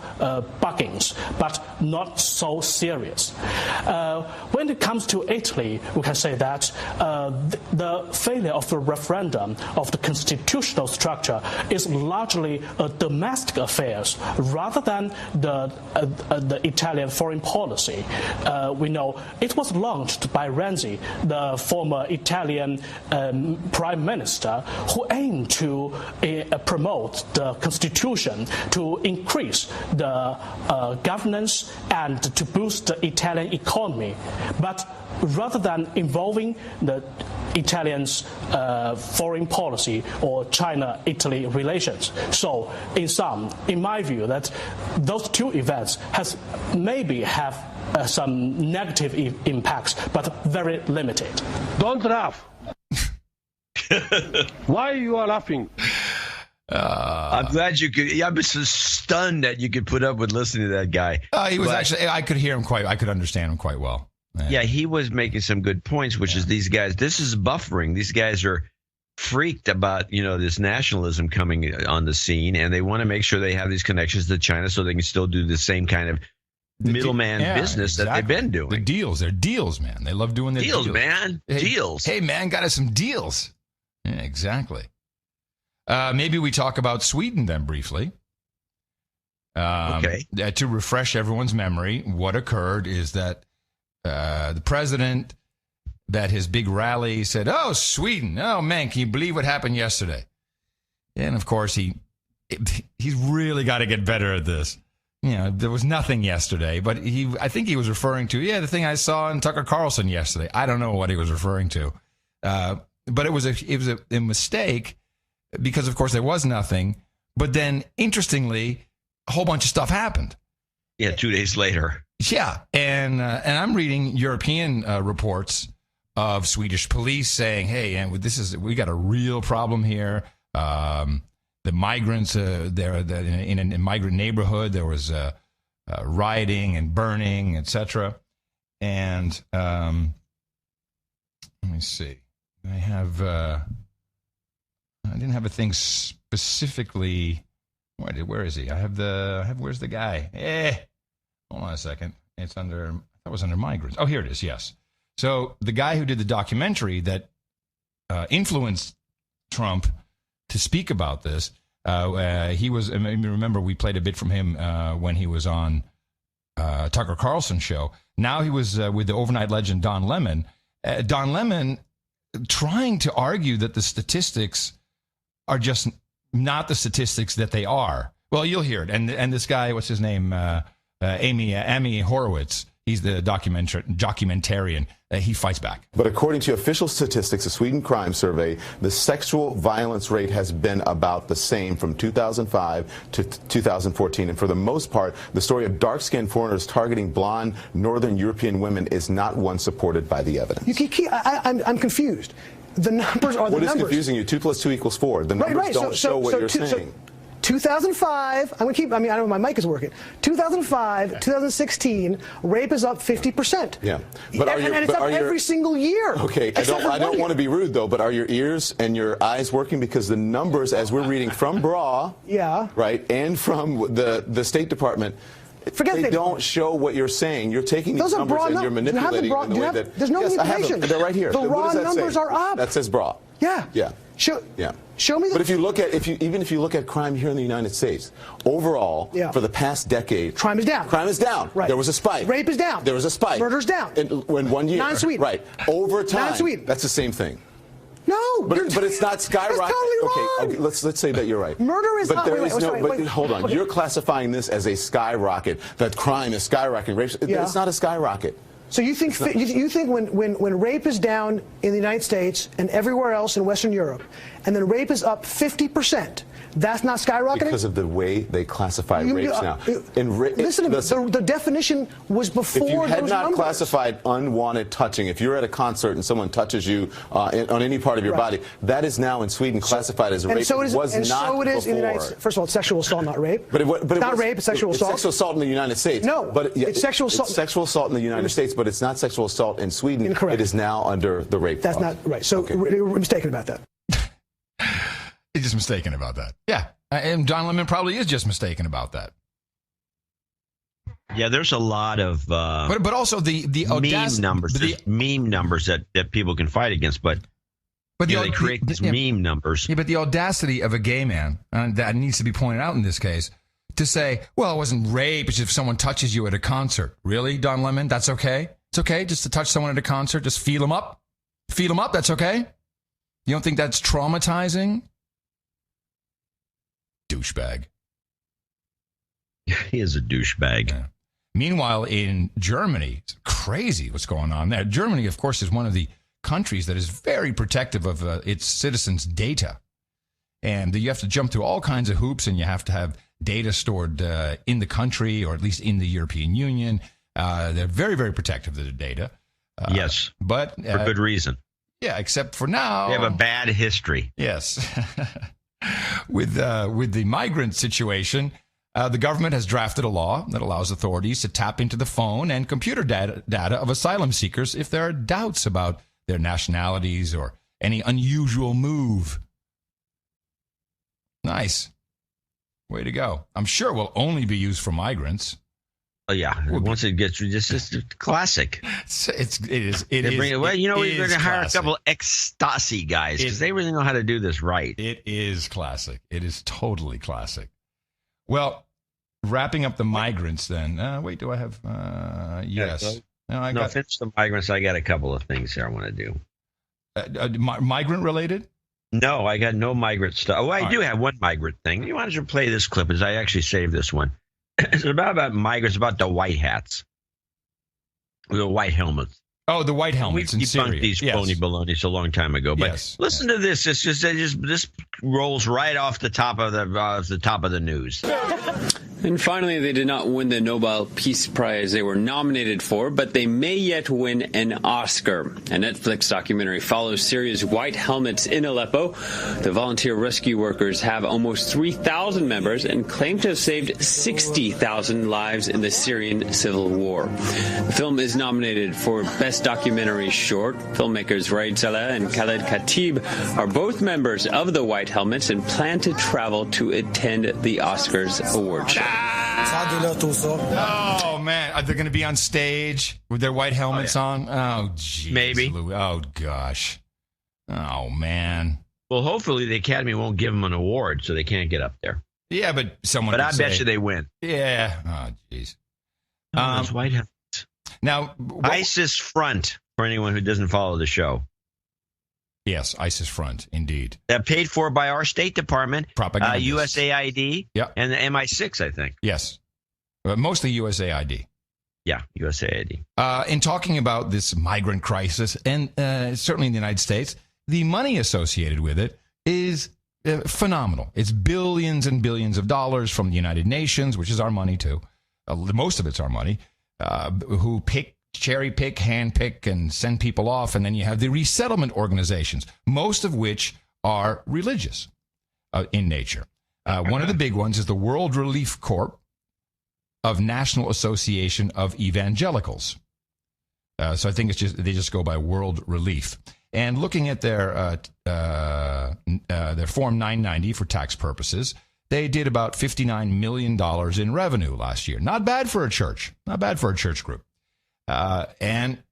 buggings, but not so serious. When it comes to Italy, we can say that the failure of the referendum of the constitutional structure is largely a domestic affairs rather than the Italian foreign policy. We know it was launched by Renzi, the former Italian prime minister, who aimed to promote the constitution to increase the governance and to boost the Italian economy. But rather than involving the Italians' foreign policy or China-Italy relations. So, in my view, that those two events maybe have some negative impacts, but very limited. Don't laugh. Why you are laughing? I'm glad you could. I'm just stunned that you could put up with listening to that guy. He was actually. I could hear him I could understand him quite well. Yeah, he was making some good points, which is these guys. This is buffering. These guys are freaked about this nationalism coming on the scene, and they want to make sure they have these connections to China so they can still do the same kind of middleman business that they've been doing. The deals, they're deals, man. They love doing their deals, man. Deals. Hey, man, got us some deals. Yeah, exactly. Maybe we talk about Sweden then briefly. Okay. To refresh everyone's memory, what occurred is that the president, at his big rally, said, "Oh, Sweden! Oh, man, can you believe what happened yesterday?" And of course, he's really got to get better at this. There was nothing yesterday, but I think he was referring to, the thing I saw in Tucker Carlson yesterday. I don't know what he was referring to, but it was a mistake because, of course, there was nothing. But then, interestingly, a whole bunch of stuff happened. Yeah, 2 days later. Yeah, and I'm reading European reports of Swedish police saying, "Hey, we got a real problem here." The migrants there in a migrant neighborhood, there was rioting and burning, etc. And let me see. I didn't have a thing specifically. Where is he? Where's the guy? Hold on a second. That was under migrants. Oh, here it is. Yes. So the guy who did the documentary that influenced Trump to speak about this, he was. Remember, we played a bit from him when he was on Tucker Carlson show. Now he was with the overnight legend Don Lemon. Don Lemon trying to argue that the statistics are just not the statistics that they are. Well, you'll hear it. And this guy, what's his name? Amy Horowitz. He's the documentarian. He fights back. But according to official statistics, the Sweden Crime Survey, the sexual violence rate has been about the same from 2005 to 2014. And for the most part, the story of dark-skinned foreigners targeting blonde Northern European women is not one supported by the evidence. I'm confused. The numbers are the numbers. What is confusing you? 2 + 2 = 4. The numbers don't show what you're saying. 2005, I don't know if my mic is working. 2005, 2016, rape is up 50%. Yeah. And it's up every single year. Okay, I don't want to be rude, though, but are your ears and your eyes working? Because the numbers, as we're reading from BRA, right, and from the State Department, they don't show what you're saying. You're taking these numbers and you're manipulating them in the way that... There's no manipulation. They're right here. The raw numbers are up. That says BRA. Yeah. Yeah. Show me. But if you look at crime here in the United States, overall, for the past decade, crime is down. Crime is down. Right. There was a spike. Rape is down. There was a spike. Murder's down. In 1 year. Non-Sweden. Right. Over time. Non-Sweden. That's the same thing. No, but it's not skyrocketing. That's totally wrong. Okay, let's say that you're right. Murder is but up. There is no. Wait. Hold on. Okay. You're classifying this as a skyrocket. That crime is skyrocketing. Rape. It's not a skyrocket. So you think when rape is down in the United States and everywhere else in Western Europe, and then rape is up 50%, that's not skyrocketing? Because of the way they classify rapes now. Listen to me. The definition was before those numbers. If you had not classified unwanted touching, if you're at a concert and someone touches you on any part of your body, that is now in Sweden classified as a rape. So it is, was and not so it is before. in the United States. First of all, it's sexual assault, not rape. But it's not rape, it's sexual assault. It's sexual assault in the United States. No, but it's sexual assault. It's sexual assault in the United States, but it's not sexual assault in Sweden. Incorrect. It is now under the rape That's clause. not right. So we're mistaken about that. He's just mistaken about that. Yeah. And Don Lemon probably is just mistaken about that. Yeah, there's a lot of but also the meme numbers. There's meme numbers that people can fight against, but they create these meme numbers. Yeah, but the audacity of a gay man, that needs to be pointed out in this case, to say, well, it wasn't rape, it's if someone touches you at a concert. Really, Don Lemon? That's okay? It's okay just to touch someone at a concert? Just feel them up? Feel them up? That's okay? You don't think that's traumatizing? Douchebag. He is a douchebag. Yeah. Meanwhile, in Germany, it's crazy what's going on there. Germany, of course, is one of the countries that is very protective of its citizens' data. And you have to jump through all kinds of hoops, and you have to have data stored in the country, or at least in the European Union. They're very, very protective of their data. Yes, but for good reason. Yeah, except for now. They have a bad history. Yes. with the migrant situation, the government has drafted a law that allows authorities to tap into the phone and computer data of asylum seekers if there are doubts about their nationalities or any unusual move. Nice. Way to go. I'm sure it will only be used for migrants. Oh, yeah. Once it gets just classic. It is. Well, you know, we're going to hire a couple of ecstasy guys because they really know how to do this right. It is classic. It is totally classic. Well, wrapping up the migrants then. Wait, do I have... yes. Finish the migrants. I got a couple of things here I want to do. Migrant related? No, I got no migrant stuff. Oh, I do have one migrant thing. You want to play this clip? As I actually saved this one. It's about migrants, about the white hats, the white helmets. Oh, the white helmets in Syria. We debunked these phony balonies a long time ago. But listen to this. It's just this rolls right off the top of the news. And finally, they did not win the Nobel Peace Prize they were nominated for, but they may yet win an Oscar. A Netflix documentary follows Syria's white helmets in Aleppo. The volunteer rescue workers have almost 3,000 members and claim to have saved 60,000 lives in the Syrian civil war. The film is nominated for Best Documentary Short. Filmmakers Raid Saleh and Khaled Khatib are both members of the White Helmets and plan to travel to attend the Oscars award show. Oh, man. Are they going to be on stage with their white helmets on? Oh, geez. Maybe. Oh, gosh. Oh, man. Well, hopefully the Academy won't give them an award, so they can't get up there. Yeah, but someone But could I bet you they win. Yeah. Oh, jeez. Those white helmets. Now, ISIS Front, for anyone who doesn't follow the show. Yes, ISIS Front, indeed. Paid for by our State Department, USAID, and the MI6, I think. Yes, mostly USAID. Yeah, USAID. In talking about this migrant crisis, and certainly in the United States, the money associated with it is phenomenal. It's billions and billions of dollars from the United Nations, which is our money too. Most of it's our money, who cherry pick, hand pick, and send people off. And then you have the resettlement organizations, most of which are religious in nature. One of the big ones is the World Relief Corps of National Association of Evangelicals. So I think they just go by World Relief. And looking at their Form 990 for tax purposes, they did about $59 million in revenue last year. Not bad for a church. Not bad for a church group. And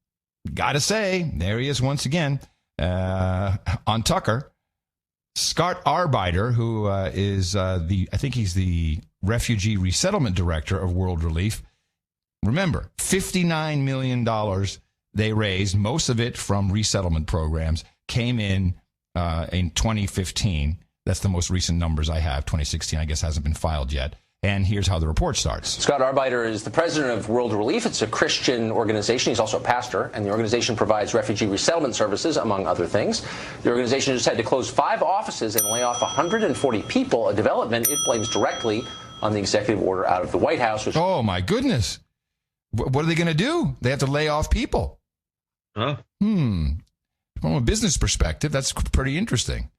gotta say, there he is once again on Tucker. Scott Arbeiter, who is I think he's the refugee resettlement director of World Relief. Remember, $59 million they raised, most of it from resettlement programs, came in 2015. That's the most recent numbers I have. 2016, I guess, hasn't been filed yet. And here's how the report starts. Scott Arbeiter is the president of World Relief. It's a Christian organization. He's also a pastor, and the organization provides refugee resettlement services, among other things. The organization just had to close 5 offices and lay off 140 people, a development it blames directly on the executive order out of the White House. Oh, my goodness. What are they going to do? They have to lay off people. Huh? From a business perspective, that's pretty interesting.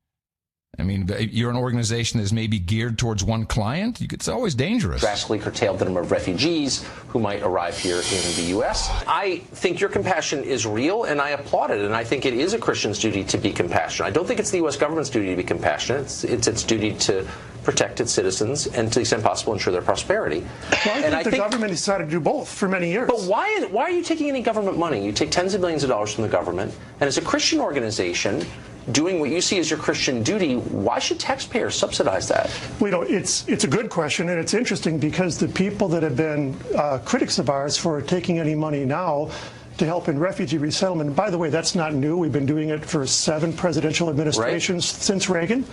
I mean, you're an organization that is maybe geared towards one client. It's always dangerous. Drastically curtailed the number of refugees who might arrive here in the U.S. I think your compassion is real, and I applaud it. And I think it is a Christian's duty to be compassionate. I don't think it's the U.S. government's duty to be compassionate. It's its duty to protect its citizens and, to the extent possible, ensure their prosperity. Well, I think the government decided to do both for many years. But why are you taking any government money? You take tens of millions of dollars from the government, and as a Christian organization doing what you see as your Christian duty, why should taxpayers subsidize that? Well, it's a good question, and it's interesting because the people that have been critics of ours for taking any money now to help in refugee resettlement, by the way, that's not new. We've been doing it for 7 presidential administrations since Reagan.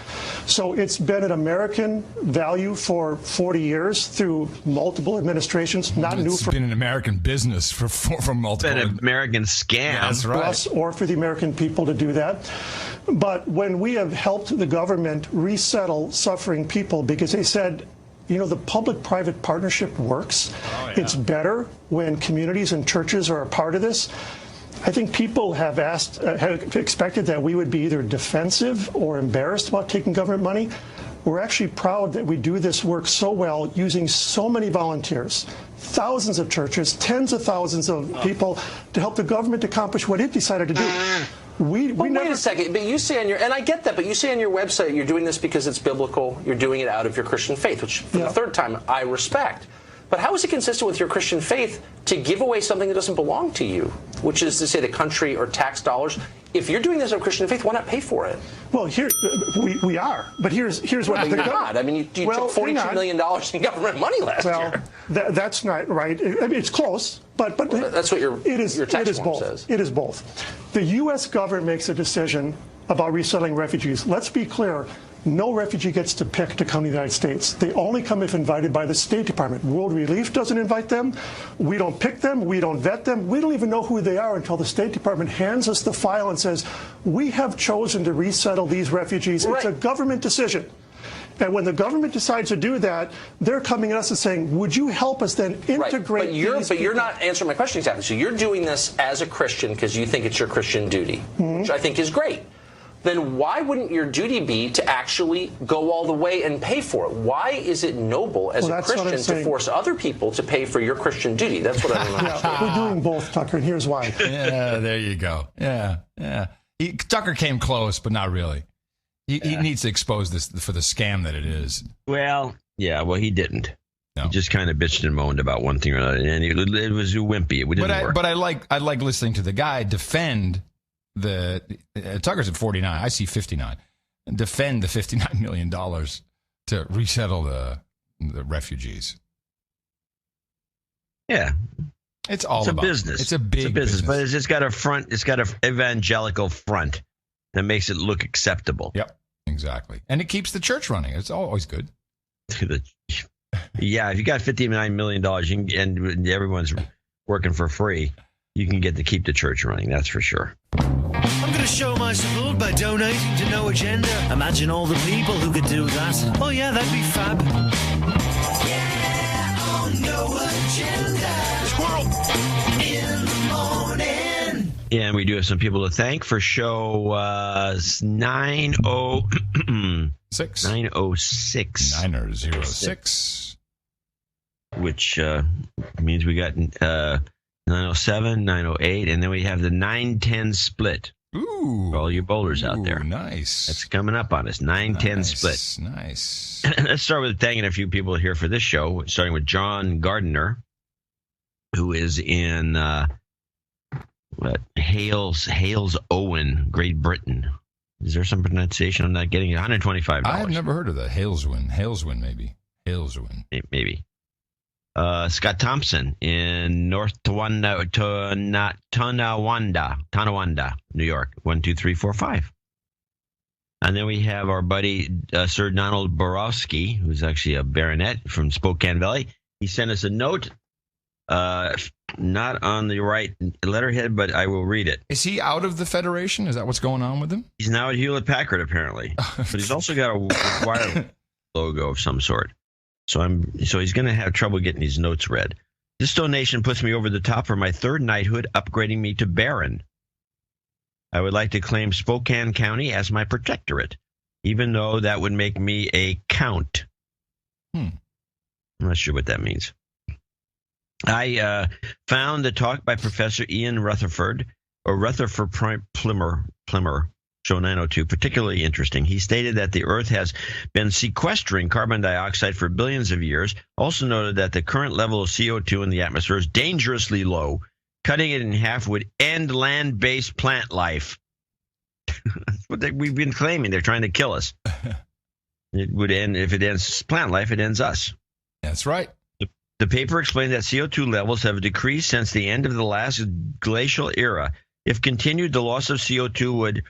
So it's been an American value for 40 years through multiple administrations, not new for... It's been an American business for multiple... It's been an American scam. That's right. For us or for the American people to do that. But when we have helped the government resettle suffering people because they said, you know, the public-private partnership works. Oh, yeah. It's better when communities and churches are a part of this. I think people have expected that we would be either defensive or embarrassed about taking government money. We're actually proud that we do this work so well using so many volunteers, thousands of churches, tens of thousands of people to help the government accomplish what it decided to do. Wait a second, but you say on your, and I get that, but you say on your website you're doing this because it's biblical, you're doing it out of your Christian faith, which for the third time I respect. But how is it consistent with your Christian faith to give away something that doesn't belong to you, which is to say the country or tax dollars? If you're doing this out of Christian faith, why not pay for it? Well, here we are, but here's what you're not. I mean, you took $42 million in government money last year. That's not right. I mean, it's close, but that's what your tax form both. says. It is both. The U.S. government makes a decision about resettling refugees. Let's be clear. No refugee gets to pick to come to the United States. They only come if invited by the State Department. World Relief doesn't invite them. We don't pick them. We don't vet them. We don't even know who they are until the State Department hands us the file and says, we have chosen to resettle these refugees. Right. It's a government decision. And when the government decides to do that, they're coming at us and saying, would you help us then integrate But you're not answering my question exactly. So you're doing this as a Christian because you think it's your Christian duty, which I think is great. Then why wouldn't your duty be to actually go all the way and pay for it? Why is it noble as a Christian to force other people to pay for your Christian duty? That's what I don't understand. We're doing both, Tucker, and here's why. Yeah, there you go. Yeah. Tucker came close, but not really. He needs to expose this for the scam that it is. Well, he didn't. No. He just kind of bitched and moaned about one thing or another, and it was wimpy. It didn't work. But I like listening to the guy defend Tucker's at 49. I see 59. Defend the $59 million to resettle the refugees. Yeah, it's a business. It's a big business, but it's just got a front. It's got an evangelical front that makes it look acceptable. Yep, exactly, and it keeps the church running. It's always good. Yeah, if you got $59 million and everyone's working for free, you can get to keep the church running. That's for sure. I'm going to show my support by donating to No Agenda. Imagine all the people who could do that. Oh, yeah, that'd be fab. Yeah, on No Agenda. Squirrel. In the morning. And we do have some people to thank for show 906. 906. Which means we got 907, 908, and then we have the 910 split. Ooh. For all you bowlers out there. Nice. That's coming up on us. 910 split. Nice. Let's start with thanking a few people here for this show, starting with John Gardner, who is in Hales Owen, Great Britain. Is there some pronunciation I'm not getting? $125. I've never heard of that. Haleswyn, maybe. Haleswyn. Maybe. Scott Thompson in North Tonawanda, New York, 12345. And then we have our buddy Sir Donald Borowski, who's actually a baronet from Spokane Valley. He sent us a note, not on the right letterhead, but I will read it. Is he out of the Federation? Is that what's going on with him? He's now at Hewlett-Packard, apparently. But he's also got a wire logo of some sort. So he's going to have trouble getting these notes read. This donation puts me over the top for my third knighthood, upgrading me to Baron. I would like to claim Spokane County as my protectorate, even though that would make me a count. I'm not sure what that means. I found the talk by Professor Ian Rutherford Plummer, show 902, particularly interesting. He stated that the Earth has been sequestering carbon dioxide for billions of years. Also noted that the current level of CO2 in the atmosphere is dangerously low. Cutting it in half would end land-based plant life. That's what we've been claiming. They're trying to kill us. It would end, if it ends plant life, it ends us. That's right. The paper explained that CO2 levels have decreased since the end of the last glacial era. If continued, the loss of CO2 would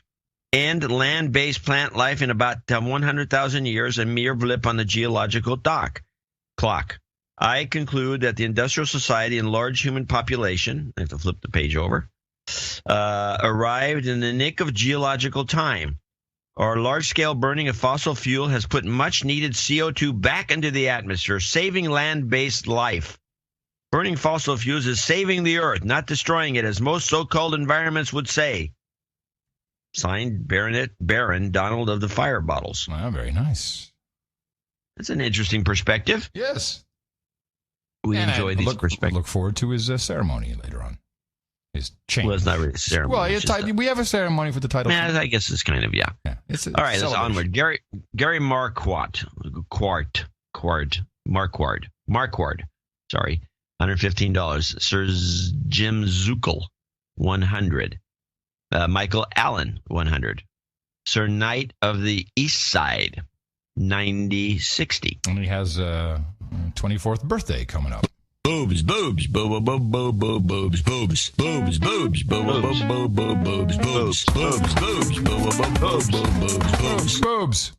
end land-based plant life in about 100,000 years, a mere blip on the geological clock. I conclude that the industrial society and large human population, I have to flip the page over, arrived in the nick of geological time. Our large-scale burning of fossil fuel has put much-needed CO2 back into the atmosphere, saving land-based life. Burning fossil fuels is saving the Earth, not destroying it, as most so-called environments would say. Signed, Baron Donald of the Fire Bottles. Wow, very nice. That's an interesting perspective. Yes. We enjoy these perspectives. Look forward to his ceremony later on. His change. Well, it's not really a ceremony. Well, we have a ceremony for the title. Yeah, I guess it's kind of, yeah. It's all right, let's onward. Gary Marquardt. Sorry. $115. Sir Jim Zuckel, $100. Michael Allen, $100. Sir Knight of the East Side, $90.60. And he has 24th birthday coming up. Boobs, boobs, boobs, boobs, boobs, boobs, boobs, boobs, boobs, boobs, boobs, boobs, boobs, boobs, boobs.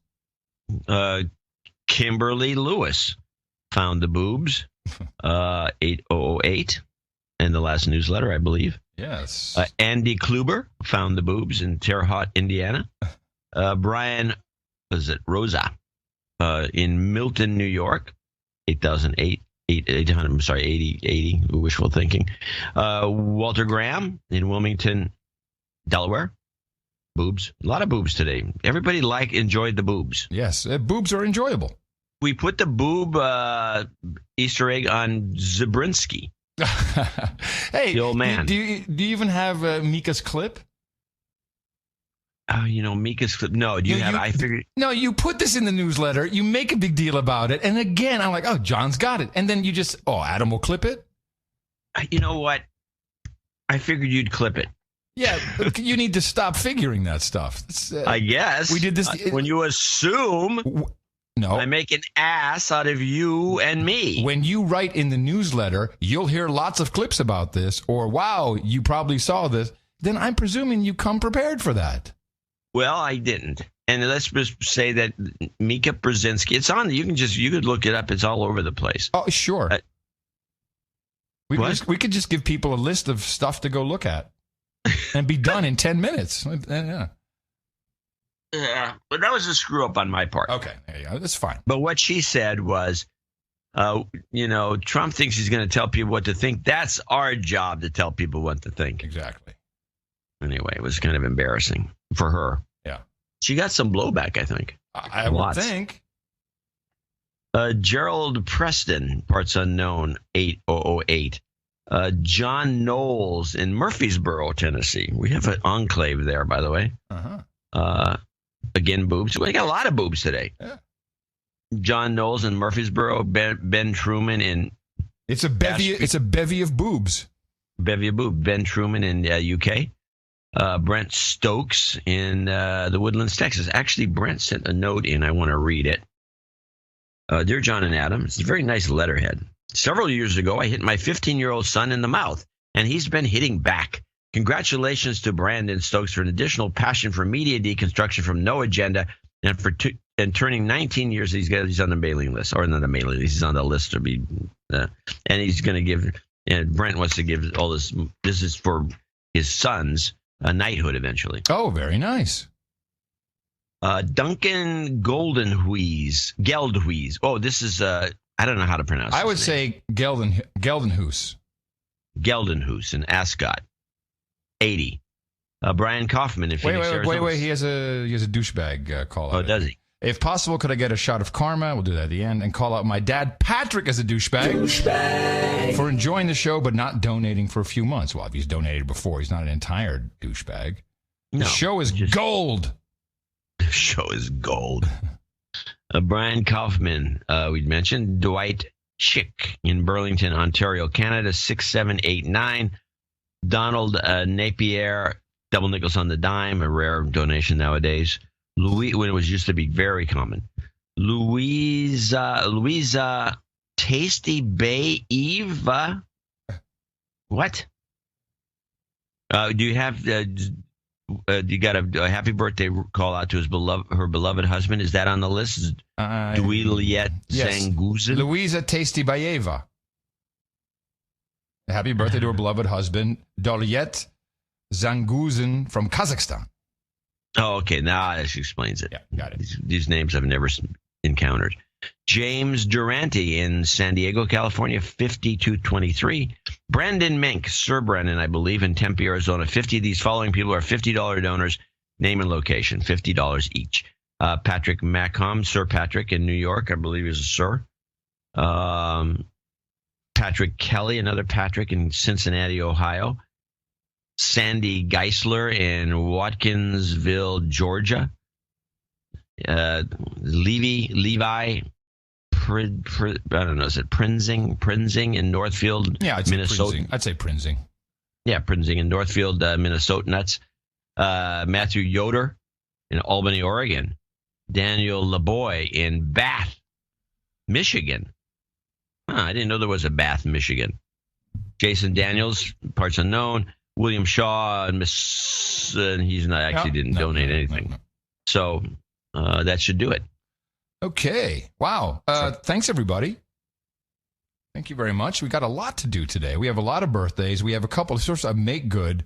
Kimberly Lewis found the boobs, 8008, in the last newsletter, I believe. Yes. Andy Kluber found the boobs in Terre Haute, Indiana. Brian, Rosa, in Milton, New York, 8008. 800, I'm sorry, 80, wishful thinking. Walter Graham in Wilmington, Delaware. Boobs. A lot of boobs today. Everybody enjoyed the boobs. Yes, boobs are enjoyable. We put the boob Easter egg on Zabrinsky. Hey, the old man. Do you even have Mika's clip? Mika's clip. No, I figured. No, you put this in the newsletter. You make a big deal about it. And again, I'm like, oh, John's got it. And then you just, Adam will clip it. You know what? I figured you'd clip it. Yeah, you need to stop figuring that stuff. I guess. We did this. When you assume. No. I make an ass out of you and me. When you write in the newsletter, you'll hear lots of clips about this. Or, wow, you probably saw this. Then I'm presuming you come prepared for that. Well, I didn't. And let's just say that Mika Brzezinski, it's on. You could look it up. It's all over the place. Oh, sure. We could just give people a list of stuff to go look at and be done in 10 minutes. Yeah. Yeah, but that was a screw up on my part. Okay, there you go. That's fine. But what she said was, Trump thinks he's going to tell people what to think. That's our job to tell people what to think. Exactly. Anyway, it was kind of embarrassing for her. Yeah. She got some blowback, I think. I would think. Gerald Preston, parts unknown, 8008. John Knowles in Murfreesboro, Tennessee. We have an enclave there, by the way. Uh-huh. Again, boobs. We got a lot of boobs today. Yeah. John Knowles in Murfreesboro. Ben Truman in. It's a bevy of boobs. Bevy of boobs. Ben Truman in UK. Brent Stokes in the Woodlands, Texas. Actually, Brent sent a note in. I want to read it. Dear John and Adam, it's a very nice letterhead. Several years ago, I hit my 15-year-old son in the mouth, and he's been hitting back. Congratulations to Brandon Stokes for an additional passion for media deconstruction from No Agenda, and for turning 19 years. He's on the mailing list, or not the mailing list. He's on the list to be, and he's going to give. And Brent wants to give all this. This is for his sons a knighthood eventually. Oh, very nice. Duncan Geldhuis. Oh, this is I don't know how to pronounce. I would say Geldenhuis. Geldenhuis in Ascot. 80. Brian Kaufman in Phoenix, Arizona. Wait. He has a douchebag call out. Oh, does he? If possible, could I get a shot of karma? We'll do that at the end. And call out my dad, Patrick, as a douchebag. For enjoying the show, but not donating for a few months. Well, if he's donated before, he's not an entire douchebag. The show is gold. The show is gold. Brian Kaufman, we'd mentioned. Dwight Chick in Burlington, Ontario, Canada, 6789. Donald Napier, double nickels on the dime, a rare donation nowadays. When it was used to be very common. Louisa Tasty Bay Eva. What? Do you have? You got a happy birthday call out to her beloved husband? Is that on the list? Duiliet Sanguzen. Louisa Tasty Bayeva. Happy birthday to her beloved husband, Doliet Zanguzen from Kazakhstan. Oh, okay. Now that explains it. Yeah, got it. These names I've never encountered. James Durante in San Diego, California, 5223. Brandon Mink, Sir Brandon, I believe, in Tempe, Arizona, 50. These following people are $50 donors. Name and location, $50 each. Patrick Macomb, Sir Patrick in New York, I believe he's a sir. Patrick Kelly, another Patrick in Cincinnati, Ohio. Sandy Geisler in Watkinsville, Georgia. Levi, I don't know, is it Prinzing in Northfield, Minnesota? I'd say Prinzing. Yeah, Prinzing in Northfield, Minnesota. That's Matthew Yoder in Albany, Oregon. Daniel LeBoy in Bath, Michigan. I didn't know there was a Bath, Michigan. Jason Daniels, parts unknown. William Shaw and he's not actually didn't donate anything. No. So that should do it. Okay. Wow. Thanks, everybody. Thank you very much. We got a lot to do today. We have a lot of birthdays. We have a couple of sorts of make good.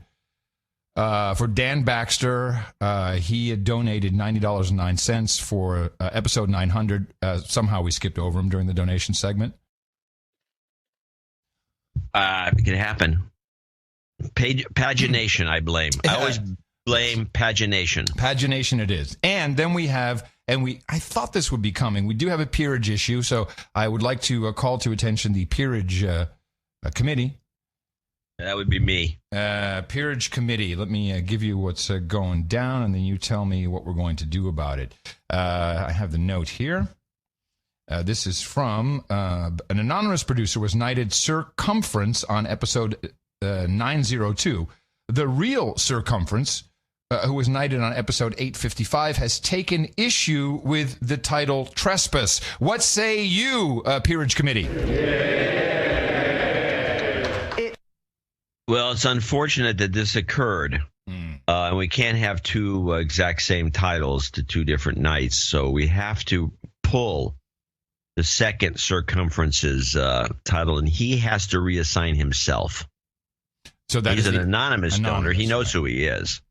For Dan Baxter, he had donated $90.09 for episode 900. Somehow we skipped over him during the donation segment. It can happen. Pagination, I blame. I always blame pagination. Pagination it is. And then we have, I thought this would be coming. We do have a peerage issue, so I would like to call to attention the peerage committee. That would be me. Peerage committee. Let me give you what's going down, and then you tell me what we're going to do about it. I have the note here. This is from an anonymous producer was knighted circumference on episode 902. The real circumference, who was knighted on episode 855, has taken issue with the title Trespass. What say you, Peerage Committee? Well, it's unfortunate that this occurred. And we can't have two exact same titles to two different knights, so we have to pull the second circumference's title, and he has to reassign himself. So that he's an anonymous donor. He knows who he is.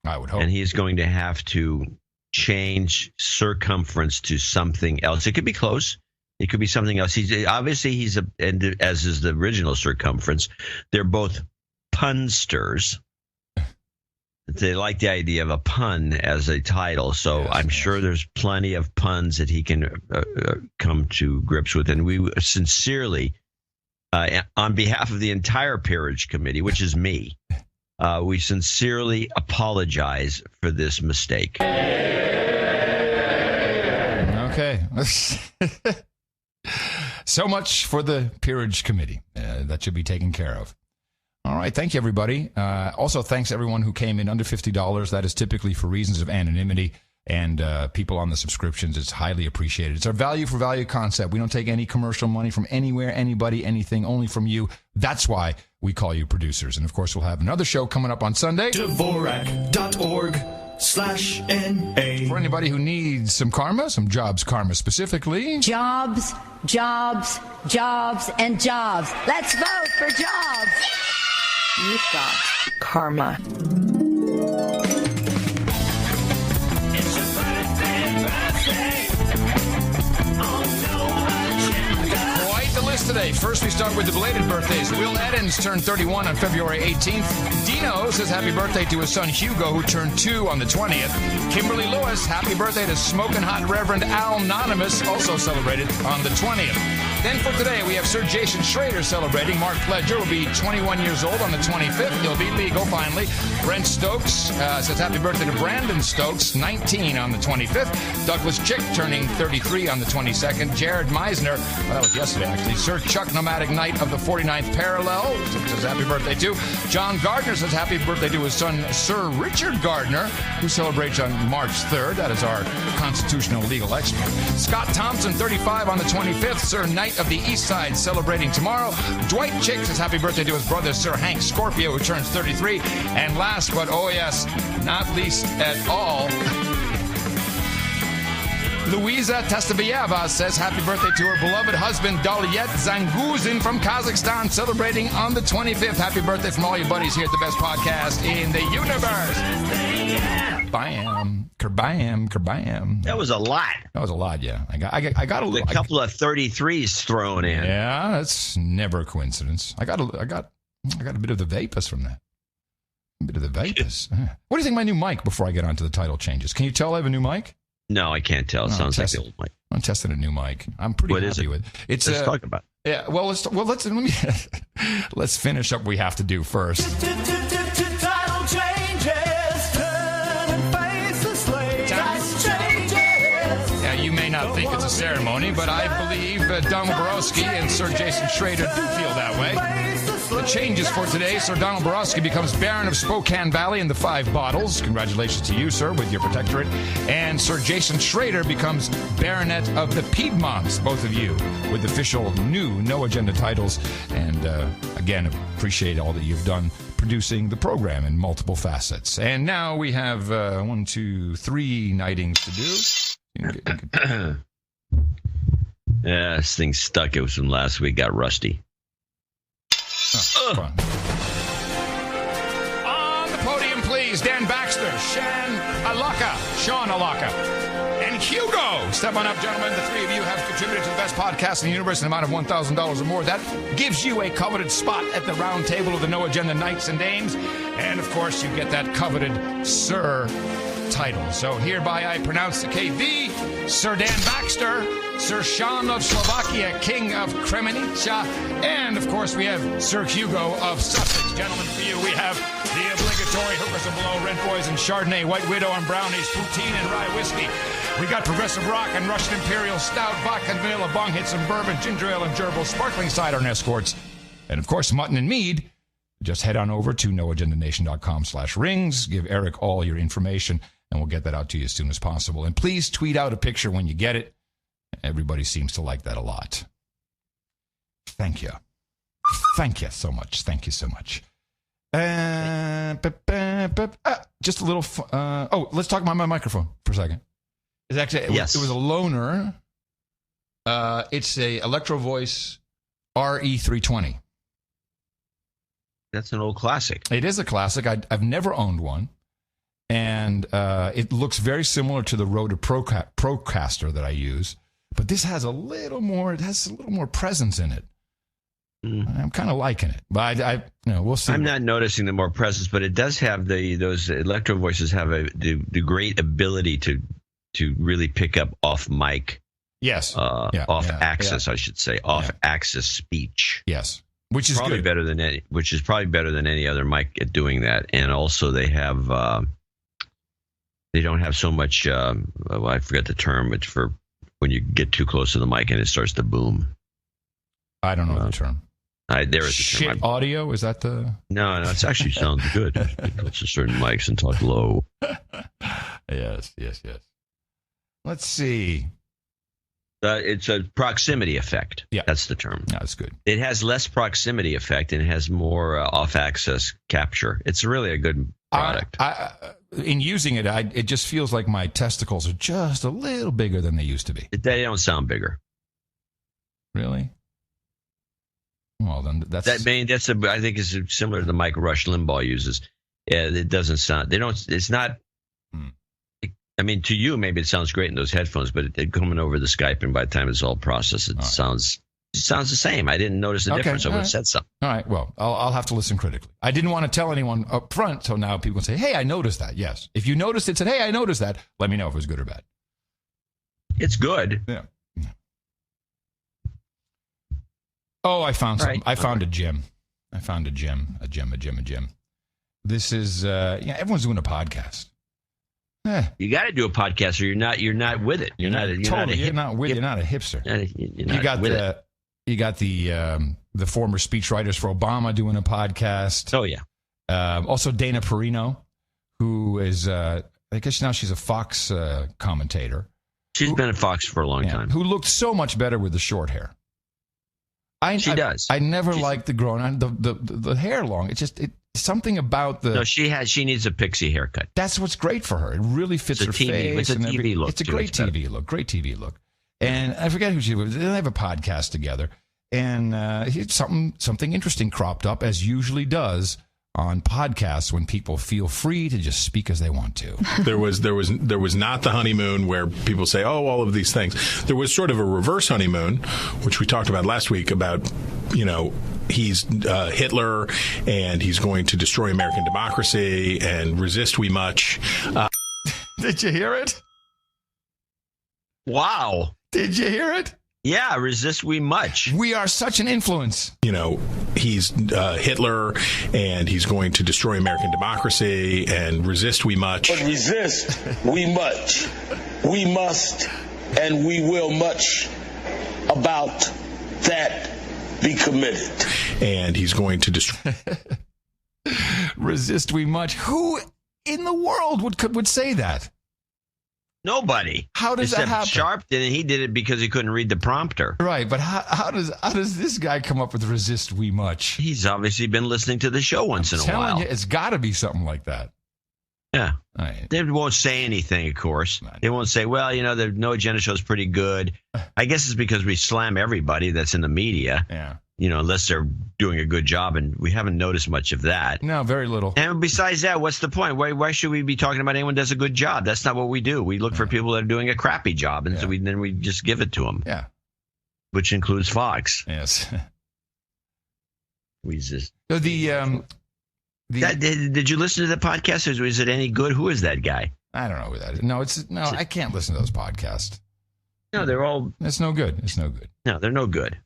I would hope. And he's going to have to change circumference to something else. It could be close. It could be something else. He's and as is the original circumference, they're both punsters. They like the idea of a pun as a title, so I'm sure there's plenty of puns that he can come to grips with. And we sincerely, on behalf of the entire Peerage Committee, which is me, we sincerely apologize for this mistake. Okay. So much for the Peerage Committee. That should be taken care of. All right. Thank you, everybody. Also, thanks everyone who came in under $50. That is typically for reasons of anonymity, and people on the subscriptions. It's highly appreciated. It's our value for value concept. We don't take any commercial money from anywhere, anybody, anything, only from you. That's why we call you producers. And, of course, we'll have another show coming up on Sunday. Dvorak.org/NA. For anybody who needs some karma, some jobs karma specifically. Jobs, jobs, jobs, and jobs. Let's vote for jobs. You've got karma. Quite the list today. First, we start with the belated birthdays. Will Eddins turned 31 on February 18th. Dino says happy birthday to his son Hugo, who turned 2 on the 20th. Kimberly Lewis, happy birthday to Smoking Hot Reverend Al Anonymous, also celebrated on the 20th. Then for today, we have Sir Jason Schrader celebrating. Mark Pledger will be 21 years old on the 25th. He'll be legal finally. Brent Stokes says happy birthday to Brandon Stokes, 19 on the 25th. Douglas Chick turning 33 on the 22nd. Jared Meisner, well, that was yesterday actually. Sir Chuck Nomadic Knight of the 49th Parallel says happy birthday to. John Gardner says happy birthday to his son Sir Richard Gardner, who celebrates on March 3rd. That is our constitutional legal expert. Scott Thompson, 35 on the 25th. Sir Knight of the East Side celebrating tomorrow. Dwight Chick says happy birthday to his brother Sir Hank Scorpio, who turns 33. And last but not least at all, Luisa Testavieva says happy birthday to her beloved husband Dalyet Zanguzin from Kazakhstan, celebrating on the 25th. Happy birthday from all your buddies here at the best podcast in the universe. Bam, kerbam, kerbam. That was a lot. That was a lot, yeah. I got a couple of 33s thrown in. Yeah, that's never a coincidence. I got a bit of the vapus from that. bit of the vapors. What do you think of my new mic before I get on to the title changes? Can you tell I have a new mic? No, I can't tell. It sounds like the old mic. I'm testing a new mic. I'm pretty happy with it. Let's talk about it. Yeah, well, let's finish up what we have to do first. Title changes, turning faces, title changes. Yeah, you may not think it's a ceremony, but I believe Donald Borowski and Sir Jason Schrader do feel that way. The changes for today: Sir Donald Borowski becomes Baron of Spokane Valley and the 5 Bottles. Congratulations to you, sir, with your protectorate. And Sir Jason Schrader becomes Baronet of the Piedmonts, both of you, with official new No Agenda titles. And again, appreciate all that you've done producing the program in multiple facets. And now we have 1, 2, 3 knightings to do. Yeah, this thing's stuck. It was from last week. Got rusty. On the podium, please, Dan Baxter, Sean Alaka, and Hugo. Step on up, gentlemen. The 3 of you have contributed to the best podcast in the universe in an amount of $1,000 or more. That gives you a coveted spot at the round table of the No Agenda Knights and Dames. And, of course, you get that coveted Sir title. So hereby I pronounce the KV, Sir Dan Baxter, Sir Sean of Slovakia, King of Kremenica, and, of course, we have Sir Hugo of Sussex. Gentlemen, for you, we have the obligatory Hookers and Below, Red Boys and Chardonnay, White Widow and Brownies, Poutine and Rye Whiskey. We got Progressive Rock and Russian Imperial Stout, Vodka and Vanilla, Bong Hits and Bourbon, Ginger Ale and Gerbil, Sparkling Cider and Escorts, and, of course, Mutton and Mead. Just head on over to noagendanation.com/rings. Give Eric all your information, and we'll get that out to you as soon as possible. And please tweet out a picture when you get it. Everybody seems to like that a lot. Thank you. Thank you so much. Thank you so much. Just a little... let's talk about my microphone for a second. It's actually, it was a loaner. It's a Electro Voice RE320. That's an old classic. It is a classic. I've never owned one. And it looks very similar to the Rode Procaster that I use. But this has a little more presence in it. I'm kind of liking it. But we'll see. I'm not noticing the more presence, but it does have those Electro Voices have the great ability to really pick up off mic. Yes. Off axis, I should say. Off axis speech. Yes. Which is probably good. better than any other mic at doing that. And also they have they don't have so much I forget the term. It's for when you get too close to the mic and it starts to boom. I don't know the term. There is a Shit term. Audio? Is that the... No, it actually sounds good. Get close to certain mics and talk low. Yes. Let's see. It's a proximity effect. Yeah. That's the term. That's good. It has less proximity effect and it has more off-axis capture. It's really a good product. In using it, it just feels like my testicles are just a little bigger than they used to be. They don't sound bigger. Really? Well, then I think is similar to the mic Rush Limbaugh uses. Yeah, it doesn't sound. It's not. I mean, to you, maybe it sounds great in those headphones, but it coming over the Skype, and by the time it's all processed, it sounds the same. I didn't notice the difference. I would have said something. All right. Well, I'll have to listen critically. I didn't want to tell anyone up front, so now people can say, "Hey, I noticed that." Yes. If you noticed it, said, "Hey, I noticed that." Let me know if it was good or bad. It's good. Yeah. Oh, I found something. I found a gem. A gem. This is everyone's doing a podcast. You got to do a podcast, or you're not with it. You're not a hipster. You got the former speechwriters for Obama doing a podcast. Oh yeah. Also Dana Perino, who is I guess now she's a Fox commentator. She's been at Fox for a long time. Who looked so much better with the short hair. She does. I never liked the grown the hair long. It's something about the. No, she needs a pixie haircut. That's what's great for her. It really fits her face. It's a TV look. It's a great TV look. Great TV look. And I forget who she was. They have a podcast together, and something interesting cropped up, as usually does on podcasts when people feel free to just speak as they want to. There was not the honeymoon where people say, "Oh, all of these things." There was sort of a reverse honeymoon, which we talked about last week about, he's Hitler and he's going to destroy American democracy and resist we much. Did you hear it? Wow. Did you hear it? Yeah, resist we much. We are such an influence. He's Hitler and he's going to destroy American democracy and resist we much. But resist we much. We must and we will much about that be committed. And he's going to destroy. Resist we much. Who in the world would say that? Nobody. How does that happen? Sharp did it. He did it because he couldn't read the prompter. Right, but how does this guy come up with resist we much? He's obviously been listening to the show once in a while. You, it's got to be something like that. Yeah. Right. They won't say anything, of course. They won't say, well, the No Agenda show is pretty good. I guess it's because we slam everybody that's in the media. Yeah. Unless they're doing a good job, and we haven't noticed much of that. No, very little. And besides that, what's the point? Why should we be talking about anyone who does a good job? That's not what we do. We look for people that are doing a crappy job, and so then we just give it to them. Yeah. Which includes Fox. Yes. We just. So did you listen to the podcast? Is it any good? Who is that guy? I don't know who that is. No, I can't listen to those podcasts. No, they're all. It's no good. It's no good. No, they're no good.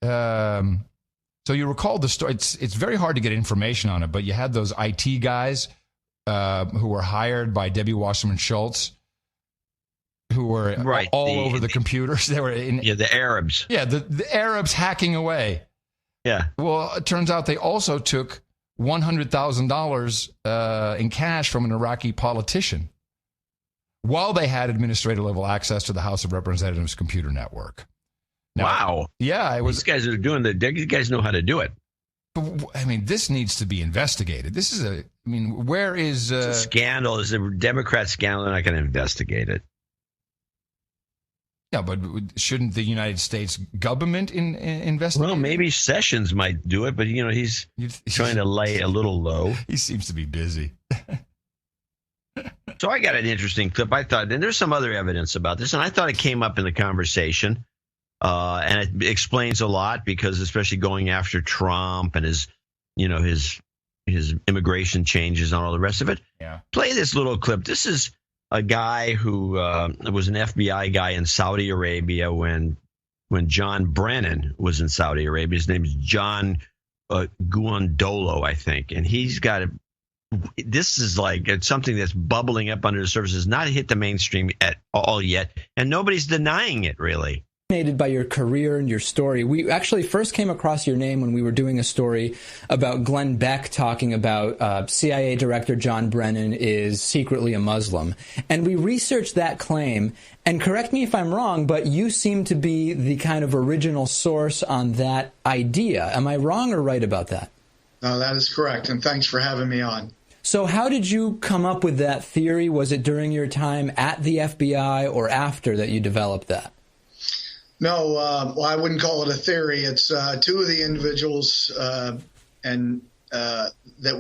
So you recall the story. It's very hard to get information on it, but you had those IT guys who were hired by Debbie Wasserman Schultz, who were all over the computers. They were the Arabs. Yeah, the Arabs hacking away. Yeah. Well, it turns out they also took $100,000 in cash from an Iraqi politician while they had administrative level access to the House of Representatives computer network. Now, wow. Yeah, these guys are doing these guys know how to do it. I mean, this needs to be investigated. This is where is it's a scandal? It's a Democrat scandal. They're not going to investigate it. Yeah, but shouldn't the United States government investigate? Well, maybe Sessions might do it, but he's trying to lay a little low. He seems to be busy. So I got an interesting clip. I thought, and there's some other evidence about this, and I thought it came up in the conversation. And it explains a lot because especially going after Trump and his immigration changes and all the rest of it. Yeah. Play this little clip. This is a guy who was an FBI guy in Saudi Arabia when John Brennan was in Saudi Arabia. His name is John Guandolo, I think. And he's got this is like it's something that's bubbling up under the surface. It's not hit the mainstream at all yet. And nobody's denying it, really. By your career and your story. We actually first came across your name when we were doing a story about Glenn Beck talking about CIA Director John Brennan is secretly a Muslim. And we researched that claim, and correct me if I'm wrong, but you seem to be the kind of original source on that idea. Am I wrong or right about that? No, that is correct, and thanks for having me on. So how did you come up with that theory? Was it during your time at the FBI or after that you developed that? No, well, I wouldn't call it a theory. It's two of the individuals that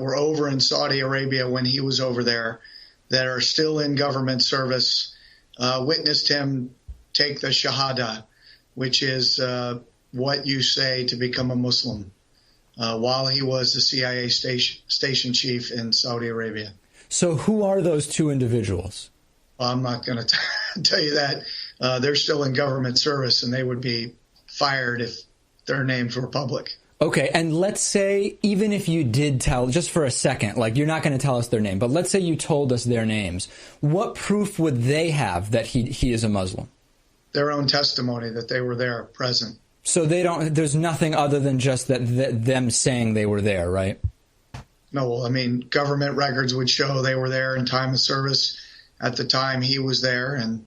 were over in Saudi Arabia when he was over there that are still in government service witnessed him take the Shahada, which is what you say to become a Muslim, while he was the CIA station chief in Saudi Arabia. So who are those two individuals? Well, I'm not going to tell you that. They're still in government service, and they would be fired if their names were public. Okay, and let's say, even if you did tell, just for a second, like you're not going to tell us their name, but let's say you told us their names. What proof would they have that he is a Muslim? Their own testimony that they were there, present. So there's nothing other than just that them saying they were there, right? No, well, I mean, government records would show they were there in time of service at the time he was there, and.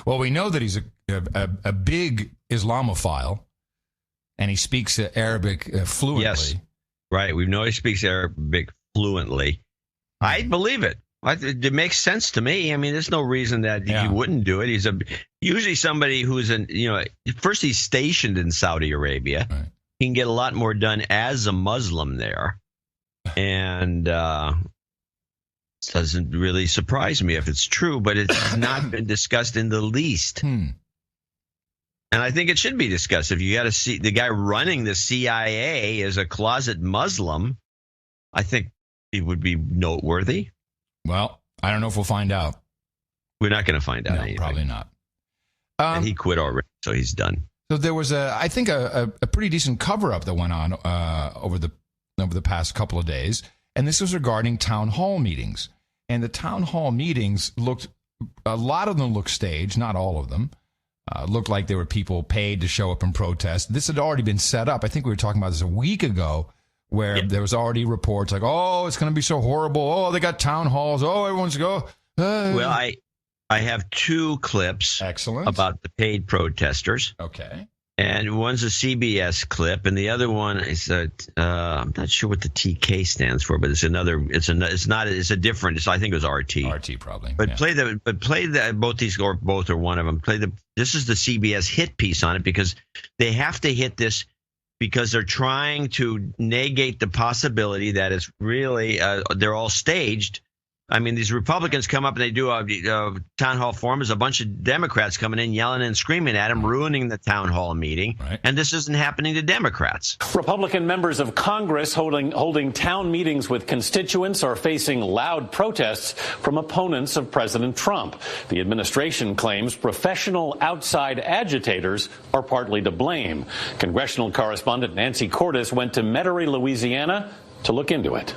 Well, we know that he's a big Islamophile, and he speaks Arabic fluently. Yes, right. We know he speaks Arabic fluently. I believe it. It makes sense to me. I mean, there's no reason that he wouldn't do it. He's usually somebody who's first he's stationed in Saudi Arabia. Right. He can get a lot more done as a Muslim there, and. Doesn't really surprise me if it's true, but it's not been discussed in the least. And I think it should be discussed. If you got to see the guy running the CIA is a closet Muslim, I think it would be noteworthy. Well, I don't know if we'll find out. We're not going to find out. No, anything. probably not. And he quit already, so he's done. So there was I think a pretty decent cover-up that went on over the past couple of days, and this was regarding town hall meetings. And the town hall meetings a lot of them looked staged, not all of them. Looked like there were people paid to show up and protest. This had already been set up. I think we were talking about this a week ago, where there was already reports like, oh, it's going to be so horrible. Oh, they got town halls. Oh, everyone's go. Well, I have 2 clips about the paid protesters. Okay. And one's a CBS clip, and the other one is I'm not sure what the TK stands for, but it's a different. I think it was RT. RT probably. But play both these, or both or one of them. This is the CBS hit piece on it, because they have to hit this because they're trying to negate the possibility that it's really they're all staged. I mean, these Republicans come up and they do a town hall forum. There's a bunch of Democrats coming in, yelling and screaming at them, ruining the town hall meeting. Right. And this isn't happening to Democrats. Republican members of Congress holding town meetings with constituents are facing loud protests from opponents of President Trump. The administration claims professional outside agitators are partly to blame. Congressional correspondent Nancy Cordes went to Metairie, Louisiana, to look into it.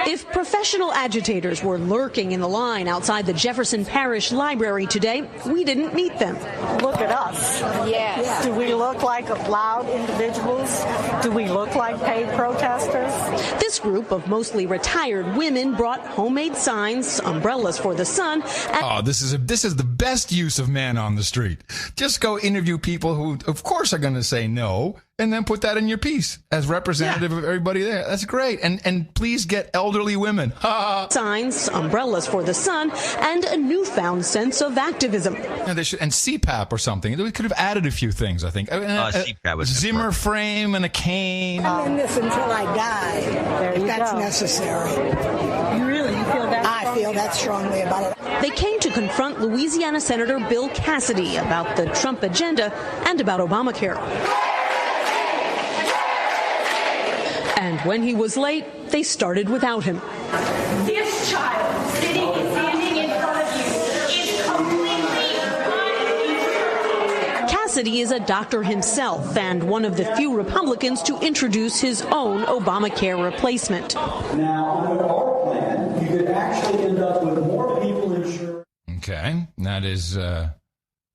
If professional agitators were lurking in the line outside the Jefferson Parish Library today, we didn't meet them. Look at us. Yes. Do we look like loud individuals? Do we look like paid protesters? This group of mostly retired women brought homemade signs, umbrellas for the sun. This is the best use of man on the street. Just go interview people who, of course, are going to say no, and then put that in your piece as representative of everybody there. That's great. And please get elderly women. Signs, umbrellas for the sun, and a newfound sense of activism. Yeah, they should, and CPAP or something. We could have added a few things, I think. CPAP was Zimmer frame and a cane. I'm in this until I die. If that's necessary. You feel that? I feel that strongly about it. They came to confront Louisiana Senator Bill Cassidy about the Trump agenda and about Obamacare. And when he was late, they started without him. This child standing in front of you is completely unusual. Cassidy is a doctor himself and one of the few Republicans to introduce his own Obamacare replacement. Now, under our plan, you could actually end up with more people insured. Okay, that is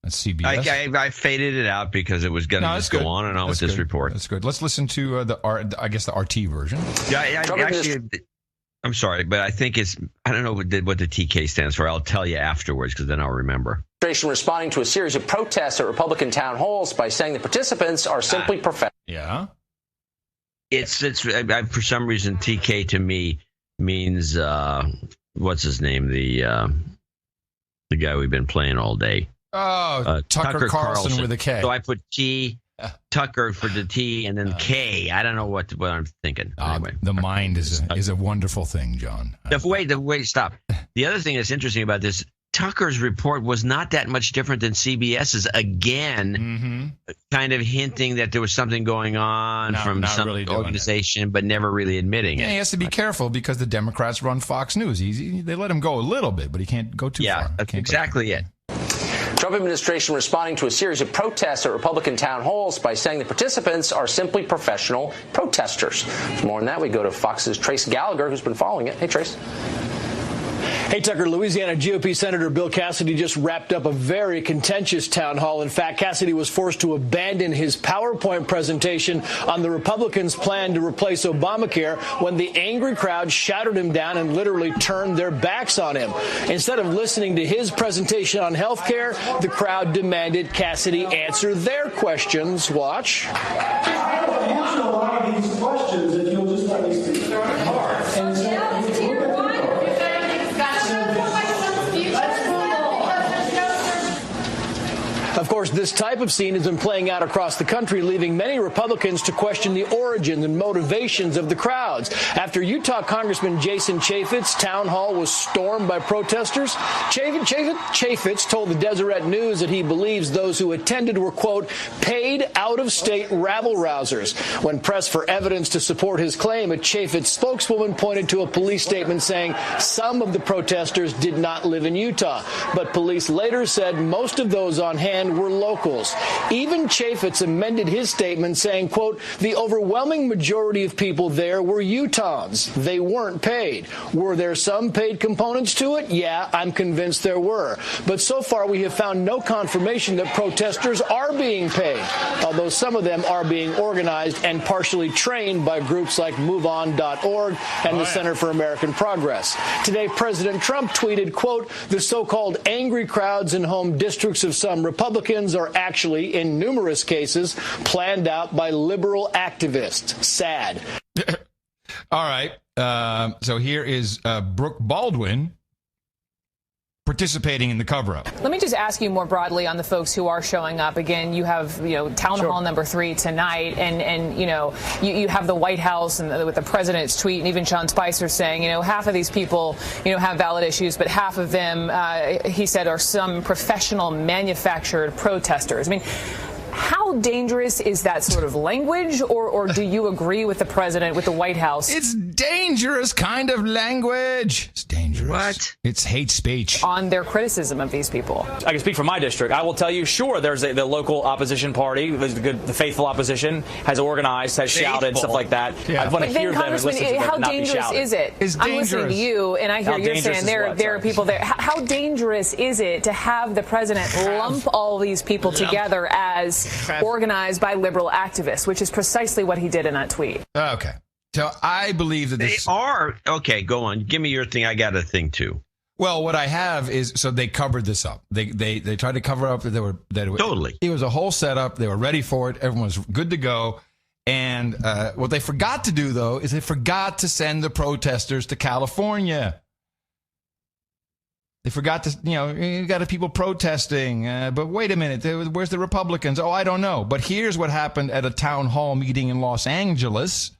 CBS. I faded it out because it was going to just go on and on with this report. That's good. Let's listen to the RT version. Yeah, I'm sorry, but I think I don't know what the TK stands for. I'll tell you afterwards, because then I'll remember. Administration responding to a series of protests at Republican town halls by saying the participants are simply professional. Yeah. It's for some reason TK to me means what's his name, the guy we've been playing all day. Oh, Tucker Carlson with a K. So I put T, Tucker for the T, and then K. I don't know what I'm thinking. Anyway. The mind is a wonderful thing, John. Wait, stop. The other thing that's interesting about this, Tucker's report was not that much different than CBS's. Again, kind of hinting that there was something going on from some organization, but never really admitting it. Yeah, he has to be careful because the Democrats run Fox News. They let him go a little bit, but he can't go too far. Yeah, that's exactly it. Trump administration responding to a series of protests at Republican town halls by saying the participants are simply professional protesters. For more on that, we go to Fox's Trace Gallagher, who's been following it. Hey, Trace. Hey, Tucker, Louisiana GOP Senator Bill Cassidy just wrapped up a very contentious town hall. In fact, Cassidy was forced to abandon his PowerPoint presentation on the Republicans' plan to replace Obamacare when the angry crowd shouted him down and literally turned their backs on him. Instead of listening to his presentation on health care, the crowd demanded Cassidy answer their questions. Watch. I will answer a lot of these questions if you'll just let me speak. Of course, This type of scene has been playing out across the country, leaving many Republicans to question the origins and motivations of the crowds. After Utah Congressman Jason Chaffetz's town hall was stormed by protesters, Chaffetz told the Deseret News that he believes those who attended were, quote, paid out-of-state rabble-rousers. When pressed for evidence to support his claim, a Chaffetz spokeswoman pointed to a police statement saying some of the protesters did not live in Utah, but police later said most of those on hand were locals. Even Chaffetz amended his statement saying, quote, the overwhelming majority of people there were Utahns. They weren't paid. Were there some paid components to it? Yeah, I'm convinced there were. But so far we have found no confirmation that protesters are being paid, although some of them are being organized and partially trained by groups like MoveOn.org and the Center for American Progress. Today, President Trump tweeted, quote, the so-called angry crowds in home districts of some Republicans are actually, in numerous cases, planned out by liberal activists. Sad. All right. So here is Brooke Baldwin participating in the cover-up. Let me just ask you more broadly on the folks who are showing up. Again, you have, town hall number 3 tonight, and you have the White House and with the president's tweet, and even Sean Spicer saying, half of these people, have valid issues, but half of them, he said, are some professional manufactured protesters. I mean, how dangerous is that sort of language, or do you agree with the president, with the White House? It's dangerous kind of language. It's dangerous. What? It's hate speech. On their criticism of these people. I can speak for my district. I will tell you, sure, there's the local opposition party, the faithful opposition, has organized, has shouted, stuff like that. Yeah. I want to hear them and listen to them, how not be dangerous shouted. is it? It's I'm listening to you, and I hear you're saying there are people there. How dangerous is it to have the president lump all these people together as organized by liberal activists, which is precisely what he did in that tweet? Okay. So I believe that they are. Okay, go on. Give me your thing. I got a thing, too. Well, what I have is, so they covered this up. They tried to cover up totally. It was a whole setup. They were ready for it. Everyone was good to go. And what they forgot to do, though, is they forgot to send the protesters to California. They forgot to, you got people protesting. But wait a minute, where's the Republicans? Oh, I don't know. But here's what happened at a town hall meeting in Los Angeles,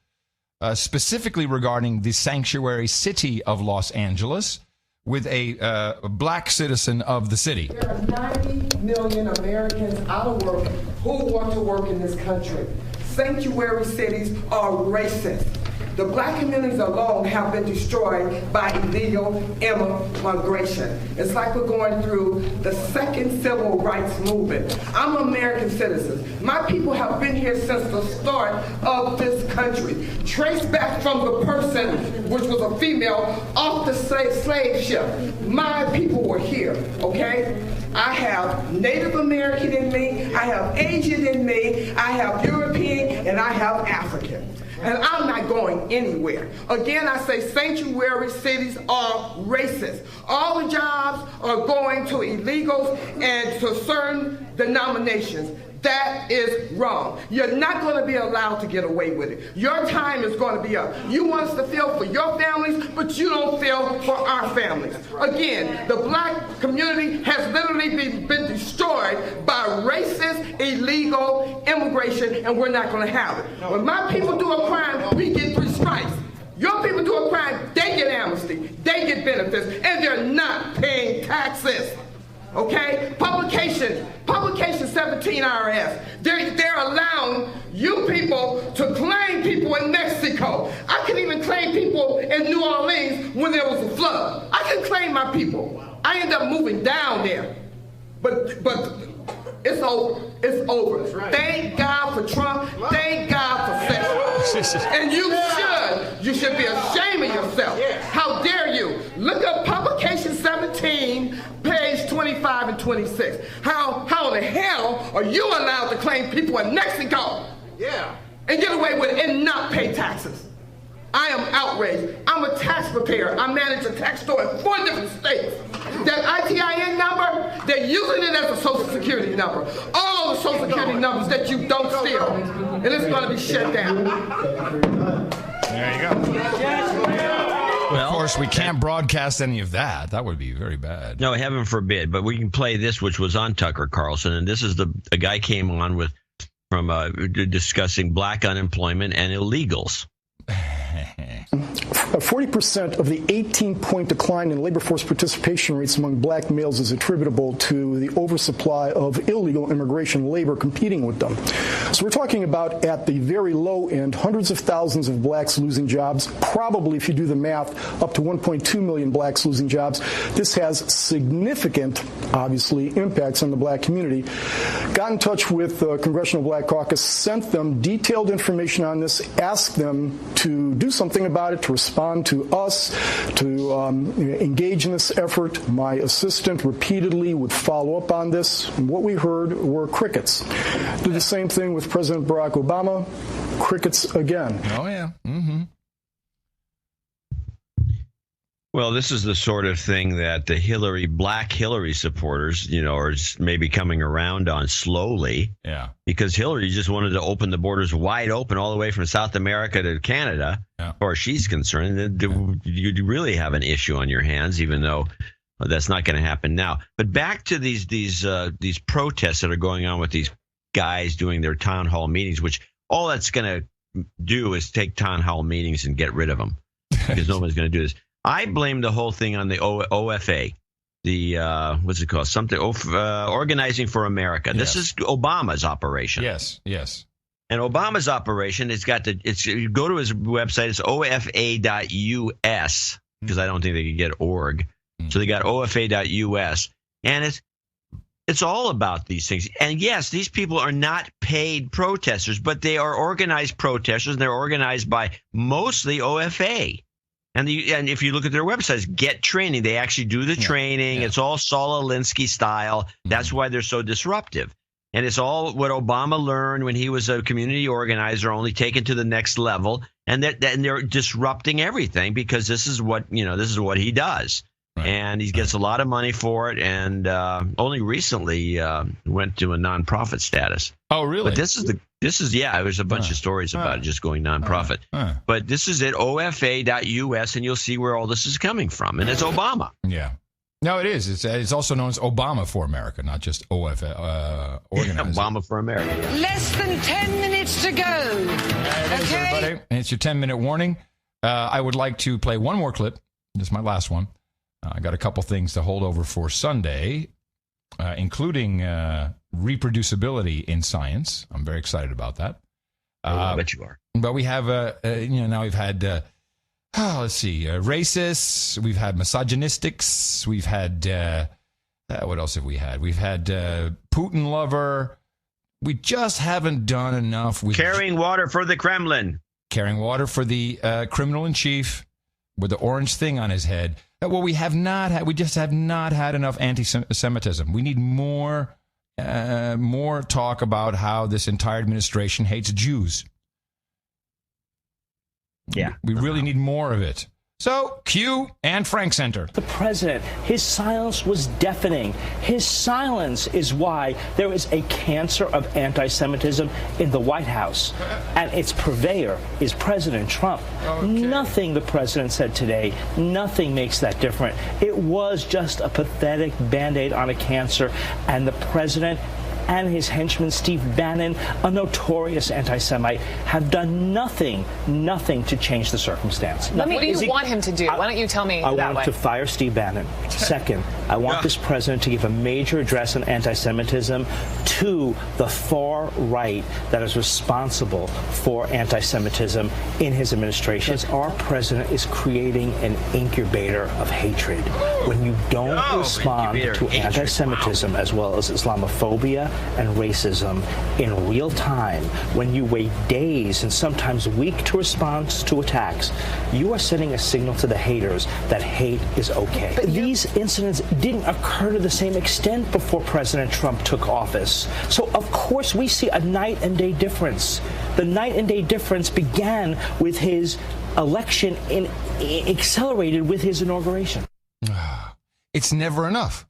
specifically regarding the sanctuary city of Los Angeles, with a black citizen of the city. There are 90 million Americans out of work who want to work in this country. Sanctuary cities are racist. The black communities alone have been destroyed by illegal immigration. It's like we're going through the second civil rights movement. I'm an American citizen. My people have been here since the start of this country. Traced back from the person, which was a female, off the slave ship. My people were here, okay? I have Native American in me, I have Asian in me, I have European, and I have African. And I'm not going anywhere. Again, I say sanctuary cities are racist. All the jobs are going to illegals and to certain denominations. That is wrong. You're not going to be allowed to get away with it. Your time is going to be up. You want us to feel for your families, but you don't feel for our families. Again, the black community has literally been destroyed by racist, illegal immigration, and we're not going to have it. When my people do a crime, we get 3 strikes. Your people do a crime, they get amnesty, they get benefits, and they're not paying taxes. Okay? Publication 17 IRS. They're allowing you people to claim people in Mexico. I couldn't even claim people in New Orleans when there was a flood. I couldn't claim my people. I ended up moving down there. But it's over. It's over. Right. Thank God for Trump. Thank God for Sessions. And you should be ashamed of yourself. How dare you? Look up publication 17, page 25 and 26. How in the hell are you allowed to claim people in Mexico? Yeah. And get away with it and not pay taxes? I am outraged. I'm a tax preparer. I manage a tax store in 4 different states. That ITIN number, they're using it as a Social Security number. All the Social Security numbers that you don't steal. And it's going to be shut down. There you go. Of course, we can't broadcast any of that. That would be very bad. No, heaven forbid. But we can play this, which was on Tucker Carlson, and this is a guy came on from discussing black unemployment and illegals. 40% of the 18-point decline in labor force participation rates among black males is attributable to the oversupply of illegal immigration labor competing with them. So we're talking about, at the very low end, hundreds of thousands of blacks losing jobs, probably, if you do the math, up to 1.2 million blacks losing jobs. This has significant, obviously, impacts on the black community. Got in touch with the Congressional Black Caucus, sent them detailed information on this, asked them to do something about it, to respond to us, to engage in this effort. My assistant repeatedly would follow up on this. And what we heard were crickets. Did the same thing with President Barack Obama. Crickets again. Oh, yeah. Mm-hmm. Well, this is the sort of thing that the black Hillary supporters, are maybe coming around on slowly. Yeah. Because Hillary just wanted to open the borders wide open all the way from South America to Canada, as far as she's concerned. You really have an issue on your hands, even though that's not going to happen now. But back to these protests that are going on with these guys doing their town hall meetings, which all that's going to do is take town hall meetings and get rid of them, because nobody's going to do this. I blame the whole thing on the OFA, the what's it called? Something Organizing for America. Yes. This is Obama's operation. Yes. And Obama's operation, you go to his website, it's ofa.us, because I don't think they could get org. So they got ofa.us, and it's all about these things. And yes, these people are not paid protesters, but they are organized protesters, and they're organized by mostly OFA. And if you look at their websites, Get Training, they actually do the training. Yeah. It's all Saul Alinsky style. That's why they're so disruptive. And it's all what Obama learned when he was a community organizer, only taken to the next level. And they're disrupting everything, because this is what he does. Right. And he gets a lot of money for it, and only recently went to a nonprofit status. Oh, really? But there's a bunch of stories about it just going nonprofit. But this is at ofa.us, and you'll see where all this is coming from. And it's Obama. Yeah. No, it is. It's also known as Obama for America, not just OFA. Obama for America. Less than 10 minutes to go. Thanks, everybody. And it's your 10-minute warning. I would like to play one more clip. This is my last one. I got a couple things to hold over for Sunday, including reproducibility in science. I'm very excited about that. I bet you are. But we have, now we've had, let's see, racists. We've had misogynistics. We've had, what else have we had? We've had Putin lover. We just haven't done enough. Carrying water for the Kremlin. Carrying water for the criminal in chief with the orange thing on his head. Well, we just have not had enough anti-Semitism. We need more talk about how this entire administration hates Jews. Yeah. We really need more of it. So, Q and Frank Center. The president, his silence was deafening. His silence is why there is a cancer of anti-Semitism in the White House. And its purveyor is President Trump. Okay. Nothing the president said today, nothing makes that different. It was just a pathetic Band-Aid on a cancer, and the president and his henchman Steve Bannon, a notorious anti-Semite, have done nothing to change the circumstance. What do you want him to do? Why don't you tell me that way? I want to fire Steve Bannon. Second, I want this president to give a major address on anti-Semitism to the far right that is responsible for anti-Semitism in his administration. Our president is creating an incubator of hatred. When you don't respond to anti-Semitism as well as Islamophobia and racism in real time, when you wait days and sometimes weeks to respond to attacks, you are sending a signal to the haters that hate is okay. But these incidents didn't occur to the same extent before President Trump took office. So, of course, we see a night and day difference. The night and day difference began with his election and accelerated with his inauguration. It's never enough.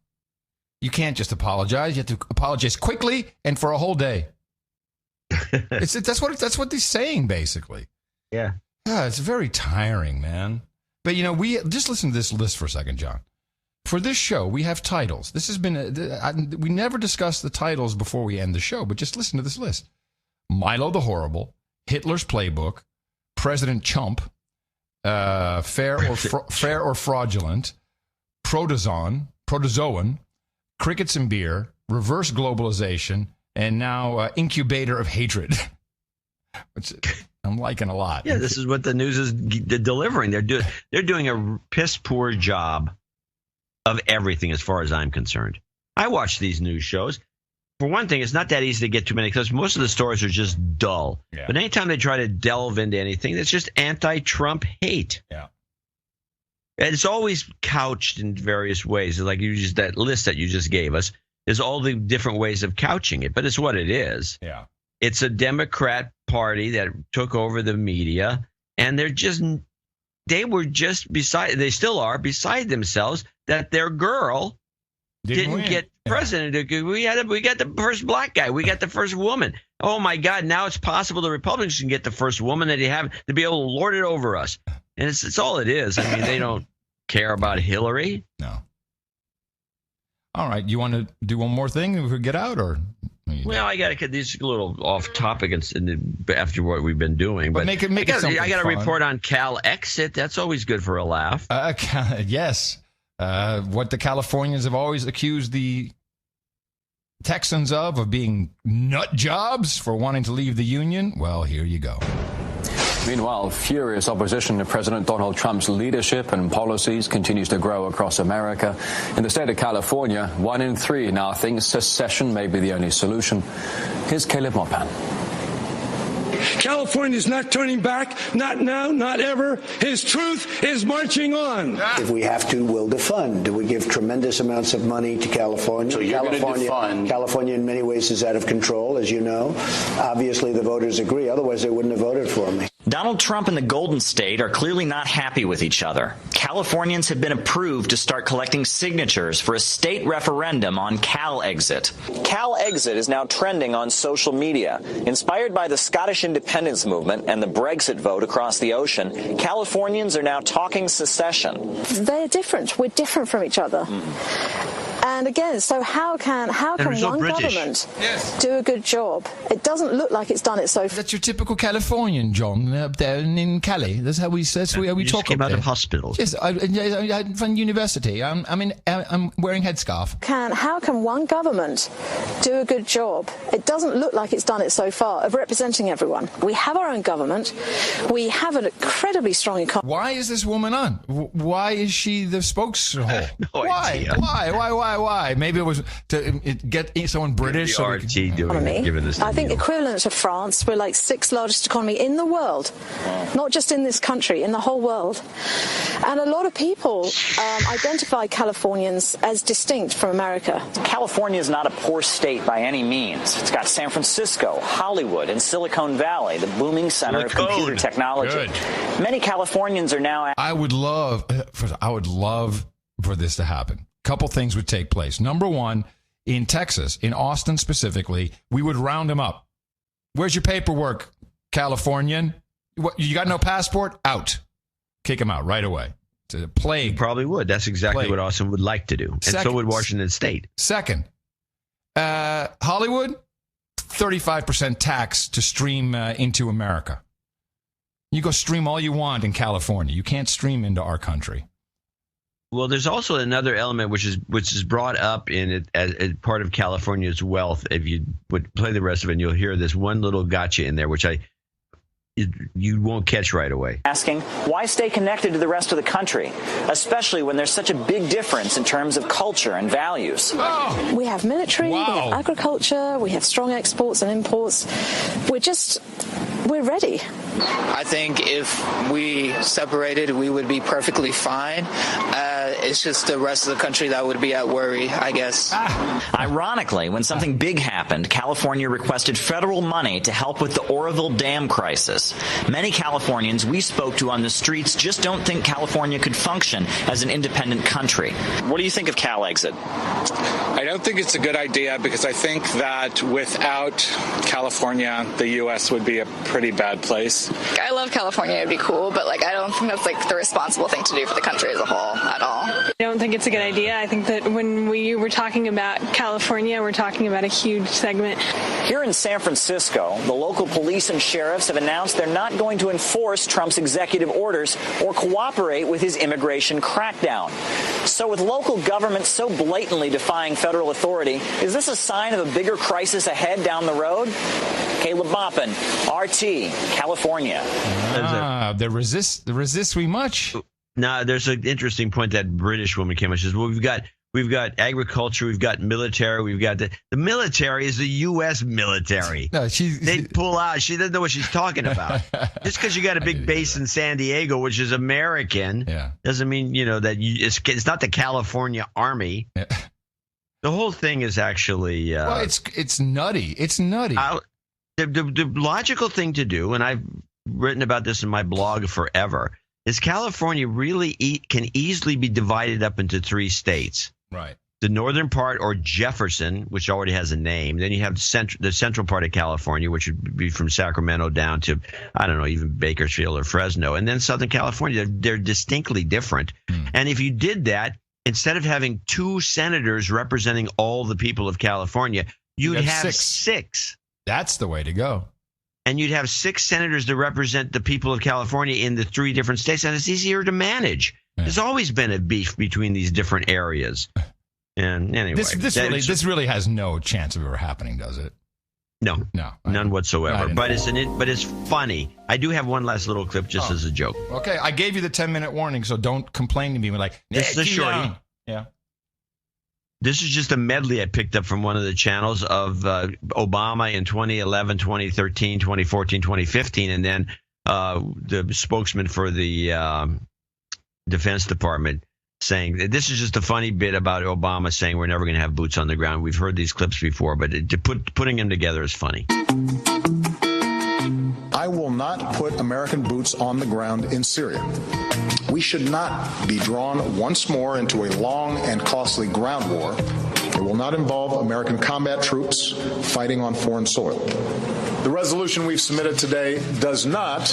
You can't just apologize. You have to apologize quickly and for a whole day. That's what he's saying, basically. Yeah. Yeah, it's very tiring, man. But, we just listen to this list for a second, John. For this show, we have titles. This has been, we never discuss the titles before we end the show, but just listen to this list. Milo the Horrible, Hitler's Playbook, President Chump, Fair or Fraudulent, Protozoan, Crickets and Beer, Reverse Globalization, and now Incubator of Hatred, which I'm liking a lot. Yeah, this is what the news is delivering. They're doing a piss poor job of everything as far as I'm concerned. I watch these news shows. For one thing, it's not that easy to get too many because most of the stories are just dull. Yeah. But anytime they try to delve into anything, it's just anti-Trump hate. Yeah. And it's always couched in various ways. Like that list that you just gave us is all the different ways of couching it. But it's what it is. Yeah. It's a Democrat party that took over the media, and they still are beside themselves that their girl didn't get president. We got the first black guy. We got the first woman. Oh my God! Now it's possible the Republicans can get the first woman that they have to be able to lord it over us. And it's all it is. I mean, they don't care about Hillary. No. All right, you want to do one more thing if we get out, or? Well, I got to get these a little off topic after what we've been doing, but make it something I got to fun. report on Cal Exit. That's always good for a laugh. Yes. What the Californians have always accused the Texans of being nut jobs for wanting to leave the union. Well, here you go. Meanwhile, furious opposition to President Donald Trump's leadership and policies continues to grow across America. In the state of California, 1 in 3 now thinks secession may be the only solution. Here's Caleb Mopan. California's not turning back, not now, not ever. His truth is marching on. If we have to, we'll defund. We give tremendous amounts of money to California. So you're going to defund. California in many ways is out of control, as you know. Obviously, the voters agree. Otherwise, they wouldn't have voted for me. Donald Trump and the Golden State are clearly not happy with each other. Californians have been approved to start collecting signatures for a state referendum on Cal Exit. Cal Exit is now trending on social media. Inspired by the Scottish independence movement and the Brexit vote across the ocean, Californians are now talking secession. They're different. We're different from each other. And again, so how can one government do a good job? It doesn't look like it's done it so far. That's your typical Californian, John, up there in Cali. That's how we talk came out of hospital. Yes, from university. I'm wearing headscarf. How can one government do a good job? It doesn't look like it's done it so far of representing everyone. We have our own government. We have an incredibly strong economy. Why is this woman on? Why is she the spokeswoman? Why? Maybe it was to get someone British. The RT giving this. I think equivalent to France, we're like 6th largest economy in the world, not just in this country, in the whole world. And a lot of people identify Californians as distinct from America. California is not a poor state by any means. It's got San Francisco, Hollywood, and Silicon Valley, the booming center of computer technology. Good. Many Californians are now. I would love for this to happen. Couple things would take place. Number one, in Texas, in Austin specifically, we would round them up. Where's your paperwork, Californian? What, you got no passport? Out. Kick him out right away. It's a plague. Probably would. That's exactly what Austin would like to do. And so would Washington State. Second, Hollywood, 35% tax to stream into America. You go stream all you want in California. You can't stream into our country. Well, there's also another element which is brought up in it as part of California's wealth. If you would play the rest of it, and you'll hear this one little gotcha in there, which you won't catch right away. Asking, why stay connected to the rest of the country, especially when there's such a big difference in terms of culture and values? Oh. We have military, we have agriculture, we have strong exports and imports. We're ready. I think if we separated, we would be perfectly fine. It's just the rest of the country that would be at worry, I guess. Ironically, when something big happened, California requested federal money to help with the Oroville Dam crisis. Many Californians we spoke to on the streets just don't think California could function as an independent country. What do you think of Cal Exit? I don't think it's a good idea because I think that without California, the U.S. would be a pretty bad place. Texas. I love California. It'd be cool, but I don't think that's the responsible thing to do for the country as a whole at all. I don't think it's a good idea. I think that when we were talking about California, we're talking about a huge segment. Here in San Francisco, the local police and sheriffs have announced they're not going to enforce Trump's executive orders or cooperate with his immigration crackdown. So with local governments so blatantly defying federal authority, is this a sign of a bigger crisis ahead down the road? Caleb Boppin, RT, California. They resist we much. Now, there's an interesting point that British woman came up. She says, well, we've got agriculture, we've got military, we've got the military is the U.S. military. No, they pull out. She doesn't know what she's talking about. Just because you got a big base in San Diego, which is American, doesn't mean that it's not the California Army. Yeah. The whole thing is actually well, it's nutty. It's nutty. The logical thing to do, and I've written about this in my blog forever, is California really can easily be divided up into 3 states. Right. The northern part, or Jefferson, which already has a name. Then you have the central part of California, which would be from Sacramento down to, I don't know, even Bakersfield or Fresno. And then Southern California, they're distinctly different. And if you did that, instead of having 2 senators representing all the people of California, you'd have 6. That's the way to go. And you'd have 6 senators to represent the people of California in the 3 different states, and it's easier to manage. Yeah. There's always been a beef between these different areas. And anyway, this really has no chance of ever happening, does it? No, none whatsoever. But it's funny. I do have one last little clip just as a joke. Okay, I gave you the 10-minute warning, so don't complain to me. This is the shorty. Yeah. This is just a medley I picked up from one of the channels of Obama in 2011, 2013, 2014, 2015, and then the spokesman for the Defense Department saying this is just a funny bit about Obama saying we're never going to have boots on the ground. We've heard these clips before, but putting them together is funny. I will not put American boots on the ground in Syria. We should not be drawn once more into a long and costly ground war. It will not involve American combat troops fighting on foreign soil. The resolution we've submitted today does not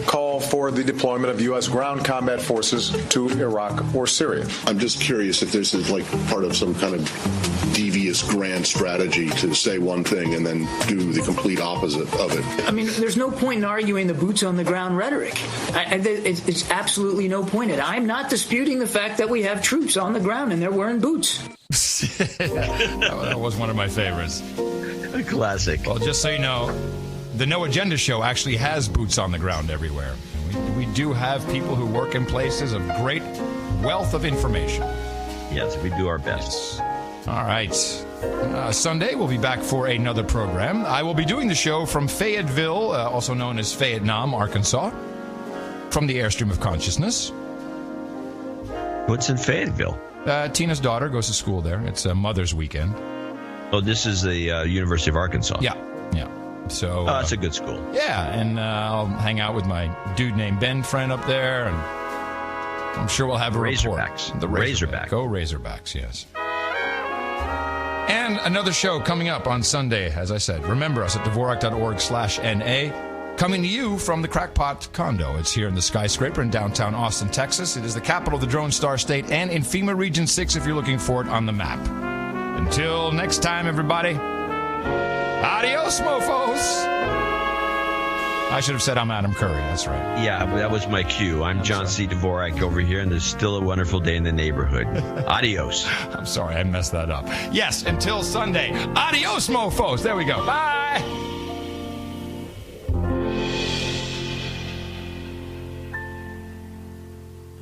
call for the deployment of U.S. ground combat forces to Iraq or Syria. I'm just curious if this is part of some kind of devious grand strategy to say one thing and then do the complete opposite of it. I mean, there's no point in arguing the boots on the ground rhetoric. It's absolutely no point in it. I'm not disputing the fact that we have troops on the ground and they're wearing boots. That was one of my favorites. A classic. Well, just so you know, the No Agenda Show actually has boots on the ground everywhere. We do have people who work in places of great wealth of information. Yes, we do our best. Yes. All right. Sunday, we'll be back for another program. I will be doing the show from Fayetteville, also known as Fayetteville, Arkansas, from the Airstream of Consciousness. What's in Fayetteville? Tina's daughter goes to school there. It's a Mother's Weekend. Oh, this is the University of Arkansas. Yeah. So that's a good school. Yeah, and I'll hang out with my dude named Ben friend up there, and I'm sure we'll have a Razorbacks. report. The Razorback. Go Razorbacks, yes. And another show coming up on Sunday, as I said. Remember us at Dvorak.org/NA. Coming to you from the Crackpot Condo. It's here in the skyscraper in downtown Austin, Texas. It is the capital of the Drone Star State and in FEMA Region 6 if you're looking for it on the map. Until next time, everybody. Adios, mofos. I should have said I'm Adam Curry. That's right. Yeah, that was my cue. I'm John C. Dvorak over here, and there's still a wonderful day in the neighborhood. Adios. I'm sorry, I messed that up. Yes, until Sunday. Adios, mofos. There we go. Bye.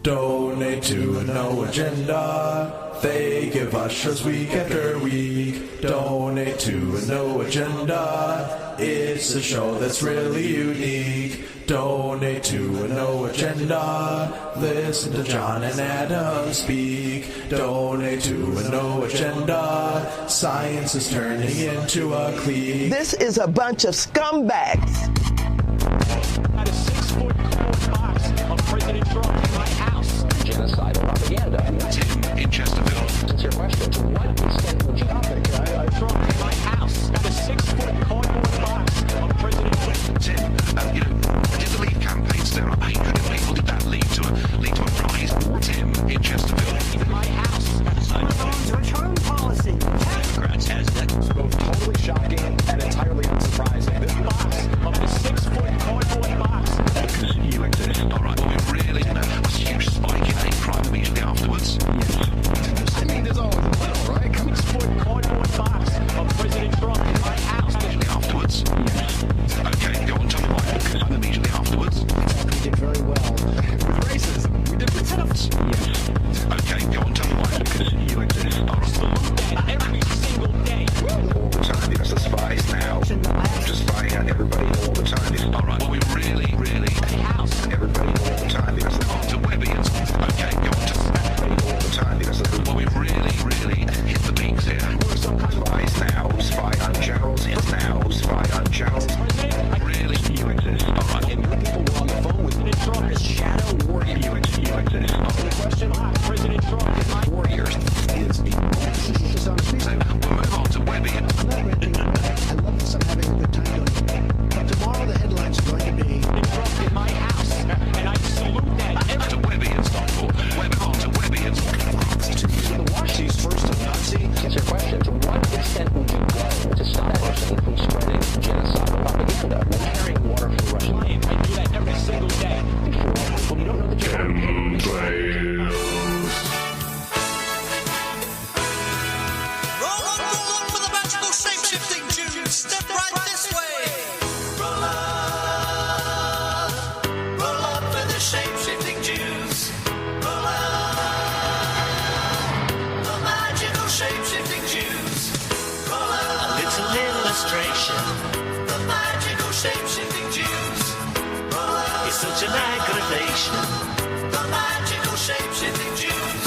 Donate to No Agenda. They give us shows week after week. Donate to No Agenda. It's a show that's really unique. Donate to No Agenda. Listen to John and Adam speak. Donate to No Agenda. Science is turning into a clique. This is a bunch of scumbags. At a 6-foot cold box of President Trump in my house. Genocidal propaganda. Tim in Chesterfield. That's your question. To what extent would you topic? Trump in my house. At a 6-foot cardboard box of President Trump. Tim, 4 years. We'll move on to Webby. I'm not renting. I love this. I'm having a good time doing it. But tomorrow the headlines are going to be In my house, and I salute that. To Webby in Stockport. Move on to Webby in Stockport. The Washington's first of Nazi. Answer your question. To what extent would you go to stop that person from spreading genocidal propaganda and carrying water for Russia? I do that every single day. Well, you don't know that you're Roll up for the magical shape-shifting Jews. Step right this way. Roll up for the shape-shifting Jews. Roll up, the magical shape-shifting Jews. Roll up, a little illustration. The magical shape-shifting Jews. Roll up, it's such an aggravation. The magical shape-shifting Jews.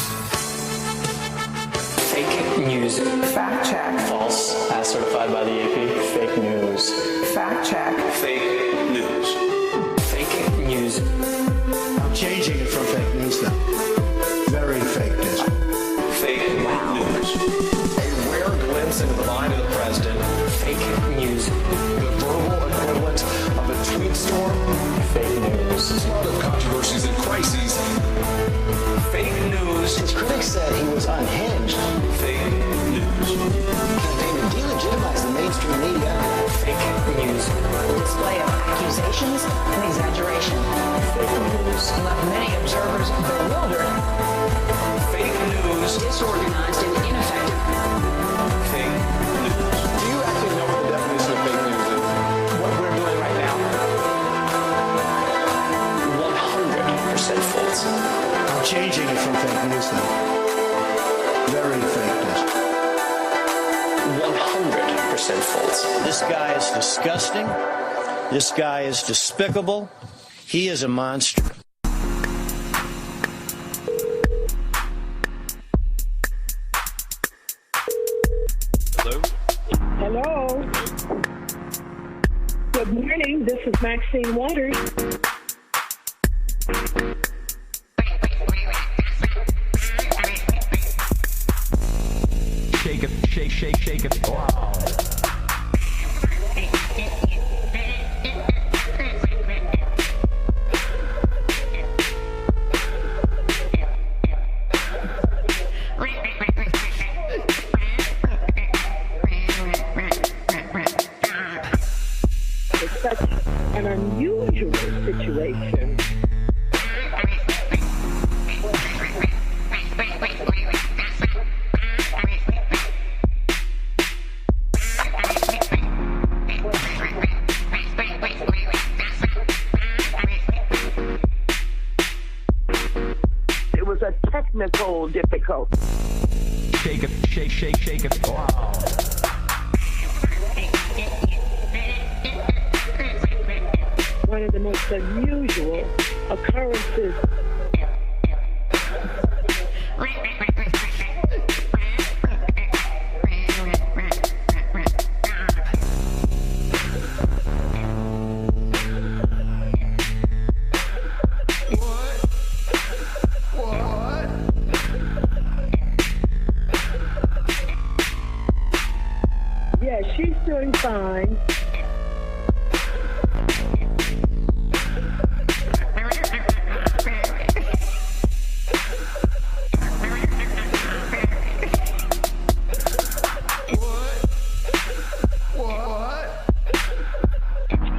Fake news. Fact check. False, as certified by the AP. Fake news. Fact check. Fake news. Fake news. I'm changing it from fake news now. Very fake news. Fake news. A rare glimpse into the mind of the president. Fake news. The verbal equivalent of a tweet storm. Fake news. A lot of controversies and crises. Fake news. His critics said he was unhinged. Fake news. Campaign to delegitimize the mainstream media. Fake news. Display of accusations and exaggeration. Fake news. Left many observers bewildered, Fake news. disorganized, and ineffective. Fake news. Do you actually know what the definition of fake news is? What we're doing right now? 100% false. I'm changing it from fake news now. Very fake news. 100% false. This guy is disgusting. This guy is despicable. He is a monster. Hello? Hello. Good morning. This is Maxine Waters. Shake it, shake it. Wow. It's such an unusual situation. It was a technical difficulty. Shake it, shake it. Wow. One of the most unusual occurrences. Yeah, she's doing fine.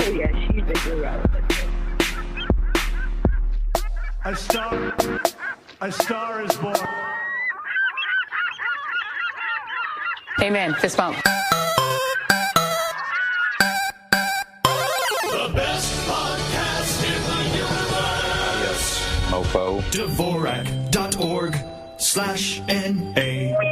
Oh, yeah, she's irrelevant. A star is born. Amen. Fist bump. The best podcast in the universe. Yes, mofo. Dvorak.org/NA.